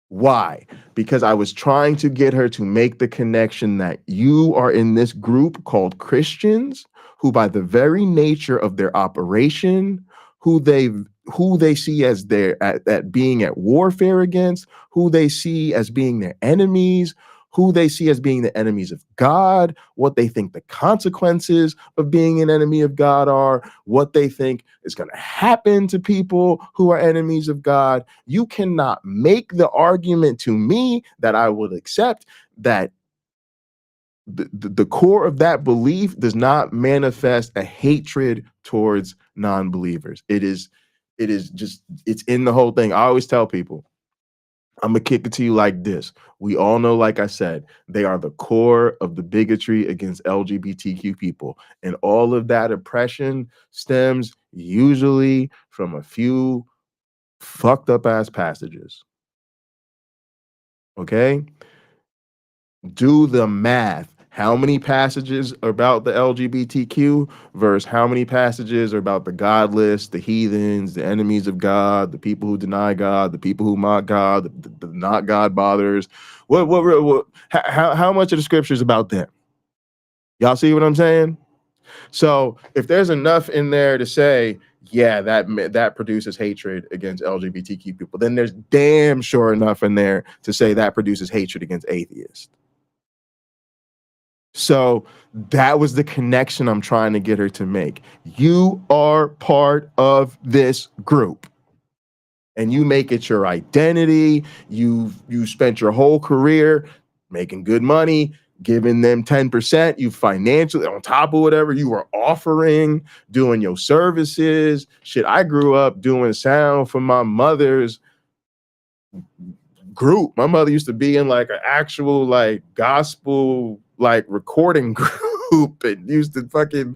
Why? Because I was trying to get her to make the connection that you are in this group called Christians, who by the very nature of their operation, who they see as at being at warfare against, who they see as being their enemies, who they see as being the enemies of God, what they think the consequences of being an enemy of God are, what they think is going to happen to people who are enemies of God. You cannot make the argument to me that I would accept that the core of that belief does not manifest a hatred towards non-believers. It is just, it's in the whole thing. I always tell people, I'm gonna kick it to you like this. We all know, like I said, they are the core of the bigotry against LGBTQ people. And all of that oppression stems usually from a few fucked up ass passages. Okay? Do the math. How many passages are about the LGBTQ versus how many passages are about the godless, the heathens, the enemies of God, the people who deny God, the people who mock God, the not God bothers? How much of the scripture is about them? Y'all see what I'm saying? So if there's enough in there to say, yeah, that produces hatred against LGBTQ people, then there's damn sure enough in there to say that produces hatred against atheists. So that was the connection I'm trying to get her to make. You are part of this group and you make it your identity. You spent your whole career making good money, giving them 10%, you financially on top of whatever you were offering, doing your services. Shit, I grew up doing sound for my mother's group. My mother used to be in like an actual like gospel like recording group and used to fucking,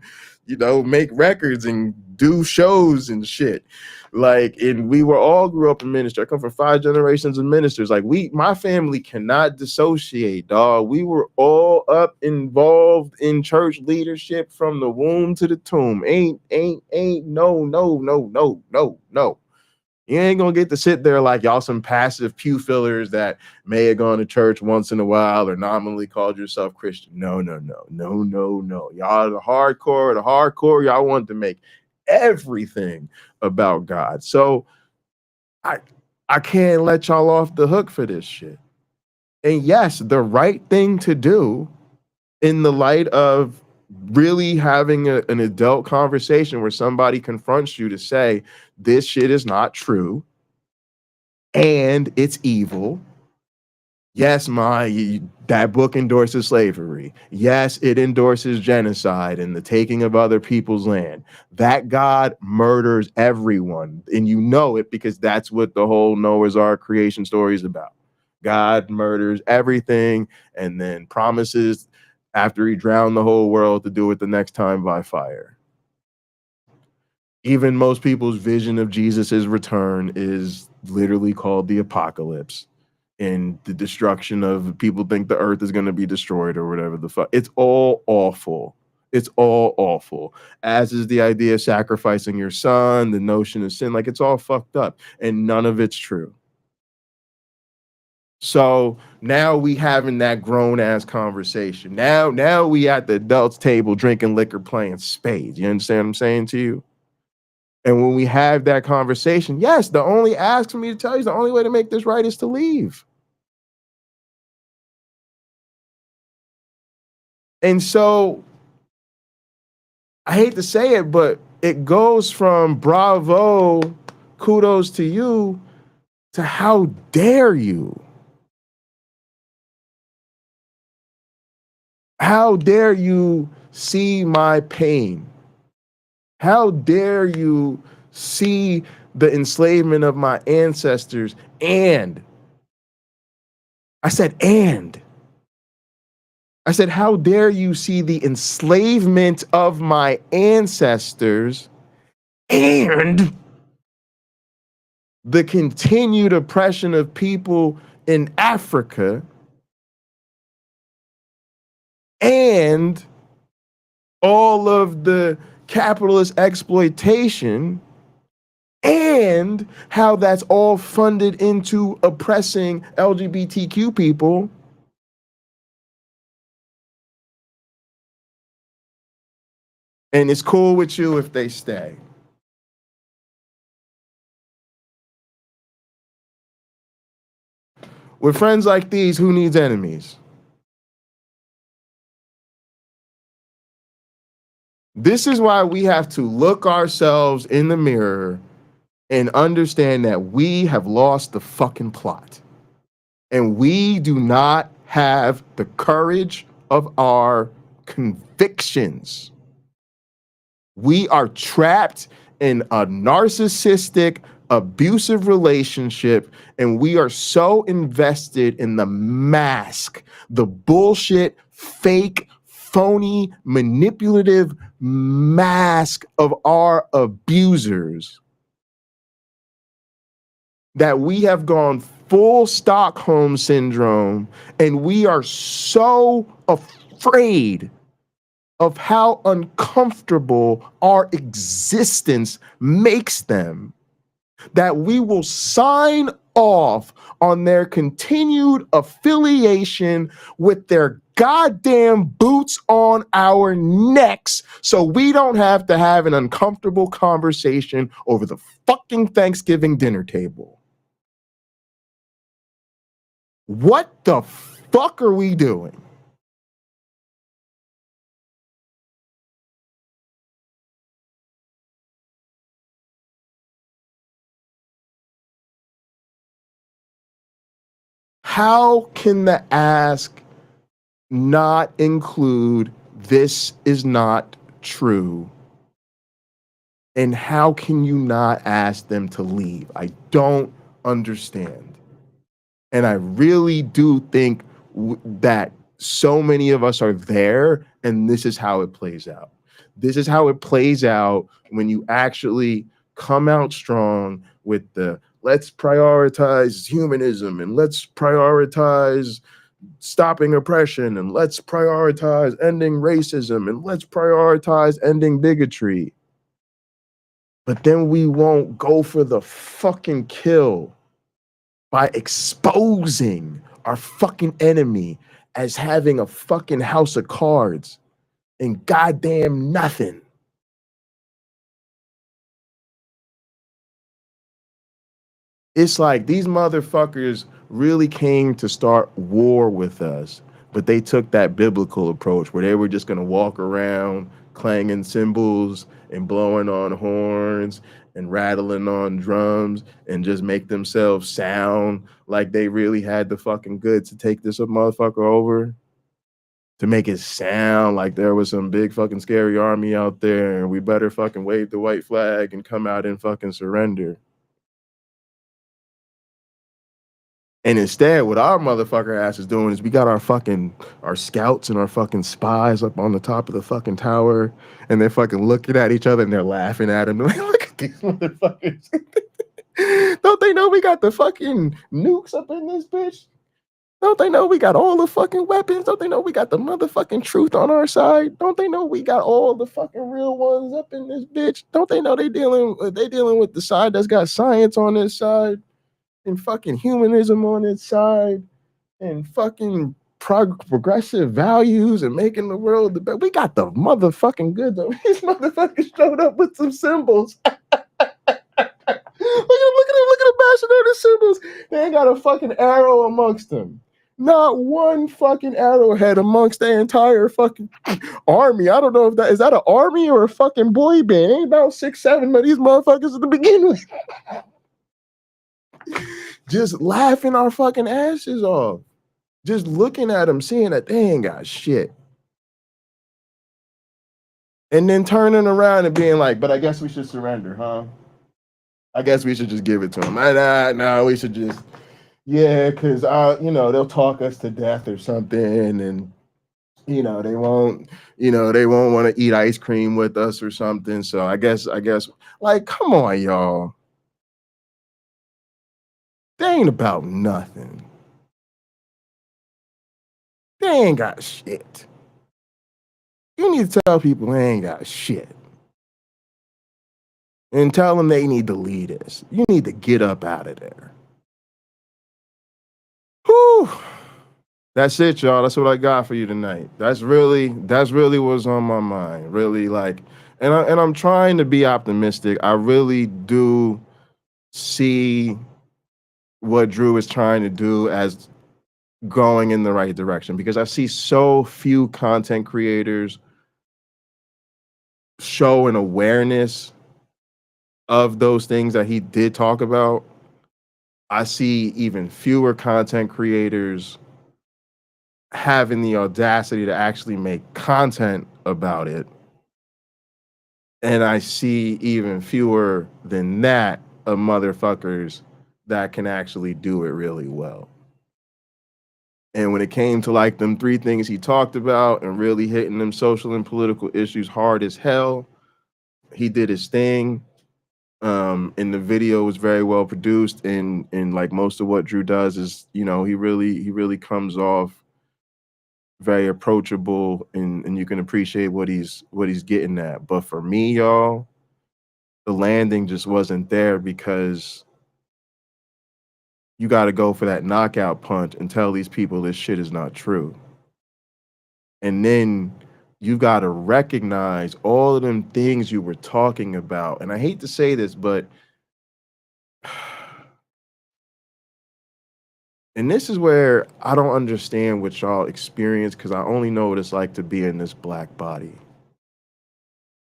make records and do shows and shit. Like, and we were all grew up in ministry. I come from 5 generations of ministers. Like my family cannot dissociate, dog. We were all up involved in church leadership from the womb to the tomb. Ain't no. You ain't gonna get to sit there like y'all some passive pew fillers that may have gone to church once in a while or nominally called yourself Christian. No. Y'all the hardcore. Y'all want to make everything about God. So I can't let y'all off the hook for this shit. And yes, the right thing to do in the light of really having an adult conversation where somebody confronts you to say, this shit is not true and it's evil. Yes, that book endorses slavery. Yes, it endorses genocide and the taking of other people's land. That God murders everyone. And you know it because that's what the whole Noah's Ark creation story is about. God murders everything and then promises after he drowned the whole world to do it the next time by fire. Even most people's vision of Jesus's return is literally called the apocalypse, and the destruction of people think the earth is going to be destroyed or whatever the fuck. It's all awful. It's all awful. As is the idea of sacrificing your son, the notion of sin. Like, it's all fucked up, and none of it's true. So now we having that grown ass conversation. Now we at the adults table drinking liquor, playing spades. You understand what I'm saying to you? And when we have that conversation, yes, the only ask for me to tell you is the only way to make this right is to leave. And so I hate to say it, but it goes from bravo, kudos to you, to how dare you? How dare you see my pain? How dare you see the enslavement of my ancestors? And I said, how dare you see the enslavement of my ancestors and the continued oppression of people in Africa and all of the capitalist exploitation and how that's all funded into oppressing LGBTQ people. And it's cool with you if they stay. With friends like these, who needs enemies? This is why we have to look ourselves in the mirror and understand that we have lost the fucking plot. And we do not have the courage of our convictions. We are trapped in a narcissistic, abusive relationship, and we are so invested in the mask, the bullshit, fake, phony, manipulative mask of our abusers that we have gone full Stockholm syndrome, and we are so afraid of how uncomfortable our existence makes them that we will sign off on their continued affiliation with their goddamn boots on our necks so we don't have to have an uncomfortable conversation over the fucking Thanksgiving dinner table. What the fuck are we doing? How can the ask not include this is not true? And how can you not ask them to leave? I don't understand. And I really do think that so many of us are there, and this is how it plays out. This is how it plays out when you actually come out strong with the let's prioritize humanism and let's prioritize stopping oppression and let's prioritize ending racism and let's prioritize ending bigotry. But then we won't go for the fucking kill by exposing our fucking enemy as having a fucking house of cards and goddamn nothing. It's like these motherfuckers really came to start war with us, but they took that biblical approach where they were just going to walk around clanging cymbals and blowing on horns and rattling on drums and just make themselves sound like they really had the fucking goods to take this motherfucker over, to make it sound like there was some big fucking scary army out there and we better fucking wave the white flag and come out and fucking surrender. And instead, what our motherfucker ass is doing is we got our scouts and our fucking spies up on the top of the fucking tower, and they're fucking looking at each other and they're laughing at him. Like, look at these motherfuckers. Don't they know we got the fucking nukes up in this bitch? Don't they know we got all the fucking weapons? Don't they know we got the motherfucking truth on our side? Don't they know we got all the fucking real ones up in this bitch? Don't they know they dealing with the side that's got science on this side and fucking humanism on its side and fucking progressive values and making the world the best? We got the motherfucking goods. These motherfuckers showed up with some symbols. Look at them bashing on the symbols. They ain't got a fucking arrow amongst them. Not one fucking arrowhead amongst their entire fucking army. I don't know if is that an army or a fucking boy band. Ain't about 6, 7 but these motherfuckers at the beginning with. Just laughing our fucking asses off. Just looking at them, seeing that they ain't got shit. And then turning around and being like, but I guess we should surrender, huh? I guess we should just give it to them. No, we should just, yeah, because they'll talk us to death or something, and they won't want to eat ice cream with us or something. So I guess, like, come on, y'all. They ain't about nothing. They ain't got shit. You need to tell people they ain't got shit. And tell them they need to lead us. You need to get up out of there. Whew. That's it, y'all. That's what I got for you tonight. That's really what's on my mind. Really, like, and I'm trying to be optimistic. I really do see what Drew is trying to do as going in the right direction, because I see so few content creators show an awareness of those things that he did talk about. I see even fewer content creators having the audacity to actually make content about it. And I see even fewer than that of motherfuckers that can actually do it really well. And when it came to like them 3 things he talked about and really hitting them social and political issues hard as hell, he did his thing. And the video was very well produced, and like most of what Drew does is, he really comes off very approachable, and you can appreciate what he's getting at. But for me, y'all, the landing just wasn't there, because you got to go for that knockout punch and tell these people this shit is not true. And then you got to recognize all of them things you were talking about. And I hate to say this, but and this is where I don't understand what y'all experience, because I only know what it's like to be in this black body.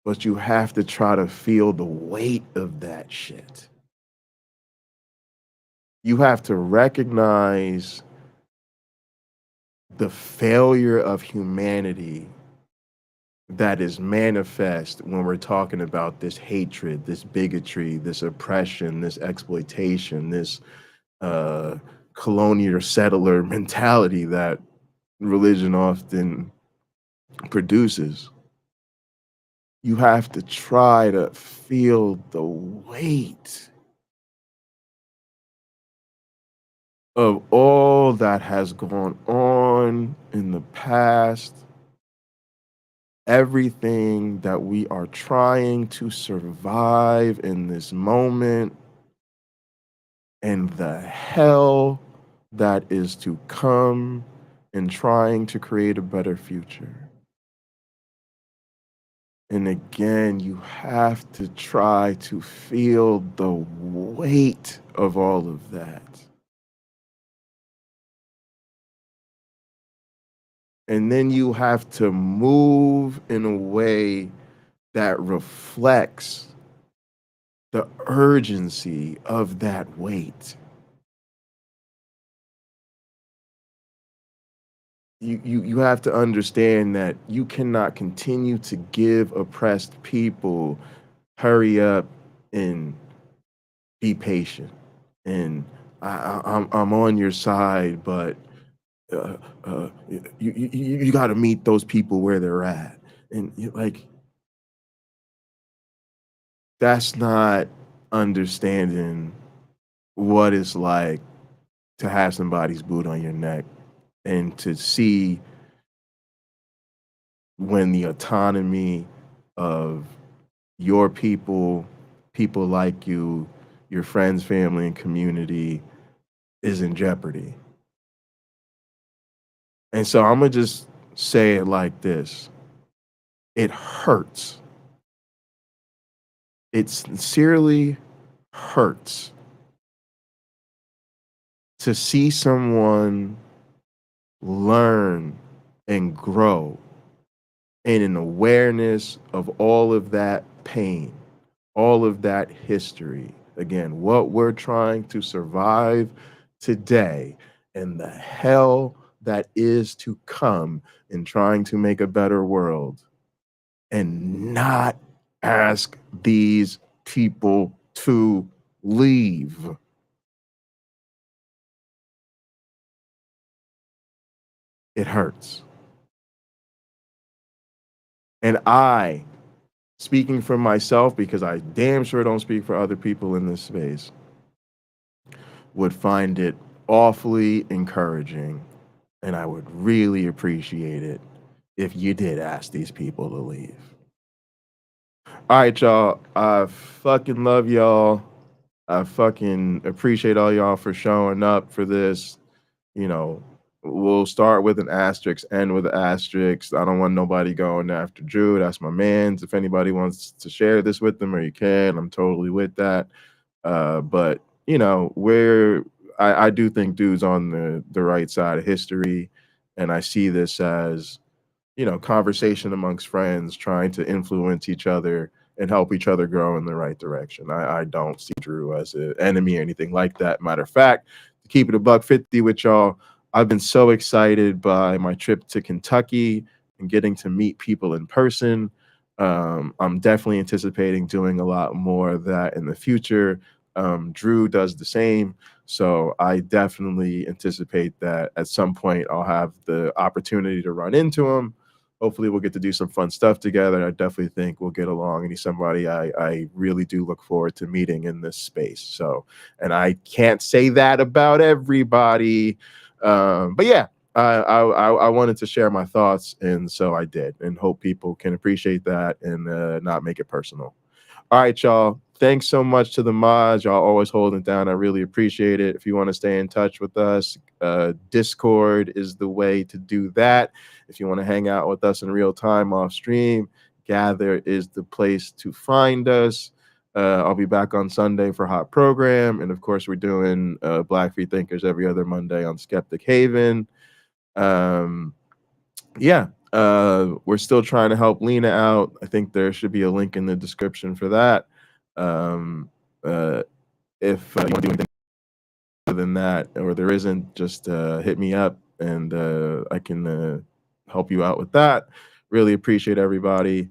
But you have to try to feel the weight of that shit. You have to recognize the failure of humanity that is manifest when we're talking about this hatred, this bigotry, this oppression, this exploitation, this colonial settler mentality that religion often produces. You have to try to feel the weight of all that has gone on in the past, everything that we are trying to survive in this moment, and the hell that is to come in trying to create a better future. And again, you have to try to feel the weight of all of that. And then you have to move in a way that reflects the urgency of that weight. You have to understand that you cannot continue to give oppressed people hurry up and be patient and I'm on your side, but you got to meet those people where they're at, and like that's not understanding what it's like to have somebody's boot on your neck and to see when the autonomy of your people, people like you, your friends, family, and community is in jeopardy. And so I'm going to just say it like this. It hurts. It sincerely hurts to see someone learn and grow in an awareness of all of that pain, all of that history. Again, what we're trying to survive today and the hell that is to come in trying to make a better world, and not ask these people to leave. It hurts. And I, speaking for myself, because I damn sure don't speak for other people in this space, would find it awfully encouraging, and I would really appreciate it if you did ask these people to leave. All right, y'all. I fucking love y'all. I fucking appreciate all y'all for showing up for this. You know, we'll start with an asterisk, end with an asterisk. I don't want nobody going after Drew. That's my man's. If anybody wants to share this with them, or you can, I'm totally with that. But you know, I do think dude's on the right side of history, and I see this as, you know, conversation amongst friends trying to influence each other and help each other grow in the right direction. I don't see Drew as an enemy or anything like that. Matter of fact, to keep it a $150 with y'all, I've been so excited by my trip to Kentucky and getting to meet people in person. I'm definitely anticipating doing a lot more of that in the future. Drew does the same. So I definitely anticipate that at some point I'll have the opportunity to run into him. Hopefully we'll get to do some fun stuff together. I definitely think we'll get along, and he's somebody I really do look forward to meeting in this space. So, and I can't say that about everybody. But yeah, I wanted to share my thoughts, and so I did, and hope people can appreciate that and not make it personal. All right, y'all. Thanks so much to the mods. Y'all always holding it down. I really appreciate it. If you want to stay in touch with us, Discord is the way to do that. If you want to hang out with us in real time off stream, Gather is the place to find us. I'll be back on Sunday for Hot Program. And of course, we're doing Black Free Thinkers every other Monday on Skeptic Haven. Yeah, we're still trying to help Lina out. I think there should be a link in the description for that. If you want to do anything other than that, or there isn't, just hit me up, and I can help you out with that. Really appreciate everybody.